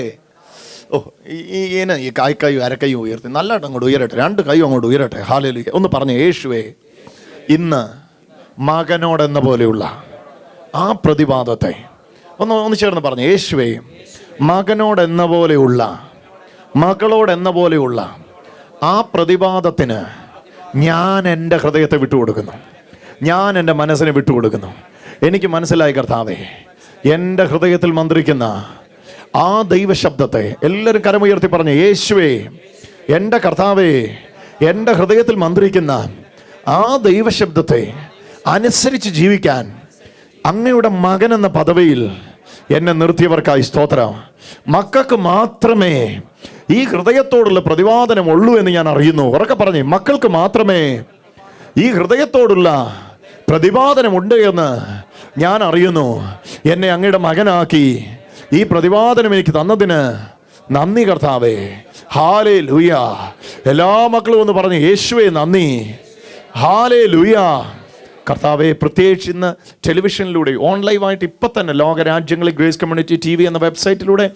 ഈ കായ്ക്കൈയും അരക്കൈയും ഉയർത്തി നല്ലതായിട്ട് അങ്ങോട്ട് ഉയരട്ടെ. രണ്ട് കൈയും അങ്ങോട്ട് ഉയരട്ടെ. ഹല്ലേലൂയ. ഒന്ന് പറഞ്ഞു, യേശുവേ ഇന്ന് മകനോടെന്ന പോലെയുള്ള ആ പ്രതിപാദത്തെ ഒന്ന് ചേർന്ന് പറഞ്ഞു, യേശുവേ മകനോടെന്ന പോലെയുള്ള, മകളോടെന്ന പോലെയുള്ള ആ പ്രതിപാദത്തിന് ഞാൻ എൻ്റെ ഹൃദയത്തെ വിട്ടുകൊടുക്കുന്നു. ഞാൻ എൻ്റെ മനസ്സിനെ വിട്ടുകൊടുക്കുന്നു. എനിക്ക് മനസ്സിലായി കർത്താവേ, എൻ്റെ ഹൃദയത്തിൽ മന്ത്രിക്കുന്ന ആ ദൈവശബ്ദത്തെ എല്ലാവരും കരമുയർത്തി പറഞ്ഞു, യേശുവേ എൻ്റെ കർത്താവേ, എൻ്റെ ഹൃദയത്തിൽ മന്ത്രിക്കുന്ന ആ ദൈവശബ്ദത്തെ അനുസരിച്ച് ജീവിക്കാൻ അങ്ങയുടെ മകൻ എന്ന പദവിയിൽ എന്നെ നിർത്തിയവർക്കായി സ്തോത്രം. മക്കൾക്ക് മാത്രമേ ഈ ഹൃദയത്തോടുള്ള പ്രതിപാദനം ഉള്ളൂ എന്ന് ഞാൻ അറിയുന്നു. ഉറക്കെ പറഞ്ഞേ, മക്കൾക്ക് മാത്രമേ ഈ ഹൃദയത്തോടുള്ള പ്രതിപാദനമുണ്ട് എന്ന് ഞാൻ അറിയുന്നു. എന്നെ അങ്ങയുടെ മകനാക്കി ഈ പ്രതിപാദനം എനിക്ക് തന്നതിന് നന്ദി കർത്താവേ. ഹല്ലേലൂയ. എല്ലാ മക്കളും ഒന്ന് പറഞ്ഞു, യേശുവേ നന്ദി. ഹല്ലേലൂയ. കർത്താവെ, പ്രത്യേകിച്ച് ഇന്ന് ടെലിവിഷനിലൂടെ ഓൺലൈനായിട്ട് ഇപ്പം തന്നെ ലോകരാജ്യങ്ങളിൽ ഗ്രേസ് കമ്മ്യൂണിറ്റി TV എന്ന വെബ്സൈറ്റിലൂടെ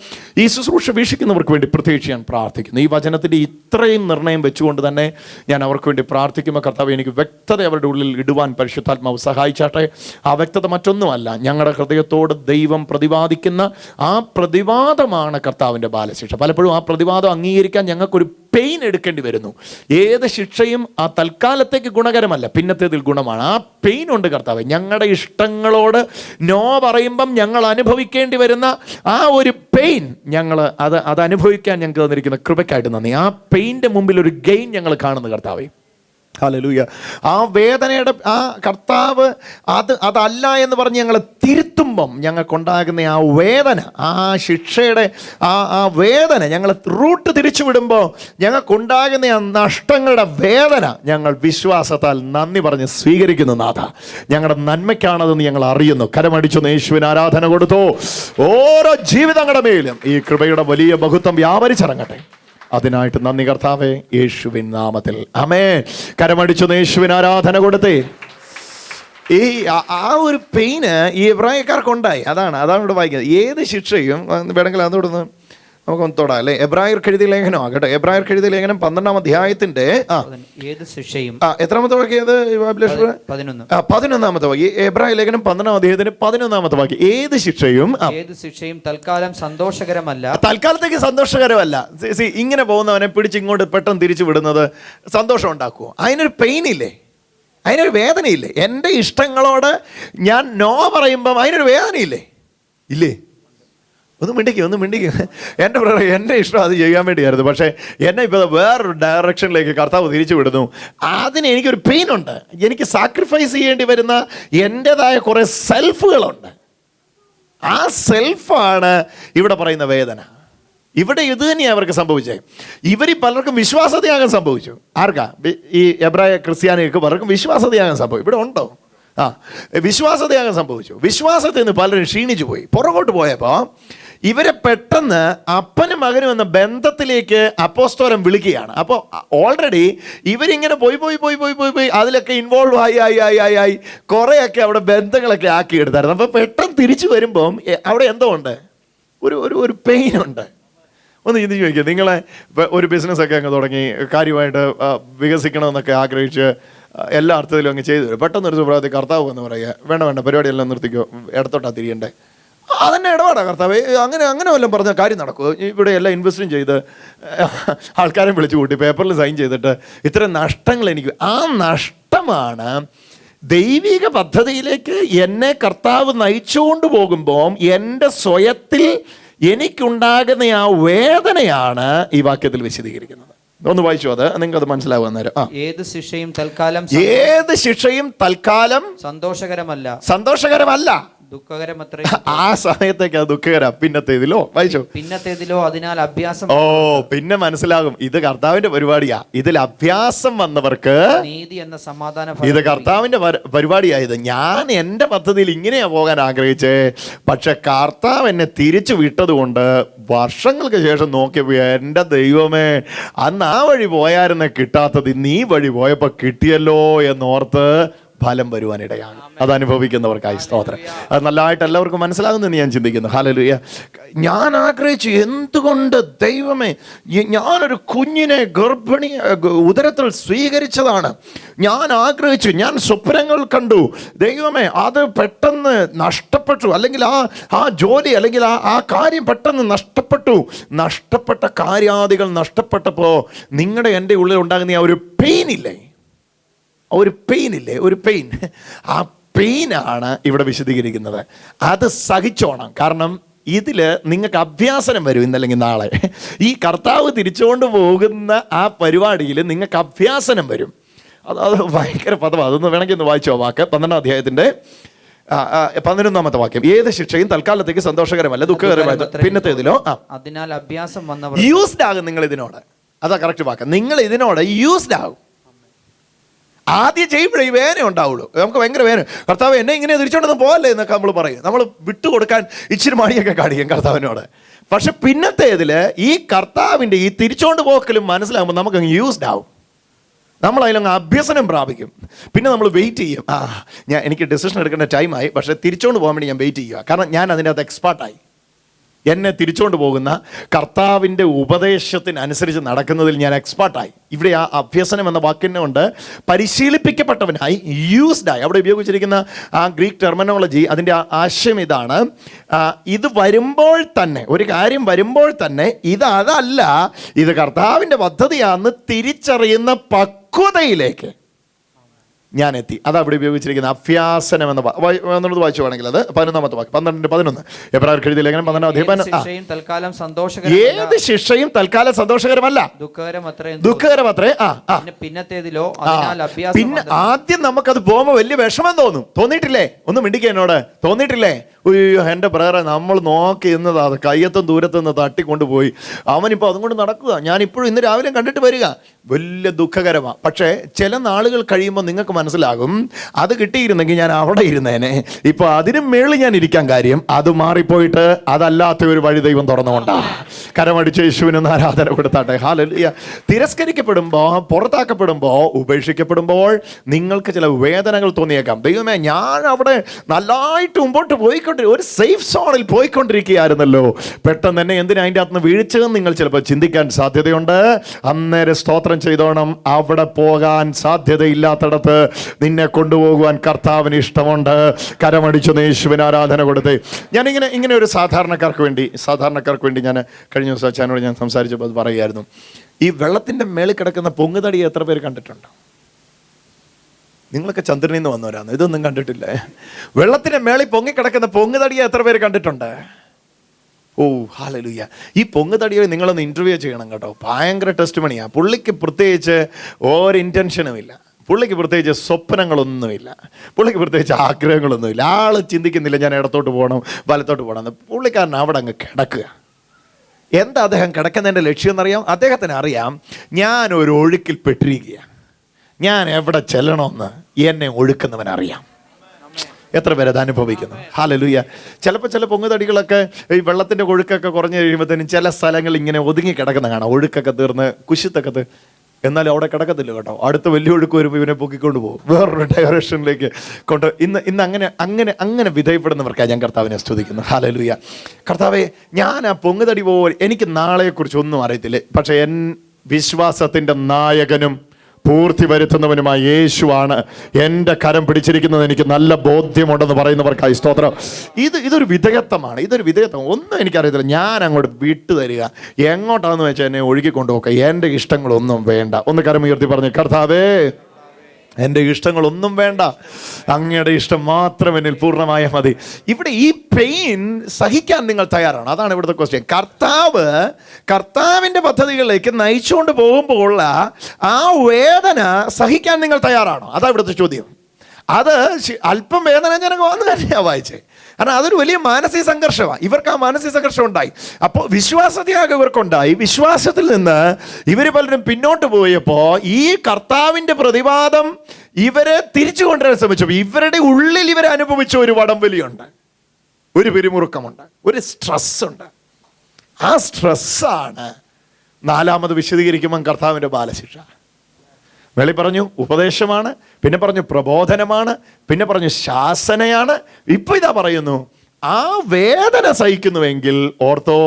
ഈ ശുശ്രൂഷ വീക്ഷിക്കുന്നവർക്ക് വേണ്ടി പ്രത്യേകിച്ച് ഞാൻ പ്രാർത്ഥിക്കുന്നു. ഈ വചനത്തിൻ്റെ ഇത്രയും നിർണയം വെച്ചുകൊണ്ട് തന്നെ ഞാൻ അവർക്ക് വേണ്ടി പ്രാർത്ഥിക്കുമ്പോൾ കർത്താവ് എനിക്ക് വ്യക്തത അവരുടെ ഉള്ളിൽ ഇടുവാൻ പരിശുദ്ധാത്മാവ് സഹായിച്ചാട്ടെ. ആ വ്യക്തത മറ്റൊന്നുമല്ല, ഞങ്ങളുടെ ഹൃദയത്തോട് ദൈവം പ്രതിപാദിക്കുന്ന ആ പ്രതിവാദമാണ് കർത്താവിൻ്റെ ബാലശിക്ഷ. പലപ്പോഴും ആ പ്രതിവാദം അംഗീകരിക്കാൻ ഞങ്ങൾക്കൊരു പെയിൻ എടുക്കേണ്ടി വരുന്നു. ഏത് ശിക്ഷയും ആ തൽക്കാലത്തേക്ക് ഗുണകരമല്ല, പിന്നത്തേതിൽ ഗുണമാണ്. ആ പെയിൻ ഉണ്ട് കർത്താവ്. ഞങ്ങളുടെ ഇഷ്ടങ്ങളോട് നോ പറയുമ്പം ഞങ്ങൾ അനുഭവിക്കേണ്ടി വരുന്ന ആ ഒരു പെയിൻ, അത് അനുഭവിക്കാൻ ഞങ്ങൾക്ക് തന്നിരിക്കുന്ന കൃപയ്ക്കായിട്ട് നന്ദി. ആ പെയിൻ്റെ മുമ്പിൽ ഒരു ഗെയിൻ ഞങ്ങൾ കാണുന്നു കർത്താവേ. ഹല്ലേലൂയ. ആ വേദനയുടെ ആ കർത്താവ് അതല്ല എന്ന് പറഞ്ഞ് ഞങ്ങളെ തിരുത്തുമ്പം ഞങ്ങൾക്കുണ്ടാകുന്ന ആ വേദന, ആ ശിക്ഷയുടെ ആ വേദന ഞങ്ങൾ റൂട്ട് തിരിച്ചു വിടുമ്പോൾ ഞങ്ങൾക്കുണ്ടാകുന്ന ആ നഷ്ടങ്ങളുടെ വേദന ഞങ്ങൾ വിശ്വാസത്താൽ നന്ദി പറഞ്ഞ് സ്വീകരിക്കുന്നു. നാഥ, ഞങ്ങളുടെ നന്മയ്ക്കാണതെന്ന് ഞങ്ങൾ അറിയുന്നു. കരമടിച്ചൊന്ന് യേശുവിന് ആരാധന കൊടുത്തോ. ഓരോ ജീവിതങ്ങളുടെ മേലും ഈ കൃപയുടെ വലിയ ബഹുത്വം വ്യാപരിച്ചിറങ്ങട്ടെ. അതിനായിട്ട് നന്ദി കർത്താവേ, യേശുവിൻ നാമത്തിൽ ആമേൻ. കരമടിച്ചൊന്ന് യേശുവിന് ആരാധന കൊടുത്തേ. ഈ ആ ഒരു പെയിന് ഈ എബ്രായക്കാർക്കുണ്ടായി. അതാണ് ഇവിടെ വായിക്കുന്നത്. ഏത് ശിക്ഷയും വേണമെങ്കിൽ അതോടൊന്ന് നമുക്കൊന്ന് തൊടാം അല്ലേ. എബ്രായർക്ക് എഴുതിയ ലേഖനം ആകട്ടെ. എബ്രായർക്ക് എഴുതിയ ലേഖനം 12-ാം അധ്യായത്തിന്റെ ഏത് ശിക്ഷയും എത്രാമത്തെ വാക്യത്? 11-ാമത്തെ വാക്യം. എബ്രായ ലേഖനം 12-ാം അധ്യായത്തിന് 11-ാമത്തെ വാക്യം. ഏത് ശിക്ഷയും തൽക്കാലം സന്തോഷകരമല്ല. തൽക്കാലത്തേക്ക് സന്തോഷകരമല്ല. ഇങ്ങനെ പോകുന്നവനെ പിടിച്ച് ഇങ്ങോട്ട് പെട്ടെന്ന് തിരിച്ചു വിടുന്നത് സന്തോഷം ഉണ്ടാക്കുമോ? അതിനൊരു പെയിനില്ലേ? അതിനൊരു വേദനയില്ലേ? എൻ്റെ ഇഷ്ടങ്ങളോട് ഞാൻ നോ പറയുമ്പം അതിനൊരു വേദനയില്ലേ? ഇല്ലേ? ഒന്ന് മിണ്ടിക്കും. എൻ്റെ ഇഷ്ടം അത് ചെയ്യാൻ വേണ്ടിയായിരുന്നു, പക്ഷേ എന്നെ ഇപ്പോൾ വേറൊരു ഡയറക്ഷനിലേക്ക് കർത്താവ് തിരിച്ചു വിടുന്നു. അതിന് എനിക്കൊരു പെയിനുണ്ട്. എനിക്ക് സാക്രിഫൈസ് ചെയ്യേണ്ടി വരുന്ന എൻ്റെതായ കുറേ സെൽഫുകളുണ്ട്. ആ സെൽഫാണ് ഇവിടെ പറയുന്ന വേദന. ഇവിടെ ഇത് തന്നെയാണ് അവർക്ക് സംഭവിച്ചത്. ഇവർ പലർക്കും വിശ്വാസത്യാഗം സംഭവിച്ചു. ആർക്കാ? ഈ എബ്രായ ക്രിസ്ത്യാനികൾക്ക് പലർക്കും വിശ്വാസത്യാഗം സംഭവിച്ചു. ഇവിടെ ഉണ്ടോ? വിശ്വാസത്യാഗം സംഭവിച്ചു. വിശ്വാസത്തിൽ നിന്ന് പലരും ക്ഷീണിച്ചു പോയി. പുറകോട്ട് പോയപ്പോൾ ഇവരെ പെട്ടെന്ന് അപ്പനും മകനും എന്ന ബന്ധത്തിലേക്ക് അപ്പോസ്തലൻ വിളിക്കുകയാണ്. അപ്പോൾ ഓൾറെഡി ഇവരിങ്ങനെ പോയി അതിലൊക്കെ ഇൻവോൾവ് ആയി കുറേയൊക്കെ അവിടെ ബന്ധങ്ങളൊക്കെ ആക്കിയെടുത്തായിരുന്നു. അപ്പോൾ പെട്ടെന്ന് തിരിച്ചു വരുമ്പം അവിടെ എന്തോ ഉണ്ട്, ഒരു പെയിനുണ്ട്. ഒന്ന് ചിന്തിച്ച് നോക്കിയാൽ, നിങ്ങളെ ഒരു ബിസിനസ്സൊക്കെ അങ്ങ് തുടങ്ങി കാര്യമായിട്ട് വികസിക്കണമെന്നൊക്കെ ആഗ്രഹിച്ച് എല്ലാ അർത്ഥത്തിലും അങ്ങ് ചെയ്തു തരും. പെട്ടെന്നൊരു സുപ്രഭാതത്തിൽ കർത്താവ് എന്ന് പറയുക, വേണ്ട പരിപാടിയെല്ലാം നിർത്തിക്കോ, ഇടത്തോട്ടാ തിരിയണ്ടേ. അതന്നെ ഇടപാടാ കർത്താവ്. അങ്ങനെ വല്ലതും പറഞ്ഞാൽ കാര്യം നടക്കുമോ? ഇവിടെ എല്ലാം ഇൻവെസ്റ്റും ചെയ്ത് ആൾക്കാരെ വിളിച്ചു കൂട്ടി പേപ്പറിൽ സൈൻ ചെയ്തിട്ട് ഇത്രയും നഷ്ടങ്ങൾ എനിക്ക്, ആ നഷ്ടമാണ് ദൈവിക പദ്ധതിയിലേക്ക് എന്നെ കർത്താവ് നയിച്ചുകൊണ്ട് പോകുമ്പോൾ എൻ്റെ സ്വയത്തിൽ എനിക്കുണ്ടാകുന്ന ആ വേദനയാണ് ഈ വാക്യത്തിൽ വിശദീകരിക്കുന്നത്. ഒന്ന് വായിച്ചു, അത് നിങ്ങൾക്ക് അത് മനസ്സിലാവും അന്നേരം. ഏത് ശിക്ഷയും തൽക്കാലം സന്തോഷകരമല്ല, ദുഃഖകരമത്രേ. ആ സമയത്തേക്ക് അത് ദുഃഖകരം. പിന്നത്തേതിലോ അതിനാൽ അഭ്യാസം. പിന്നെ മനസ്സിലാകും ഇത് കർത്താവിന്റെ പരിപാടിയാ. ഇതിൽ അഭ്യാസം വന്നവർക്ക് നീതി എന്ന സമാധാന. ഇത് കർത്താവിന്റെ പരിപാടിയായത്. ഞാൻ എൻ്റെ പദ്ധതിയിൽ ഇങ്ങനെയാ പോകാൻ ആഗ്രഹിച്ചേ, പക്ഷെ കർത്താവ് എന്നെ തിരിച്ചു വിട്ടത് കൊണ്ട് വർഷങ്ങൾക്ക് ശേഷം നോക്കിയപ്പോ എൻ്റെ ദൈവമേ, അന്ന് ആ വഴി പോയായിരുന്നെ കിട്ടാത്തത് ഇന്ന് ഈ വഴി പോയപ്പോ കിട്ടിയല്ലോ എന്നോർത്ത് ഫലം വരുവാനിടയാണ്. അത് അനുഭവിക്കുന്നവർക്കായി സ്തോത്രം. അത് നല്ലതായിട്ട് എല്ലാവർക്കും മനസ്സിലാകുന്നെന്ന് ഞാൻ ചിന്തിക്കുന്നു. ഹല്ലേലൂയ. ഞാൻ ആഗ്രഹിച്ചു, എന്തുകൊണ്ട് ദൈവമേ, ഞാനൊരു കുഞ്ഞിനെ ഗർഭിണി ഉദരത്തിൽ സ്വീകരിച്ചതാണ്. ഞാൻ ആഗ്രഹിച്ചു, ഞാൻ സ്വപ്നങ്ങൾ കണ്ടു. ദൈവമേ, അത് പെട്ടെന്ന് നഷ്ടപ്പെട്ടു, അല്ലെങ്കിൽ ആ ജോലി അല്ലെങ്കിൽ ആ കാര്യം പെട്ടെന്ന് നഷ്ടപ്പെട്ട കാര്യാദികൾ നഷ്ടപ്പെട്ടപ്പോൾ നിങ്ങളുടെ എൻ്റെ ഉള്ളിൽ ഉണ്ടാകുന്ന ആ ഒരു പെയിൻ ഇല്ലേ, ഒരു പെയിൻ, ആ പെയിനാണ് ഇവിടെ വിശദീകരിക്കുന്നത്. അത് സഹിച്ചോണം. കാരണം ഇതിൽ നിങ്ങൾക്ക് അഭ്യാസനം വരും ഇന്നല്ലെങ്കിൽ നാളെ. ഈ കർത്താവ് തിരിച്ചുകൊണ്ട് പോകുന്ന ആ പരിപാടിയിൽ നിങ്ങൾക്ക് അഭ്യാസനം വരും. അത് ഭയങ്കര പദമാണ്. അതൊന്ന് വേണമെങ്കിൽ ഒന്ന് വായിച്ചോ വാക്ക്. 12-ാം അധ്യായത്തിൻ്റെ 11-ാമത്തെ വാക്യം. ഏത് ശിക്ഷയും തൽക്കാലത്തേക്ക് സന്തോഷകരമല്ല, ദുഃഖകരമല്ല, പിന്നത്തേതിലോ അതിനാൽ അഭ്യാസം വന്നവർ യൂസ്ഡ് ആകും. നിങ്ങൾ ഇതിനോട്, അതാ കറക്റ്റ് വാക്ക്, നിങ്ങൾ ഇതിനോട് യൂസ്ഡ് ആകും. ആദ്യം ചെയ്യുമ്പോഴേ ഈ വേദന ഉണ്ടാവുള്ളൂ. നമുക്ക് ഭയങ്കര വേദന, കർത്താവ് എന്നെ ഇങ്ങനെ തിരിച്ചോണ്ടൊന്നും പോകല്ലേ എന്നൊക്കെ നമ്മൾ പറയും. നമ്മൾ വിട്ടുകൊടുക്കാൻ ഇച്ചിരി മടിയൊക്കെ കാണിക്കും കർത്താവിനോട്. പക്ഷെ പിന്നത്തേതിൽ ഈ കർത്താവിൻ്റെ ഈ തിരിച്ചോണ്ട് പോക്കലും മനസ്സിലാകുമ്പോൾ നമുക്കങ്ങ് യൂസ്ഡ് ആവും. നമ്മളതിലങ്ങ് അഭ്യസനം പ്രാപിക്കും. പിന്നെ നമ്മൾ വെയിറ്റ് ചെയ്യും. എനിക്ക് ഡിസിഷൻ എടുക്കേണ്ട ടൈമായി, പക്ഷേ തിരിച്ചോണ്ട് പോകാൻ വേണ്ടി ഞാൻ വെയിറ്റ് ചെയ്യുക. കാരണം ഞാൻ അതിൻ്റെ അകത്ത് എക്സ്പേർട്ടായി. എന്നെ തിരിച്ചുകൊണ്ട് പോകുന്ന കർത്താവിൻ്റെ ഉപദേശത്തിനനുസരിച്ച് നടക്കുന്നതിൽ ഞാൻ എക്സ്പേർട്ടായി. ഇവിടെ ആ അഭ്യസനം എന്ന വാക്കിനെ കൊണ്ട് പരിശീലിപ്പിക്കപ്പെട്ടവനായി, യൂസ്ഡായി. അവിടെ ഉപയോഗിച്ചിരിക്കുന്ന ആ ഗ്രീക്ക് ടെർമിനോളജി, അതിൻ്റെ ആശയം ഇതാണ്. ഇത് വരുമ്പോൾ തന്നെ, ഒരു കാര്യം വരുമ്പോൾ തന്നെ അതല്ല, ഇത് കർത്താവിൻ്റെ പദ്ധതിയാണെന്ന് തിരിച്ചറിയുന്ന പക്വതയിലേക്ക് ഞാൻ എത്തി. അതാ ഇവിടെ ഉപയോഗിച്ചിരിക്കുന്ന അഭ്യാസനം എന്ന വായിച്ചു വേണമെങ്കിൽ അത് 11-ാമത്തെ വാക്യം, 12-11 എബ്രായർക്ക് എഴുതിയ ലേഖനം 12-ാം അധ്യായം. ഏത് ശിക്ഷയും തൽക്കാലം സന്തോഷകരമല്ല, ദുഃഖകരമത്രേ. പിന്നെ ആദ്യം നമുക്കത് പോകുമ്പോൾ വലിയ വിഷമം തോന്നിയിട്ടില്ലേ? ഒന്ന് മിണ്ടിക്ക എന്നോട്, തോന്നിയിട്ടില്ലേ? അയ്യോ എൻ്റെ ബ്രദറെ, നമ്മൾ നോക്കി ഇന്നതാ കയ്യത്തും ദൂരത്തുനിന്ന് തട്ടിക്കൊണ്ടുപോയി, അവനിപ്പോൾ അതും കൊണ്ട് നടക്കുക. ഞാനിപ്പോഴും ഇന്ന് രാവിലെ കണ്ടിട്ട് വരിക, വലിയ ദുഃഖകരമാണ്. പക്ഷേ ചില നാളുകൾ കഴിയുമ്പോൾ നിങ്ങൾക്ക് മനസ്സിലാകും, അത് കിട്ടിയിരുന്നെങ്കിൽ ഞാൻ അവിടെ ഇരുന്നേനെ. ഇപ്പോൾ അതിനും മേളിൽ ഞാൻ ഇരിക്കാൻ കാര്യം അത് മാറിപ്പോയിട്ട് അതല്ലാത്ത ഒരു വഴി ദൈവം തുറന്നുകൊണ്ടാണ്. കരമടിച്ച് യേശുവിനൊന്ന് ആരാധന കൊടുത്താട്ടെ. ഹല്ലേലൂയ. തിരസ്കരിക്കപ്പെടുമ്പോൾ, പുറത്താക്കപ്പെടുമ്പോൾ, ഉപേക്ഷിക്കപ്പെടുമ്പോൾ നിങ്ങൾക്ക് ചില വേദനകൾ തോന്നിയേക്കാം. ദൈവമേ, ഞാൻ അവിടെ നല്ലതായിട്ട് മുമ്പോട്ട് ഒരു സേഫ് സോണിൽ പോയിക്കൊണ്ടിരിക്കുകയായിരുന്നല്ലോ, പെട്ടെന്ന് തന്നെ എന്തിനാ അതിൻ്റെ അകത്ത് നിന്ന് വീഴ്ചയെന്ന് നിങ്ങൾ ചിലപ്പോൾ ചിന്തിക്കാൻ സാധ്യതയുണ്ട്. അന്നേരം സ്തോത്രം ചെയ്തോണം, അവിടെ പോകാൻ സാധ്യതയില്ലാത്തടത്ത് നിന്നെ കൊണ്ടുപോകുവാൻ കർത്താവിന് ഇഷ്ടമുണ്ട്. കരമടിച്ചു യേശുവിന് ആരാധന കൊടുത്തേ. ഞാനിങ്ങനെ ഒരു സാധാരണക്കാർക്ക് വേണ്ടി ഞാൻ കഴിഞ്ഞ ദിവസം അച്ഛനോട് ഞാൻ സംസാരിച്ചപ്പോൾ അത് പറയുമായിരുന്നു. ഈ വെള്ളത്തിൻ്റെ മേളിൽ കിടക്കുന്ന പൊങ്ങുതടി എത്ര പേര് കണ്ടിട്ടുണ്ട്? നിങ്ങളൊക്കെ ചന്ദ്രനിൽ നിന്ന് വന്നവരാണ്, ഇതൊന്നും കണ്ടിട്ടില്ലേ? വെള്ളത്തിൻ്റെ മേളിൽ പൊങ്ങിക്കിടക്കുന്ന പൊങ്ങുതടിയെ എത്ര പേര് കണ്ടിട്ടുണ്ട്? ഓ ഹല്ലേലൂയ. ഈ പൊങ്ങുതടിയെ നിങ്ങളൊന്ന് ഇൻ്റർവ്യൂ ചെയ്യണം കേട്ടോ. ഭയങ്കര ടെസ്റ്റ് മണിയാണ്. പുള്ളിക്ക് പ്രത്യേകിച്ച് ഒരു ഇൻറ്റൻഷനും ഇല്ല, പുള്ളിക്ക് പ്രത്യേകിച്ച് സ്വപ്നങ്ങളൊന്നുമില്ല, പുള്ളിക്ക് പ്രത്യേകിച്ച് ആഗ്രഹങ്ങളൊന്നുമില്ല. ആൾ ചിന്തിക്കുന്നില്ല ഞാൻ ഇടത്തോട്ട് പോകണം വലത്തോട്ട് പോകണം എന്ന്. പുള്ളിക്കാരൻ അവിടെ അങ്ങ് കിടക്കുക. എന്താ അദ്ദേഹം കിടക്കുന്നതിൻ്റെ ലക്ഷ്യം എന്നറിയാം? അദ്ദേഹത്തിന് അറിയാം, ഞാനൊരു ഒഴുക്കിൽ പെട്ടിരിക്കുക, ഞാൻ എവിടെ ചെല്ലണമെന്ന് എന്നെ ഒഴുക്കുന്നവനറിയാം. എത്ര പേരത് അനുഭവിക്കുന്നു? ഹല്ലേലൂയ. ചില പൊങ്ങുതടികളൊക്കെ ഈ വെള്ളത്തിൻ്റെ ഒഴുക്കൊക്കെ കുറഞ്ഞു കഴിയുമ്പോഴത്തേനും ചില സ്ഥലങ്ങൾ ഇങ്ങനെ ഒതുങ്ങി കിടക്കുന്ന കാണാം. ഒഴുക്കൊക്കെ തീർന്ന് കുശിത്തൊക്കെ എന്നാലും അവിടെ കിടക്കത്തില്ല കേട്ടോ. അടുത്ത വലിയ ഒഴുക്ക് വരുമ്പോൾ ഇവനെ പൊക്കിക്കൊണ്ട് പോകും, വേറൊരു ഡയറക്ഷനിലേക്ക് ഇന്ന് അങ്ങനെ വിധേയപ്പെടുന്നവർക്കാണ് ഞാൻ കർത്താവിനെ സ്തുതിക്കുന്നു. ഹല്ലേലൂയ. കർത്താവേ, ഞാൻ ആ പൊങ്ങുതടി പോലെ എനിക്ക് നാളെക്കുറിച്ച് ഒന്നും അറിയത്തില്ല, പക്ഷേ വിശ്വാസത്തിൻ്റെ നായകനും പൂർത്തി വരുത്തുന്നവനുമായ യേശുവാണ് എൻ്റെ കരം പിടിച്ചിരിക്കുന്നത്, എനിക്ക് നല്ല ബോധ്യമുണ്ടെന്ന് പറയുന്നവർക്കായി സ്തോത്രം. ഇതൊരു വിധേയത്വമാണ്, ഇതൊരു വിധേയത്വം. ഒന്നും എനിക്കറിയത്തില്ല, ഞാൻ അങ്ങോട്ട് വിട്ടു തരിക, എങ്ങോട്ടാണെന്ന് വെച്ചാൽ എന്നെ ഒഴുകി കൊണ്ടുപോക്കുക, എൻ്റെ ഇഷ്ടങ്ങളൊന്നും വേണ്ട. ഒന്ന് കരം ഉയർത്തി പറഞ്ഞു, കർത്താവേ എൻ്റെ ഇഷ്ടങ്ങളൊന്നും വേണ്ട, അങ്ങയുടെ ഇഷ്ടം മാത്രം എന്നിൽ പൂർണ്ണമായ മതി. ഇവിടെ ഈ പെയിൻ സഹിക്കാൻ നിങ്ങൾ തയ്യാറാണ്? അതാണ് ഇവിടുത്തെ ക്വസ്റ്റ്യൻ. കർത്താവിൻ്റെ പദ്ധതികളിലേക്ക് നയിച്ചുകൊണ്ട് പോകുമ്പോഴുള്ള ആ വേദന സഹിക്കാൻ നിങ്ങൾ തയ്യാറാണോ? അതാ ഇവിടുത്തെ ചോദ്യം. അത് അല്പം വേദനാജനകമാണെന്ന് തന്നെയാണ് വായിച്ചേ. കാരണം അതൊരു വലിയ മാനസിക സംഘർഷമാണ്. ഇവർക്ക് ആ മാനസിക സംഘർഷം ഉണ്ടായി. അപ്പോൾ വിശ്വാസത്യാഗം ഇവർക്കുണ്ടായി. വിശ്വാസത്തിൽ നിന്ന് ഇവർ പലരും പിന്നോട്ട് പോയപ്പോൾ ഈ കർത്താവിൻ്റെ പ്രതിവാദം ഇവരെ തിരിച്ചു കൊണ്ടുവരാൻ ശ്രമിച്ചപ്പോൾ ഇവരുടെ ഉള്ളിൽ ഇവർ അനുഭവിച്ച ഒരു വടംവലിയുണ്ട്, ഒരു പിരിമുറുക്കമുണ്ട്, ഒരു സ്ട്രെസ്സുണ്ട്. ആ സ്ട്രെസ്സാണ് നാലാമത് വിശദീകരിക്കുമ്പം കർത്താവിൻ്റെ ബാലശിക്ഷ. വെളി പറഞ്ഞു ഉപദേശമാണ്, പിന്നെ പറഞ്ഞു പ്രബോധനമാണ്, പിന്നെ പറഞ്ഞു ശാസനയാണ്. ഇപ്പൊ ഇതാ പറയുന്നു, ആ വേദന സഹിക്കുന്നുവെങ്കിൽ ഓർത്തോ,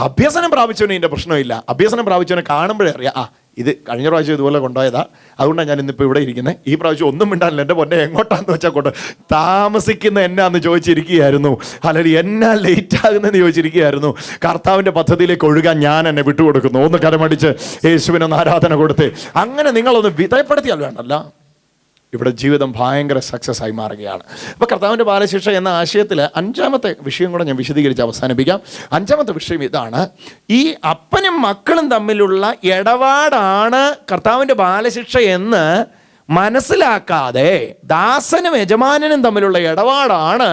അഭ്യസനം പ്രാപിച്ചവന് ഇതിൻ്റെ പ്രശ്നമില്ല. അഭ്യസനം പ്രാപിച്ചവനെ കാണുമ്പോഴേ അറിയാം, ഇത് കഴിഞ്ഞ പ്രാവശ്യം ഇതുപോലെ കൊണ്ടുപോയതാ, അതുകൊണ്ടാണ് ഞാൻ ഇന്നിപ്പോൾ ഇവിടെ ഇരിക്കുന്നത്. ഈ പ്രാവശ്യം ഒന്നും മിണ്ടാനില്ല, എൻ്റെ പൊന്നെ എങ്ങോട്ടാന്ന് വെച്ചാൽ കൊണ്ട് താമസിക്കുന്ന എന്നാന്ന് ചോദിച്ചിരിക്കുകയായിരുന്നു, അല്ലെങ്കിൽ എന്നാ ലേറ്റ് ആകുന്നതെന്ന് ചോദിച്ചിരിക്കുകയായിരുന്നു. കർത്താവിൻ്റെ പദ്ധതിയിലേക്ക് ഒഴുകാൻ ഞാൻ എന്നെ വിട്ടുകൊടുക്കുന്നു. ഒന്ന് കരമടിച്ച് യേശുവിനൊന്ന് ആരാധന കൊടുത്ത് അങ്ങനെ നിങ്ങളൊന്ന് വിധേയപ്പെടുത്തിയാൽ വേണ്ടല്ല, ഇവിടെ ജീവിതം ഭയങ്കര സക്സസ് ആയി മാറുകയാണ്. അപ്പോൾ കർത്താവിൻ്റെ ബാലശിക്ഷ എന്ന ആശയത്തിൽ അഞ്ചാമത്തെ വിഷയം കൂടെ ഞാൻ വിശദീകരിച്ച് അവസാനിപ്പിക്കാം. അഞ്ചാമത്തെ വിഷയം ഇതാണ്, ഈ അപ്പനും മക്കളും തമ്മിലുള്ള ഇടപാടാണ് കർത്താവിൻ്റെ ബാലശിക്ഷ എന്ന് മനസ്സിലാക്കാതെ ദാസനും യജമാനനും തമ്മിലുള്ള ഇടപാടാണ്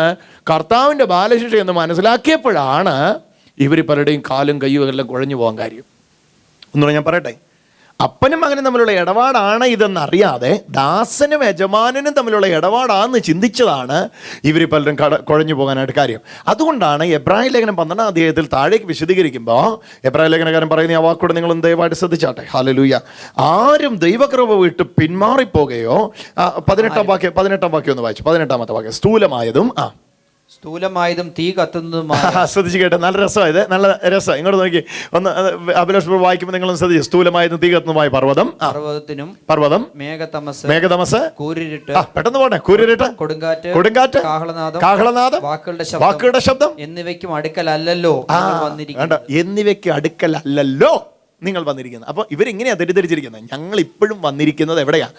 കർത്താവിൻ്റെ ബാലശിക്ഷ എന്ന് മനസ്സിലാക്കിയപ്പോഴാണ് ഇവർ പലരുടെയും കാലും കയ്യും എല്ലാം കുഴഞ്ഞു പോകാൻ കാര്യം. ഒന്നുകൂടെ ഞാൻ പറയട്ടെ, അപ്പനും മകനും തമ്മിലുള്ള ഇടപാടാണ് ഇതെന്നറിയാതെ ദാസനും യജമാനനും തമ്മിലുള്ള ഇടപാടാണെന്ന് ചിന്തിച്ചതാണ് ഇവർ പലരും കുഴഞ്ഞു പോകാനായിട്ട് കാര്യം. അതുകൊണ്ടാണ് എബ്രായ ലേഖനം 12-ാം അധ്യായത്തിൽ താഴേക്ക് വിശദീകരിക്കുമ്പോൾ എബ്രായ ലേഖനകാരൻ പറയുന്ന ആ വാക്കുകൂടെ നിങ്ങളൊന്ന് ദയവായിട്ട് ശ്രദ്ധിച്ചാട്ടെ. ഹല്ലേലൂയ. ആരും ദൈവകൃപ വിട്ട് പിന്മാറിപ്പോകുകയോ, 18-ാം വാക്യം ഒന്ന് വായിച്ചു. 18-ാമത്തെ വാക്യം, സ്ഥൂലമായതും തീ കത്തുന്നതുമായ. ശ്രദ്ധിച്ച് കേട്ടെ, നല്ല രസമായത്, നല്ല രസം. ഇങ്ങോട്ട് നോക്കി ഒന്ന് അഭിലാഷ് വായിക്കുമ്പോൾ നിങ്ങളൊന്ന് ശ്രദ്ധിച്ചു. സ്ഥൂലമായതും തീ കത്തുന്നതുമായ പർവ്വതം, മേഘതമസ്, കൂരിരുട്ട്, പെട്ടെന്ന് പോട്ടെ, കൂരിരുട്ട്, കൊടുങ്കാറ്റ്, കാഹളനാദം, വാക്കുകളുടെ ശബ്ദം എന്നിവയ്ക്കും അടുക്കലല്ലോ എന്നിവയ്ക്ക് അടുക്കലല്ലോ നിങ്ങൾ വന്നിരിക്കുന്നത്. അപ്പോൾ ഇവരിങ്ങനെയാ തെറ്റിദ്ധരിച്ചിരിക്കുന്നത്. ഞങ്ങൾ ഇപ്പോഴും വന്നിരിക്കുന്നത് എവിടെയാ?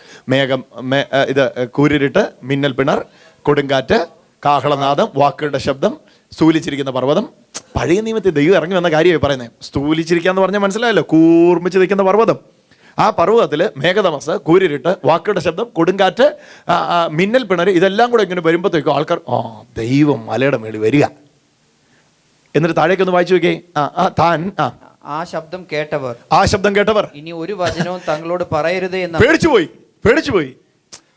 ഇത് കൂരിരുട്ട്, മിന്നൽ പിണർ, കൊടുങ്കാറ്റ്, കാഹളനാദം, വാക്കുകളുടെ ശബ്ദം, സ്ഥൂലിച്ചിരിക്കുന്ന പർവ്വതം. പഴയ നിയമത്തിൽ ദൈവം ഇറങ്ങി വന്ന കാര്യമായി പറയുന്നത്. സ്ഥൂലിച്ചിരിക്കാന്ന് പറഞ്ഞാൽ മനസ്സിലായല്ലോ, കൂർമ്മിച്ച് നിൽക്കുന്ന പർവ്വതം. ആ പർവ്വതത്തിൽ മേഘതമസ്, കൂരിരുട്ട്, വാക്കുകളുടെ ശബ്ദം, കൊടുങ്കാറ്റ്, മിന്നൽ പിണര്, ഇതെല്ലാം കൂടെ ഇങ്ങനെ വരുമ്പോഴത്തേക്കും ആൾക്കാർ ദൈവം മലയുടെ മേളിൽ വരിക. എന്നിട്ട് താഴേക്കൊന്ന് വായിച്ചു നോക്കിയേ. ആ ശബ്ദം കേട്ടവർ ഇനി ഒരു വചനവും തങ്ങളോട് പറയരുത് എന്ന് പേടിച്ചുപോയി.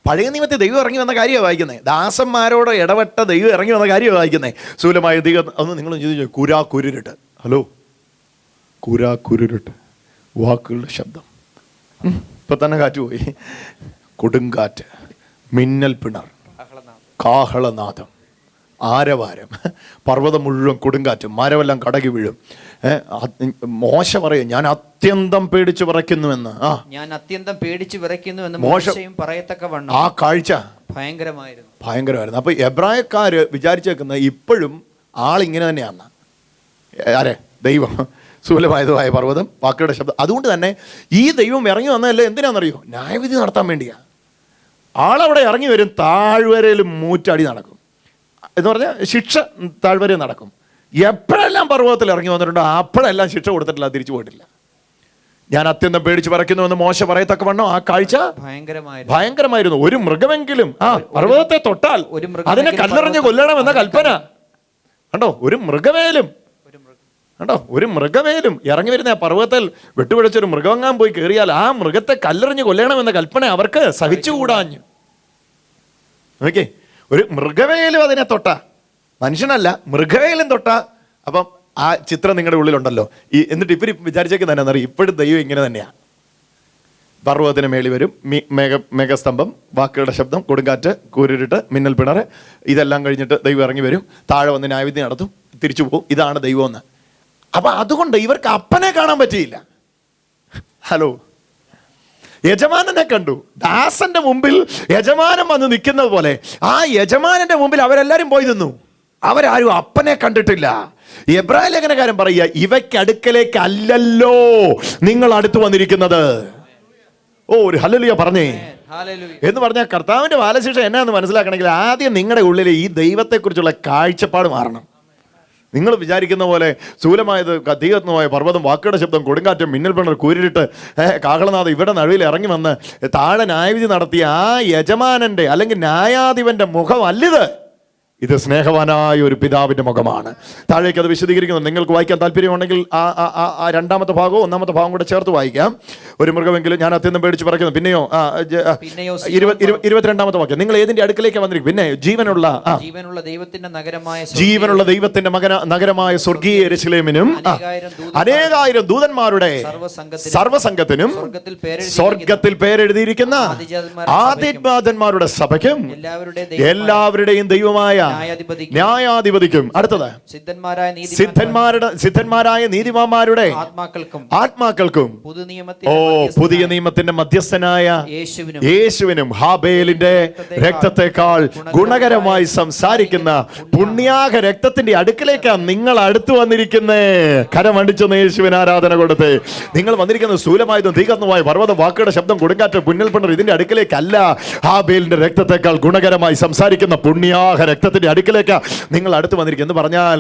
പഴയ നിയമത്തിൽ ദൈവം ഇറങ്ങി വന്ന കാര്യമാണ് വായിക്കുന്നത്. ദാസന്മാരോട് ഇടപെട്ട ദൈവം ഇറങ്ങി വന്ന കാര്യമാണ് വായിക്കുന്നത്. സ്ഥൂലമായ ദൈവം ഒന്ന് നിങ്ങൾ ചോദിച്ചു, കുരുരുട്ട്, ഹലോ, കുരുരുട്ട്, വാക്കുകളുടെ ശബ്ദം, ഇപ്പൊ തന്നെ കാറ്റ് പോയി, കൊടുങ്കാറ്റ്, മിന്നൽ പിണർ, കാഹളനാദം, ആരവാരം, പർവ്വതം മുഴുവൻ കൊടുങ്കാറ്റും, മരമെല്ലാം കടകി വീഴും. മോശ പറയും, ഞാൻ അത്യന്തം പേടിച്ചു വിറയ്ക്കുന്നുവെന്ന്. മോശം പറയത്തക്കവണ്ണം ആ കാഴ്ച ഭയങ്കരമായിരുന്നു. അപ്പൊ എബ്രായക്കാര് വിചാരിച്ചേക്കുന്നത് ഇപ്പോഴും ആളിങ്ങനെ തന്നെയാണ്. ആരെ? ദൈവം. സ്ഥൂലമായതുമായ പർവ്വതം, വാക്കുകളുടെ ശബ്ദം. അതുകൊണ്ട് തന്നെ ഈ ദൈവം ഇറങ്ങി വന്നതല്ലേ എന്തിനാണെന്നറിയോ? ന്യായവിധി നടത്താൻ വേണ്ടിയാ. ആളവിടെ ഇറങ്ങി വരും, താഴ്വരയിലും മൂറ്റടി നടക്കും എന്ന് പറഞ്ഞാൽ ശിക്ഷ താഴ്വരയിൽ നടക്കും. എപ്പോഴെല്ലാം പർവ്വതത്തിൽ ഇറങ്ങി വന്നിട്ടുണ്ടോ അപ്പോഴെല്ലാം ശിക്ഷ കൊടുത്തിട്ടില്ല, തിരിച്ചു പോയിട്ടില്ല. ഞാൻ അത്യന്തം പേടിച്ച് പറയ്ക്കുന്നുവെന്ന് മോശ പറയത്തക്കവണ്ണം ആ കാഴ്ച ഭയങ്കരമായിരുന്നു. ഒരു മൃഗമെങ്കിലും പർവ്വതത്തെ തൊട്ടാൽ അതിനെ കല്ലെറിഞ്ഞ് കൊല്ലണമെന്ന കൽപ്പന കണ്ടോ. ഒരു മൃഗമേലും ഇറങ്ങി വരുന്ന ആ പർവ്വതത്തിൽ വെട്ടുപിഴച്ചൊരു മൃഗങ്ങാൻ പോയി കയറിയാൽ ആ മൃഗത്തെ കല്ലെറിഞ്ഞ് കൊല്ലണമെന്ന കൽപ്പന അവർക്ക് സഹിച്ചുകൂടാഞ്ഞു. ഓക്കെ, ഒരു മൃഗവേലും അതിനെ തൊട്ട, മനുഷ്യനല്ല മൃഗവേലും തൊട്ട. അപ്പം ആ ചിത്രം നിങ്ങളുടെ ഉള്ളിലുണ്ടല്ലോ. എന്നിട്ട് ഇവർ വിചാരിച്ചേക്കുന്നത് എന്നറിയാം, ഇപ്പോഴും ദൈവം ഇങ്ങനെ തന്നെയാണ്. പർവ്വതത്തിന് മേളി വരും, മേഘസ്തംഭം, വാക്കുകളുടെ ശബ്ദം, കൊടുങ്കാറ്റ്, കൂരിരുട്ട്, മിന്നൽ പിണർ, ഇതെല്ലാം കഴിഞ്ഞിട്ട് ദൈവം ഇറങ്ങി വരും, താഴെ വന്ന് ന്യായവിധി നടത്തും, തിരിച്ചു പോകും. ഇതാണ് ദൈവം എന്ന്. അപ്പം അതുകൊണ്ട് ഇവർക്ക് അപ്പനെ കാണാൻ പറ്റിയില്ല. ഹലോ, യജമാനനെ കണ്ടു. ദാസന്റെ മുമ്പിൽ യജമാനൻ വന്ന് നിൽക്കുന്നത് പോലെ ആ യജമാനന്റെ മുമ്പിൽ അവരെല്ലാരും പോയി നിന്നു. അവരാരും അപ്പനെ കണ്ടിട്ടില്ല. എബ്രായ ലേഖനകാരൻ പറയുക, ഇവയ്ക്കടുക്കലേക്ക് അല്ലല്ലോ നിങ്ങൾ അടുത്ത് വന്നിരിക്കുന്നത്. ഓ, ഒരു ഹല്ലേലൂയ പറഞ്ഞേ. എന്ന് പറഞ്ഞാൽ കർത്താവിന്റെ ബാലശിക്ഷ എന്നാന്ന് മനസ്സിലാക്കണമെങ്കിൽ ആദ്യം നിങ്ങളുടെ ഉള്ളിൽ ഈ ദൈവത്തെക്കുറിച്ചുള്ള കാഴ്ചപ്പാട് മാറണം. നിങ്ങൾ വിചാരിക്കുന്ന പോലെ സ്ഥൂലമായത് തീകത്വമായ പർവ്വതം, വാക്കുകളുടെ ശബ്ദം, കൊടുങ്കാറ്റും, മിന്നൽ പിണർ, കൂരിട്ട്, കാഹളനാഥം ഇവിടെ നടുവിൽ ഇറങ്ങി വന്ന് താഴെ ന്യായവിധി നടത്തിയ ആ യജമാനന്റെ അല്ലെങ്കിൽ ന്യായാധിപന്റെ മുഖം അല്ലിത്. ഇത് സ്നേഹവാനായ ഒരു പിതാവിന്റെ മുഖമാണ്. താഴേക്ക് അത് വിശദീകരിക്കുന്നു. നിങ്ങൾക്ക് വായിക്കാൻ താല്പര്യമുണ്ടെങ്കിൽ ആ രണ്ടാമത്തെ ഭാഗവും ഒന്നാമത്തെ ഭാഗം കൂടെ ചേർത്ത് വായിക്കാം. ഒരു മൃഗമെങ്കിലും ഞാൻ അത്യന്തം പേടിച്ച് പറയുന്നു. പിന്നെയോ 22ാമത്തെ വാക്യം, നിങ്ങൾ ഏതിന്റെ അടുക്കലേക്ക് വന്നിരിക്കും? പിന്നെ ജീവനുള്ള ദൈവത്തിന്റെ നഗരമായ സ്വർഗീയ യെരൂശലേമിനും അനേകായിരം ദൂതന്മാരുടെ സർവസംഘത്തിനും സ്വർഗത്തിൽ പേരെഴുതിയിരിക്കുന്ന ആദിത്യന്മാരുടെ സഭയ്ക്കും എല്ലാവരുടെയും ദൈവമായ ന്യായാധിപതിക്കും. അടുത്തത്, സിദ്ധന്മാരായ നീതിമാന്മാരുടെ ആത്മാക്കൾക്കും പുതിയ നിയമത്തിന്റെ മധ്യസ്ഥനായ യേശുവിനും ഹാബേലിന്റെ രക്തത്തെക്കാൾ ഗുണകരമായി സംസാരിക്കുന്ന പുണ്യാഹ രക്തത്തിന്റെ അടുക്കലേക്കാണ് നിങ്ങൾ അടുത്ത് വന്നിരിക്കുന്നേ. കരമടിച്ചൊന്ന് യേശുവിന് ആരാധന കൊടുത്തേ. നിങ്ങൾ വന്നിരിക്കുന്നത് സ്ഥൂലമായതും തീകർന്നുമായ പർവ്വതം, വാക്കുകളുടെ ശബ്ദം, കൊടുങ്കാറ്റ്, പുന്നൽ പിണർ ഇതിന്റെ അടുക്കലേക്കല്ല. ഹാബേലിന്റെ രക്തത്തെക്കാൾ ഗുണകരമായി സംസാരിക്കുന്ന പുണ്യാഹ രക്തത്തിന്റെ അടുക്കലേക്കാ നിങ്ങൾ അടുത്ത് വന്നിരിക്കുക. എന്ന് പറഞ്ഞാൽ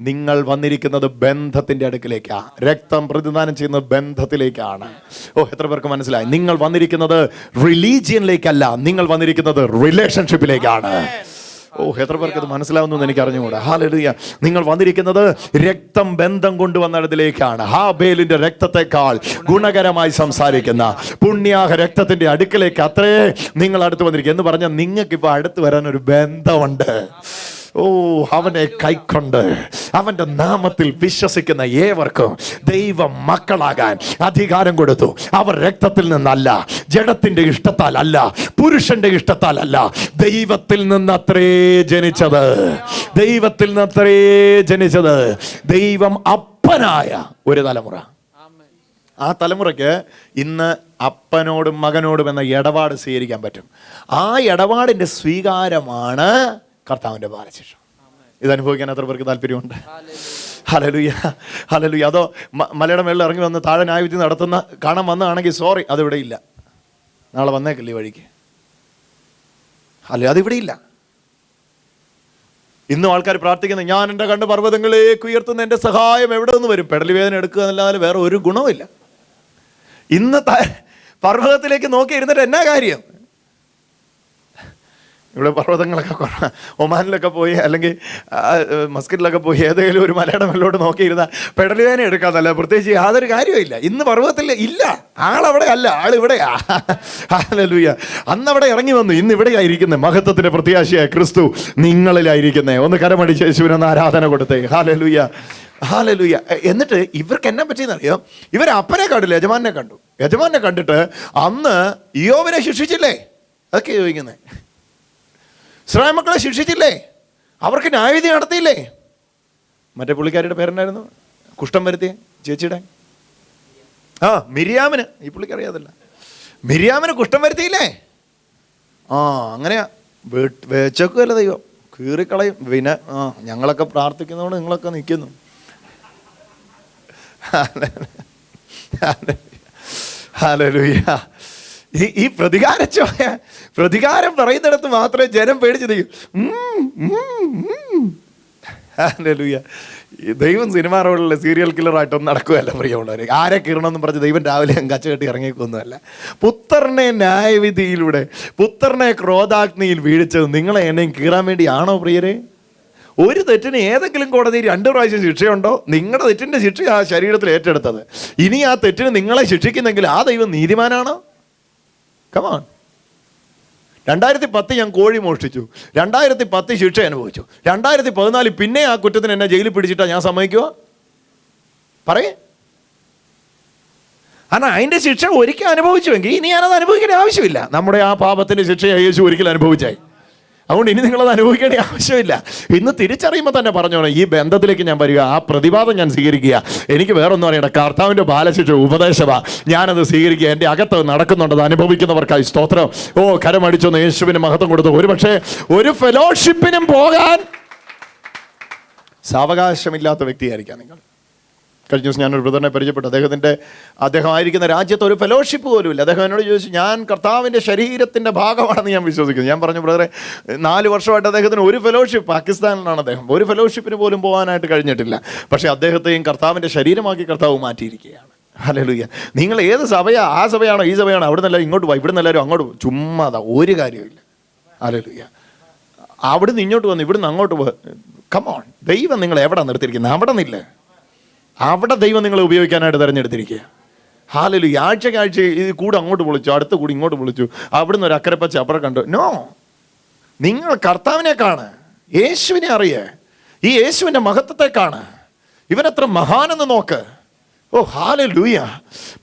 നിങ്ങൾ വന്നിരിക്കുന്നത് ബന്ധത്തിന്റെ അടുക്കിലേക്കാ. രക്തം പ്രതിദാനം ചെയ്യുന്നത് ബന്ധത്തിലേക്കാണ്. ഓ, എത്ര പേർക്ക് മനസ്സിലായി? നിങ്ങൾ വന്നിരിക്കുന്നത് റിലീജിയനിലേക്കല്ല, നിങ്ങൾ വന്നിരിക്കുന്നത് റിലേഷൻഷിപ്പിലേക്കാണ്. ഓ, എത്ര പേർക്ക് ഇത് മനസ്സിലാവുന്നു എനിക്ക് അറിഞ്ഞുകൂടാ. ഹല്ലേലൂയ. നിങ്ങൾ വന്നിരിക്കുന്നത് രക്തം ബന്ധം കൊണ്ടുവന്നിടത്തിലേക്കാണ്. ഹാബേലിന്റെ രക്തത്തെക്കാൾ ഗുണകരമായി സംസാരിക്കുന്ന പുണ്യാഹ രക്തത്തിന്റെ അടുക്കലേക്ക് അത്രേ നിങ്ങൾ അടുത്ത് വന്നിരിക്കുക. എന്ന് പറഞ്ഞാൽ നിങ്ങൾക്ക് ഇപ്പൊ അടുത്ത് വരാൻ ഒരു ബന്ധമുണ്ട്. ഓ, അവനെ കൈക്കൊണ്ട് അവന്റെ നാമത്തിൽ വിശ്വസിക്കുന്ന ഏവർക്കും ദൈവം മക്കളാകാൻ അധികാരം കൊടുത്തു. അവർ രക്തത്തിൽ നിന്നല്ല, ജഡത്തിന്റെ ഇഷ്ടത്താൽ അല്ല, പുരുഷന്റെ ഇഷ്ടത്താൽ അല്ല, ദൈവത്തിൽ നിന്നത്രേ ജനിച്ചത്. ദൈവത്തിൽ നിന്നത്രേ ജനിച്ചത്. ദൈവം അപ്പനായ ഒരു തലമുറ. ആ തലമുറയ്ക്ക് ഇന്ന് അപ്പനോടും മകനോടും എന്ന ഇടപാട് സ്വീകരിക്കാൻ പറ്റും. ആ ഇടപാടിന്റെ സ്വീകാരമാണ് കർത്താവിന്റെ ബാലശിക്ഷ. ഇത് അനുഭവിക്കാൻ എത്ര പേർക്ക് താല്പര്യമുണ്ട്? Hallelujah, hallelujah. അതോ മലയുടെ മേളിൽ ഇറങ്ങി വന്ന് താഴെ ന്യായവിധി നടത്തുന്ന കാണാൻ വന്നതാണെങ്കിൽ സോറി, അതിവിടെ ഇല്ല. നാളെ വന്നേക്കില്ല ഈ വഴിക്ക്. അല്ലേ, അതിവിടെ ഇല്ല. ഇന്നും ആൾക്കാർ പ്രാർത്ഥിക്കുന്നത്, ഞാൻ എൻ്റെ കണ്ണ് പർവ്വതങ്ങളിലേക്ക് ഉയർത്തുന്ന എൻ്റെ സഹായം എവിടെ നിന്ന് വരും? പെടലി വേദന എടുക്കുക എന്നല്ലാതെ വേറെ ഒരു ഗുണവുമില്ല. ഇന്ന് പർവ്വതത്തിലേക്ക് നോക്കി ഇരുന്നിട്ട് എന്നാ കാര്യം? ഇവിടെ പർവ്വതങ്ങളൊക്കെ ഒമാനിലൊക്കെ പോയി അല്ലെങ്കിൽ മസ്കറ്റിലൊക്കെ പോയി ഏതെങ്കിലും ഒരു മലയുടെ മേലോട്ട് നോക്കിയിരുന്ന പെടലി വേദന എടുക്കാന്നല്ല, പ്രത്യേകിച്ച് യാതൊരു കാര്യമില്ല. ഇന്ന് പർവ്വതത്തിൽ ഇല്ല, ആളവിടെ അല്ല, ആളിവിടെയാ. ഹല്ലേലൂയ. അന്ന് അവിടെ ഇറങ്ങി വന്നു, ഇന്ന് ഇവിടെയായിരിക്കുന്നത്. മഹത്വത്തിന്റെ പ്രത്യാശയായ ക്രിസ്തു നിങ്ങളിലായിരിക്കുന്നേ. ഒന്ന് കരമടിച്ച് യേശുവിനൊന്ന് ആരാധന കൊടുത്തേ. Hallelujah, hallelujah. എന്നിട്ട് ഇവർക്ക് എന്നാ പറ്റിയെന്നറിയോ? ഇവർ അപ്പനെ കണ്ടില്ല, യജമാനെ കണ്ടു. യജമാനെ കണ്ടിട്ട് അന്ന് ഇയ്യോബിനെ ശിക്ഷിച്ചില്ലേ? അതൊക്കെ ചോദിക്കുന്നേ. ഇസ്രായേൽ മക്കളെ ശിക്ഷിച്ചില്ലേ? അവർക്ക് ന്യായവിധി നടത്തിയില്ലേ? മറ്റേ പുള്ളിക്കാരിയുടെ പേരെന്നായിരുന്നു? കുഷ്ഠം വരുത്തിയ ചേച്ചിയുടെ മിരിയാമിന്. ഈ പുള്ളിക്ക് അറിയാതല്ല. മിരിയാമിന് കുഷ്ഠം വരുത്തിയില്ലേ? അങ്ങനെയാ വെച്ചേക്കുമല്ല ദൈവം, കീറിക്കളയും. പിന്നെ ഞങ്ങളൊക്കെ പ്രാർത്ഥിക്കുന്നതുകൊണ്ട് നിങ്ങളൊക്കെ നിൽക്കുന്നു. ഹല്ലേലൂയ. ഈ പ്രതികാരം പറയുന്നിടത്ത് മാത്രമേ ജനം പേടിച്ച് നിൽക്കും. ഹല്ലേലൂയ. ദൈവം സിനിമാ റോഡിലെ സീരിയൽ കില്ലറായിട്ടൊന്നും നടക്കുകയല്ല പ്രിയമുള്ളവർ. ആരെ കീറണമെന്നും പറഞ്ഞ് ദൈവം രാവിലെ കച്ച കെട്ടി ഇറങ്ങിക്കൊന്നുമല്ല. പുത്രനെ ന്യായവിധിയിലൂടെ, പുത്രനെ ക്രോധാഗ്നിയിൽ വീഴിച്ചത് നിങ്ങളെ എന്നെയും കീറാൻ വേണ്ടിയാണോ പ്രിയരെ? ഒരു തെറ്റിന് ഏതെങ്കിലും കോടതി 2 പ്രാവശ്യം ശിക്ഷയുണ്ടോ? നിങ്ങളുടെ തെറ്റിൻ്റെ ശിക്ഷ ആ ശരീരത്തിൽ ഏറ്റെടുത്തത്. ഇനി ആ തെറ്റിന് നിങ്ങളെ ശിക്ഷിക്കുന്നെങ്കിൽ ആ ദൈവം നീതിമാനാണോ? കമാൺ. 2010 ഞാൻ കോഴി മോഷ്ടിച്ചു, 2010 ശിക്ഷ അനുഭവിച്ചു, 2014 പിന്നെ ആ കുറ്റത്തിന് എന്നെ ജയിലിൽ പിടിച്ചിട്ടാ ഞാൻ സമ്മതിക്കുക? പറയേ. കാരണം അതിൻ്റെ ശിക്ഷ ഒരിക്കൽ അനുഭവിച്ചുവെങ്കിൽ ഇനി ഞാനത് അനുഭവിക്കേണ്ട ആവശ്യമില്ല. നമ്മുടെ ആ പാപത്തിൻ്റെ ശിക്ഷ യേശു ഒരിക്കൽ അനുഭവിച്ചായി. അതുകൊണ്ട് ഇനി നിങ്ങളത് അനുഭവിക്കേണ്ട ആവശ്യമില്ല. ഇന്ന് തിരിച്ചറിയുമ്പോൾ തന്നെ പറഞ്ഞോളൂ, ഈ ബന്ധത്തിലേക്ക് ഞാൻ വരിക, ആ പ്രതിവാദം ഞാൻ സ്വീകരിക്കുക. എനിക്ക് വേറൊന്നും അറിയണ്ട, കർത്താവിൻ്റെ ബാലശിക്ഷ ഉപദേശമാണ്, ഞാനത് സ്വീകരിക്കുക. എൻ്റെ അകത്ത് നടക്കുന്നുണ്ടത് അനുഭവിക്കുന്നവർക്കായി സ്തോത്രം. ഓ, കരമടിച്ചൊന്ന് യേശുവിന് മഹത്വം കൊടുത്തു. ഒരുപക്ഷെ ഒരു ഫെലോഷിപ്പിനും പോകാൻ സാവകാശമില്ലാത്ത വ്യക്തിയായിരിക്കാം നിങ്ങൾ. കഴിഞ്ഞ ദിവസം ഞാനൊരു ബ്രദറിനെ പരിചയപ്പെട്ടു. അദ്ദേഹം ആയിരിക്കുന്ന രാജ്യത്ത് ഒരു ഫെലോഷിപ്പ് പോലും ഇല്ല. അദ്ദേഹം എന്നോട് ചോദിച്ചു, ഞാൻ കർത്താവിൻ്റെ ശരീരത്തിൻ്റെ ഭാഗമാണെന്ന് ഞാൻ വിശ്വസിക്കുന്നു. ഞാൻ പറഞ്ഞു, ബ്രദറെ, 4 വർഷമായിട്ട് അദ്ദേഹത്തിന് ഒരു ഫെലോഷിപ്പ്, പാകിസ്ഥാനിലാണ് അദ്ദേഹം, ഒരു ഫെലോഷിപ്പിന് പോലും പോകാനായിട്ട് കഴിഞ്ഞിട്ടില്ല. പക്ഷേ അദ്ദേഹത്തെയും കർത്താവിൻ്റെ ശരീരമാക്കി കർത്താവ് മാറ്റിയിരിക്കുകയാണ്. ഹല്ലേലൂയ. നിങ്ങൾ ഏത് സഭയാ, ആ സഭയാണോ ഈ സഭയാണോ, അവിടെ നിന്നെല്ലാവരും ഇങ്ങോട്ട് പോയി, ഇവിടെ നിന്നെല്ലാവരും അങ്ങോട്ട് പോകും, ചുമ്മാതാ, ഒരു കാര്യമില്ല. ഹല്ലേലൂയ. അവിടുന്ന് ഇങ്ങോട്ട് വന്ന് ഇവിടുന്ന് അങ്ങോട്ട് പോയി. കമോൺ, ദൈവം നിങ്ങൾ എവിടെ നിർത്തിയിരിക്കുന്നത്? അവിടെ നിന്നില്ലേ, അവിടെ ദൈവം നിങ്ങളെ ഉപയോഗിക്കാനായിട്ട് തിരഞ്ഞെടുത്തിരിക്കുക. ഹല്ലേലൂയ. ആഴ്ച ഇത് കൂടെ അങ്ങോട്ട് വിളിച്ചു, അടുത്ത കൂടി ഇങ്ങോട്ട് വിളിച്ചു, അവിടുന്ന് ഒരു അക്കരപ്പച്ച അപ്പുറം കണ്ടു. നോ, നിങ്ങൾ കർത്താവിനെ കാണ്, യേശുവിനെ അറിയേ, ഈ യേശുവിൻ്റെ മഹത്വത്തെ കാണ്, ഇവനെത്ര മഹാനെന്ന് നോക്ക്. ഓ ഹല്ലേലൂയ.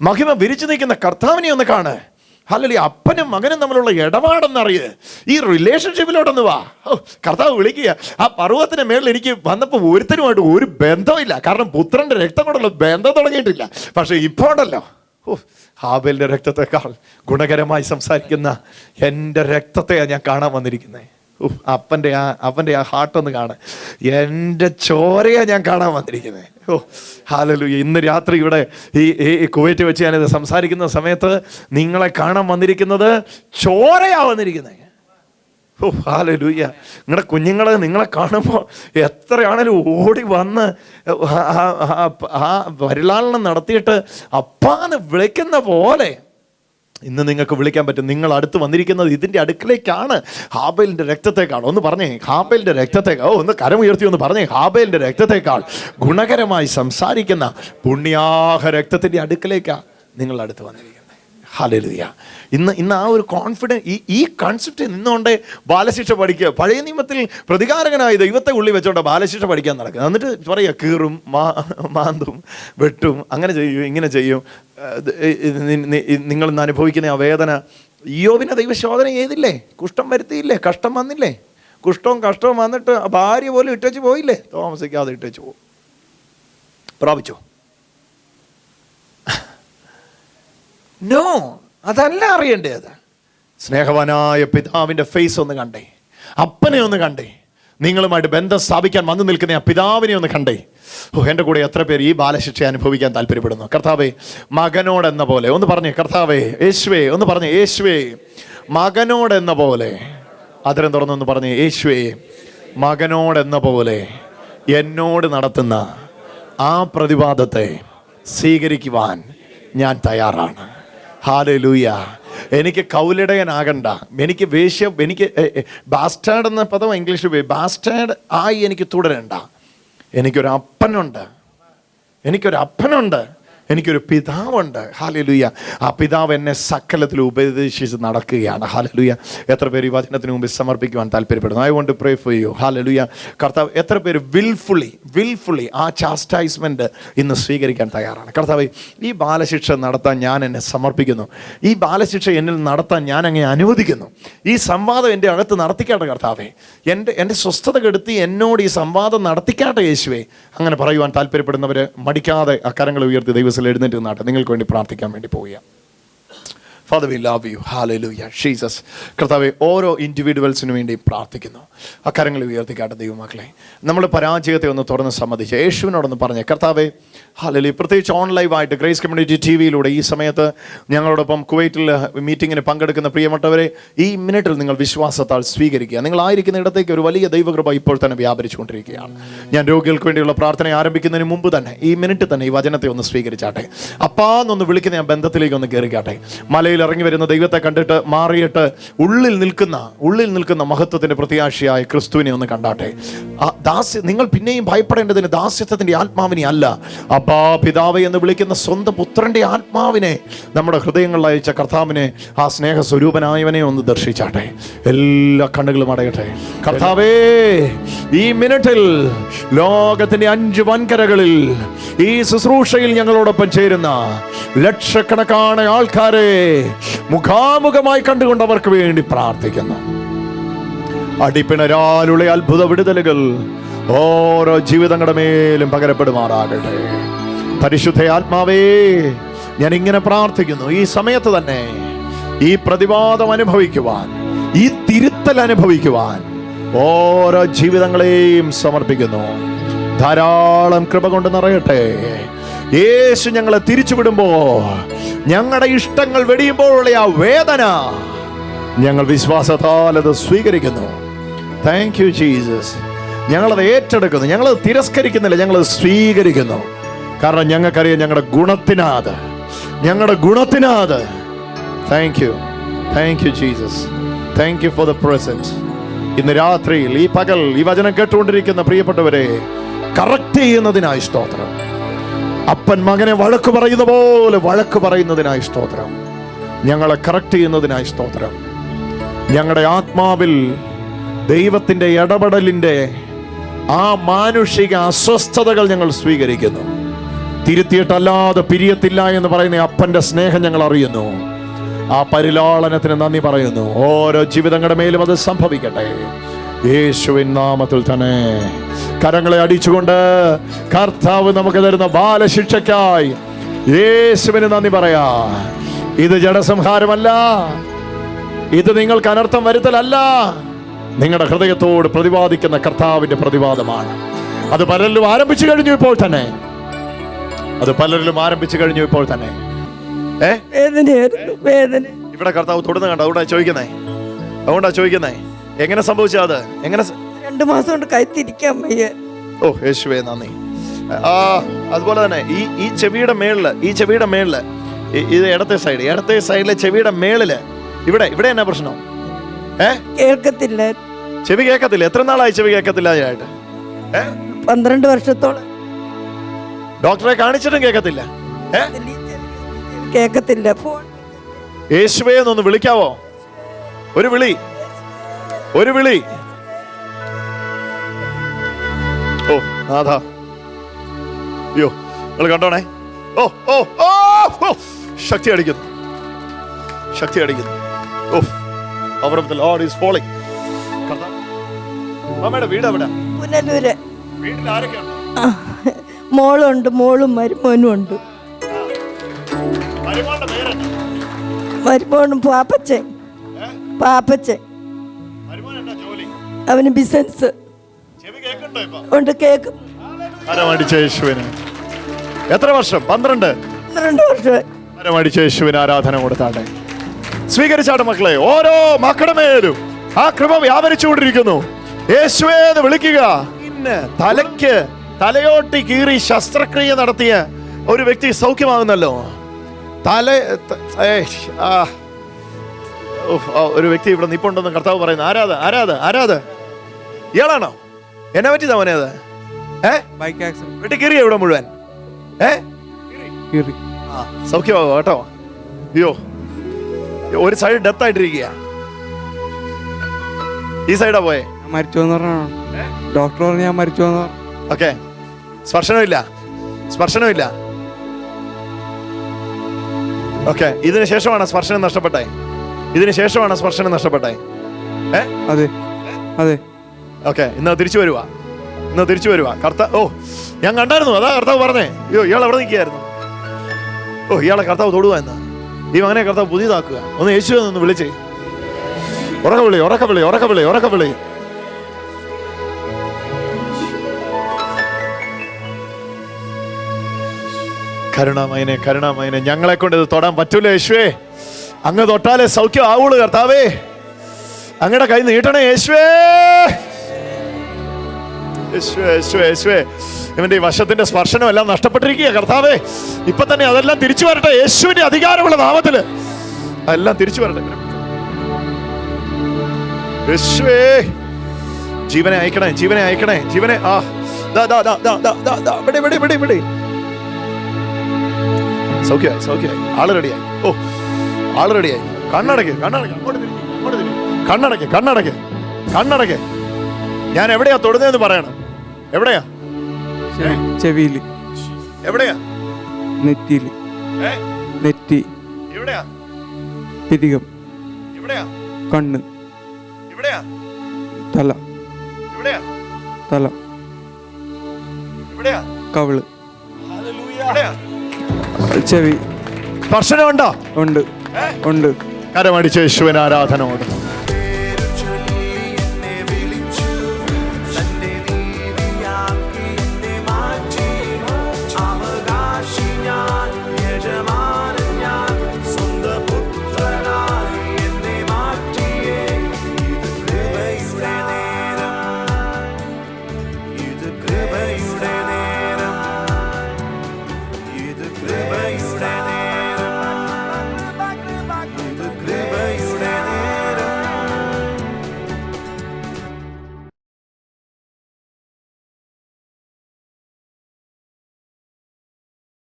മഹിമ വിരിച്ചു നിൽക്കുന്ന കർത്താവിനെ ഒന്ന് കാണ്. ഹല്ലേലൂയ. അപ്പനും മകനും തമ്മിലുള്ള ഇടപാടെന്നറിയേ, ഈ റിലേഷൻഷിപ്പിലോട്ടൊന്ന് വാ. ഓ, കർത്താവ് വിളിക്കുക. ആ പർവ്വതത്തിന് മേളിൽ എനിക്ക് വന്നപ്പോൾ ഒരുത്തനുമായിട്ട് ഒരു ബന്ധമില്ല, കാരണം പുത്രൻ്റെ രക്തം കൊണ്ടുള്ള ബന്ധം തുടങ്ങിയിട്ടില്ല. പക്ഷേ ഇപ്പോൾ ഉണ്ടല്ലോ, ഓ, ഹാബേലിൻ്റെ രക്തത്തെക്കാൾ ഗുണകരമായി സംസാരിക്കുന്ന എൻ്റെ രക്തത്തെയാണ് ഞാൻ കാണാൻ വന്നിരിക്കുന്നത്. അപ്പൻ്റെ ആ ഹാർട്ടൊന്ന് കാണാൻ, എൻ്റെ ചോരയാണ് ഞാൻ കാണാൻ വന്നിരിക്കുന്നത്. ഓ ഹല്ലേലൂയ. ഇന്ന് രാത്രി ഇവിടെ ഈ കുവൈറ്റ് വെച്ച് ഞാനിത് സംസാരിക്കുന്ന സമയത്ത് നിങ്ങളെ കാണാൻ വന്നിരിക്കുന്നത് ചോരയാ വന്നിരിക്കുന്നത്. ഓ ഹല്ലേലൂയ. നിങ്ങളുടെ കുഞ്ഞുങ്ങളെ നിങ്ങളെ കാണുമ്പോൾ എത്രയാണേലും ഓടി വന്ന് ആ പരിലാളനം നടത്തിയിട്ട് അപ്പാന്ന് വിളിക്കുന്ന പോലെ ഇന്ന് നിങ്ങൾക്ക് വിളിക്കാൻ പറ്റും. നിങ്ങൾ അടുത്ത് വന്നിരിക്കുന്നത് ഇതിൻ്റെ അടുക്കലേക്കാണ്, ഹാബേലിൻ്റെ രക്തത്തെക്കാൾ. ഒന്ന് പറഞ്ഞേ, ഹാബേലിൻ്റെ രക്തത്തെക്കാൾ. ഒന്ന് കരമുയർത്തി ഒന്ന് പറഞ്ഞേ, ഹാബേലിൻ്റെ രക്തത്തെക്കാൾ ഗുണകരമായി സംസാരിക്കുന്ന പുണ്യാഹ രക്തത്തിൻ്റെ അടുക്കലേക്കാണ് നിങ്ങൾ അടുത്ത് വന്നിരിക്കുന്നത്. ഹല്ലേലൂയ. ഇന്ന് ആ ഒരു ഈ കൺസെപ്റ്റ് നിന്നുകൊണ്ട് ബാലശിക്ഷ പഠിക്കുക. പഴയ നിയമത്തിൽ പ്രതികാരകനായ ദൈവത്തെ ഉള്ളി വെച്ചോണ്ട് ബാലശിക്ഷ പഠിക്കാൻ നടക്കുക. എന്നിട്ട് പറയുക, കീറും, മാന്തും, വെട്ടും, അങ്ങനെ ചെയ്യും, ഇങ്ങനെ ചെയ്യും. നിങ്ങളിന്ന് അനുഭവിക്കുന്ന ആ വേദന, യോബിനെ ദൈവശോധന ചെയ്തില്ലേ? കുഷ്ഠം വരുത്തിയില്ലേ? കഷ്ടം വന്നില്ലേ? കഷ്ടവും വന്നിട്ട് ഭാര്യ പോലും ഇട്ടേച്ച് പോയില്ലേ? താമസിക്കാതെ ഇട്ടേച്ച് പോകും. പ്രാപിച്ചോ? നോ, അതല്ല അറിയേണ്ടത്. സ്നേഹവാനായ പിതാവിൻ്റെ ഫേസ് ഒന്ന് കണ്ടേ, അപ്പനെ ഒന്ന് കണ്ടേ, നിങ്ങളുമായിട്ട് ബന്ധം സ്ഥാപിക്കാൻ വന്നു നിൽക്കുന്ന ആ പിതാവിനെ ഒന്ന് കണ്ടേ. ഓ, എൻ്റെ കൂടെ എത്ര പേര് ഈ ബാലശിക്ഷ അനുഭവിക്കാൻ താല്പര്യപ്പെടുന്നു? കർത്താവേ, മകനോടെന്ന പോലെ ഒന്ന് പറഞ്ഞേ. കർത്താവേ, യേശുവേ ഒന്ന് പറഞ്ഞേ. യേശുവേ, മകനോടെന്ന പോലെ. അതിരം തുറന്നൊന്ന് പറഞ്ഞേ. യേശുവേ, മകനോടെന്ന പോലെ എന്നോട് നടത്തുന്ന ആ പ്രതിവാദത്തെ സ്വീകരിക്കുവാൻ ഞാൻ തയ്യാറാണ്. ഹല്ലേലൂയ. എനിക്ക് കൗലിടയനാകണ്ട, എനിക്ക് ബാസ്റ്റാർഡ് എന്ന പദം ഇംഗ്ലീഷിൽ ബാസ്റ്റാർഡ് ആയി എനിക്ക് തുടരണ്ട. എനിക്കൊരു അപ്പനുണ്ട്, എനിക്കൊരു പിതാവുണ്ട്. ഹല്ലേലൂയ. ആ പിതാവ് എന്നെ സകലത്തിൽ ഉപദേശിച്ച് നടക്കുകയാണ്. ഹല്ലേലൂയ. എത്ര പേര് ഈ വചനത്തിന് മുമ്പിൽ സമർപ്പിക്കുവാൻ താല്പര്യപ്പെടുന്നു? I want to pray for you. Hallelujah. കർത്താവ്, എത്ര പേര് വിൽഫുള്ളി ആ ചാസ്റ്റൈസ്മെന്റ് ഇന്ന് സ്വീകരിക്കാൻ തയ്യാറാണ്? കർത്താവ്, ഈ ബാലശിക്ഷ നടത്താൻ ഞാൻ എന്നെ സമർപ്പിക്കുന്നു. ഈ ബാലശിക്ഷ എന്നിൽ നടത്താൻ ഞാൻ അങ്ങനെ അനുവദിക്കുന്നു. ഈ സംവാദം എൻ്റെ അകത്ത് നടത്തിക്കാട്ടെ കർത്താവേ. എൻ്റെ സ്വസ്ഥത കെടുത്തി എന്നോട് ഈ സംവാദം നടത്തിക്കാട്ടെ യേശുവേ. അങ്ങനെ പറയുവാൻ താല്പര്യപ്പെടുന്നവർ മടിക്കാതെ അക്കരങ്ങൾ ഉയർത്തി ദൈവത്തിൽ എഴുന്നേറ്റ് നിന്നാട്ടെ. നിങ്ങൾക്ക് വേണ്ടി പ്രാർത്ഥിക്കാൻ വേണ്ടി പോവുക. Father, we love you. Hallelujah. Jesus. കർത്താവേ, ഓരോ ഇൻഡിവിജ്വൽസിനു വേണ്ടി പ്രാർത്ഥിക്കുന്നു. അക്കരങ്ങൾ ഉയർത്തിക്കാട്ടെ ദൈവമക്കളെ. നമ്മൾ പരാജയത്തെ ഒന്ന് തുറന്ന് സമ്മതിച്ച് യേശുവിനോടൊന്ന് പറഞ്ഞേ. കർത്താവേ, ഹല്ലേലൂയ. പ്രത്യേകിച്ച് ഓൺലൈവായിട്ട് ഗ്രേസ് കമ്മ്യൂണിറ്റി TV-യിലൂടെ ഈ സമയത്ത് ഞങ്ങളോടൊപ്പം കുവൈറ്റിൽ മീറ്റിങ്ങിന് പങ്കെടുക്കുന്ന പ്രിയപ്പെട്ടവരെ, ഈ മിനിറ്റിൽ നിങ്ങൾ വിശ്വാസത്താൽ സ്വീകരിക്കുക. നിങ്ങളായിരിക്കുന്ന ഇടത്തേക്ക് ഒരു വലിയ ദൈവകൃപ ഇപ്പോൾ തന്നെ വ്യാപരിച്ചുകൊണ്ടിരിക്കുകയാണ്. ഞാൻ രോഗികൾക്ക് വേണ്ടിയുള്ള പ്രാർത്ഥന ആരംഭിക്കുന്നതിന് മുമ്പ് തന്നെ ഈ മിനിറ്റ് തന്നെ ഈ വചനത്തെ ഒന്ന് സ്വീകരിച്ചാട്ടെ. അപ്പാന്നൊന്ന് വിളിക്കുന്ന ആ ബന്ധത്തിലേക്ക് ഒന്ന് കയറിക്കാട്ടെ. മലയിൽ ഇറങ്ങി വരുന്ന ദൈവത്തെ കണ്ടിട്ട് മാറിയിട്ട് ഉള്ളിൽ നിൽക്കുന്ന മഹത്വത്തിന്റെ പ്രത്യാശയായ ക്രിസ്തുവിനെ ഒന്ന് കണ്ടാട്ടെ. നിങ്ങൾ പിന്നെയും ഭയപ്പെടേണ്ടതിന് ദാസ്യത്വത്തിന്റെ ആത്മാവിനെ അല്ല, അപ്പാ പിതാവേ എന്ന് വിളിക്കുന്ന സ്വന്തം പുത്രന്റെ ആത്മാവിനെ, നമ്മുടെ ഹൃദയങ്ങളിൽ അയച്ച കർത്താവിനെ, ആ സ്നേഹ സ്വരൂപനായവനെ ഒന്ന് ദർശിച്ചാട്ടെ. എല്ലാ കണ്ണുകളും അടയട്ടെ. കർത്താവേ, ഈ മിനിറ്റിൽ ലോകത്തിന്റെ 5 വൻകരകളിൽ ഈ ശുശ്രൂഷയിൽ ഞങ്ങളോടൊപ്പം ചേരുന്ന ലക്ഷക്കണക്കാണ് ആൾക്കാരെ മുഖാമുഖമായി കണ്ടുകൊണ്ട് അവർക്ക് വേണ്ടി പ്രാർത്ഥിക്കുന്നു. അടിപ്പിണരാലുള്ള അത്ഭുത വിടുതലുകൾ ഓരോ ജീവിതങ്ങളുടെ മേലും പകരപ്പെടുമാറാകട്ടെ. പരിശുദ്ധ ആത്മാവേ, ഞാൻ ഇങ്ങനെ പ്രാർത്ഥിക്കുന്നു, ഈ സമയത്ത് തന്നെ ഈ പ്രതിവാദം അനുഭവിക്കുവാൻ, ഈ തിരുത്തൽ അനുഭവിക്കുവാൻ ഓരോ ജീവിതങ്ങളെയും സമർപ്പിക്കുന്നു. ധാരാളം കൃപ കൊണ്ട് നിറയട്ടെ. യേശു ഞങ്ങളെ തിരിച്ചുവിടുമ്പോ ഞങ്ങളുടെ ഇഷ്ടങ്ങൾ വെടിയുമ്പോഴുള്ള ആ വേദന ഞങ്ങൾ വിശ്വാസത്താൽ അത് സ്വീകരിക്കുന്നു. Thank you Jesus. ഞങ്ങളത് ഏറ്റെടുക്കുന്നു, ഞങ്ങളത് തിരസ്കരിക്കുന്നില്ല, ഞങ്ങളത് സ്വീകരിക്കുന്നു. കാരണം ഞങ്ങൾക്കറിയാം ഞങ്ങളുടെ ഗുണത്തിനാത്. Thank you Jesus. Thank you for the presence. ഇന്ന് രാത്രിയിൽ, ഈ പകൽ, ഈ വചനം കേട്ടുകൊണ്ടിരിക്കുന്ന പ്രിയപ്പെട്ടവരെ കറക്റ്റ് ചെയ്യുന്നതിനായി സ്തോത്രം. അപ്പൻ മകനെ വഴക്ക് പറയുന്ന പോലെ വഴക്ക് പറയുന്നതിനായി സ്തോത്രം. ഞങ്ങളെ കറക്റ്റ് ചെയ്യുന്നതിനായി സ്തോത്രം. ഞങ്ങളുടെ ആത്മാവിൽ ദൈവത്തിൻ്റെ ഇടപെടലിൻ്റെ ആ മാനുഷിക അസ്വസ്ഥതകൾ ഞങ്ങൾ സ്വീകരിക്കുന്നു. തിരുത്തിയിട്ടല്ലാതെ പിരിയത്തില്ല എന്ന് പറയുന്ന അപ്പൻ്റെ സ്നേഹം ഞങ്ങൾ അറിയുന്നു. ആ പരിലാളനത്തിന് നന്ദി പറയുന്നു. ഓരോ ജീവിതങ്ങളുടെ മേലും അത് സംഭവിക്കട്ടെ, യേശുവിൻ നാമത്തിൽ തന്നെ. കരങ്ങളെ അടിച്ചുകൊണ്ട് കർത്താവ് നമുക്ക് തരുന്ന ബാലശിക്ഷയ്ക്കായി യേശുവിന് നന്ദി പറയാ. ഇത് ജഡസംഹാരമല്ല, ഇത് നിങ്ങൾക്ക് അനർത്ഥം വരുത്തലല്ല, നിങ്ങളുടെ ഹൃദയത്തോട് പ്രതിപാദിക്കുന്ന കർത്താവിന്റെ പ്രതിവാദമാണ്. അത് പലരിലും ആരംഭിച്ചു കഴിഞ്ഞു ഇപ്പോൾ തന്നെ. ഇവിടെ കർത്താവ് തൊടുന്ന കണ്ടോ? അതുകൊണ്ടാ ചോദിക്കുന്നേ എങ്ങനെ സംഭവിച്ചാ? അത് എങ്ങനെ? 2 മാസം കൊണ്ട് കൈത്തിരിക്കാൻ വയ്യ. ഓ യേശുവേ നന്ദി. അതുപോലെ തന്നെ ഈ ചെവിയുടെ മേളില് ഇത് ഇടത്തെ സൈഡിലെ ചെവിയുടെ മേളില് ഇവിടെ എന്നാ പ്രശ്നം? കേൾക്കത്തില്ല, ചെവി കേൾക്കത്തില്ല. എത്ര നാളായി ചെവി കേൾക്കത്തില്ല? 12 വർഷത്തോളം. ഡോക്ടറെ കാണിച്ചിട്ടും കേൾക്കത്തില്ല. കേൾക്കത്തില്ല. യേശുവേ എന്നൊന്ന് വിളിക്കാവോ? ഒരു വിളി. ഓ നാഥാ, അയ്യോ നിങ്ങൾ കണ്ടോണേ. ശക്തി അടിക്കുന്നു. Oh power of the Lord is falling. അമ്മയുടെ വീട് എവിടെ? പുനലൂര്. വീട്ടിൽ ആരൊക്കെയുണ്ട്? മോളുണ്ട്, മോളും മരുമോനും ഉണ്ട്. മരുമോനും പാപ്പച്ചൻ. അവന് ബിസിനസ് ഉണ്ട്. കേൾക്കും. എത്ര വർഷം? 12 വർഷം. യേശുവിന് ആരാധന കൊടുത്താട്ടെ. സ്വീകരിച്ചാട്ടെ മക്കളെ. ഓരോ മക്കളുടെ മേലും ആ കൃപ വ്യാപരിച്ചുകൊണ്ടിരിക്കുന്നു. യേശുവേ എന്ന് വിളിക്കുക. ഇന്ന് തലയോട്ടി കീറി ശസ്ത്രക്രിയ നടത്തിയ ഒരു വ്യക്തി സൗഖ്യമാകുന്നല്ലോ. ഒരു വ്യക്തി ഇവിടെ നിപ്പുണ്ടെന്ന് കർത്താവ് പറയുന്നു. ആരാത്? ഇയാളാണോ? എന്നെ പറ്റിയതാ മോനെ? അത് ബൈക്ക് ആക്സിഡന്റ്. വെട്ടി കീറിയ ഇവിടെ മുഴുവൻ സൗഖ്യമാകും കേട്ടോ. അയ്യോ, ഒരു സൈഡ് ഡെത്ത് ആയിട്ടിരിക്കുക. ഈ സൈഡാ പോയെ? മരിച്ചു എന്ന് പറഞ്ഞാ ഡോക്ടർ പറഞ്ഞു ഞാൻ മരിച്ചു. ഓക്കെ. സ്പർശനമില്ല. ഓക്കെ. ഇതിന് ശേഷമാണ് സ്പർശനം നഷ്ടപ്പെട്ടെ? അതെ. ഓക്കെ. ഇന്ന് തിരിച്ചു വരുവാ. ഞാൻ കണ്ടായിരുന്നു. അതാ കർത്താവ് പറഞ്ഞേ. അയ്യോ ഇയാൾ എവിടെ നിൽക്കുകയായിരുന്നു? ഇയാളെ കർത്താവ് തൊടുക എന്ന്. ഈ മകനെ കർത്താവ് പുതിയതാക്കുക. ഒന്ന് യേശുവെ ഒന്ന് വിളിച്ചേ. ഉറക്ക വിളി. കരുണാമയനെ ഞങ്ങളെ കൊണ്ട് ഇത് തൊടാൻ പറ്റൂല യേശുവേ. അങ്ങ് തൊട്ടാലേ സൗഖ്യം ആവുള്ളൂ കർത്താവേ. അങ്ങയുടെ കൈ നീട്ടണേ യേശുവേ. ഇവന്റെ ഈ വശത്തിന്റെ സ്പർശനം എല്ലാം നഷ്ടപ്പെട്ടിരിക്കുക കർത്താവേ. ഇപ്പൊ തന്നെ അതെല്ലാം തിരിച്ചു വരട്ടെ യേശുവിന്റെ അധികാരമുള്ള നാമത്തില്. അതെല്ലാം തിരിച്ചു വരട്ടെ യേശുവേ. ജീവനെ അയക്കണേ. ജീവനെ സൗഖ്യമായി. ആള് റെഡിയായി. കണ്ണടക്ക്. ഞാൻ എവിടെയാ തൊടുന്നതെന്ന് പറയണം. എവിടെയാ? ചെവിയില്. എവിടെയാ? നെറ്റിയില്. നെറ്റി. എവിടെയാ? പിരികം. എവിടെയാ? കണ്ണ്. എവിടെയാ? തല എവിടെയാ? തല എവിടെയാ? കവിള് എവിടെയാ? ചെവി സ്പർശനമുണ്ടോ? ഉണ്ട് ഉണ്ട്. കരമടിച്ച് യേശുവിന് ആരാധന കൊടുക്കും.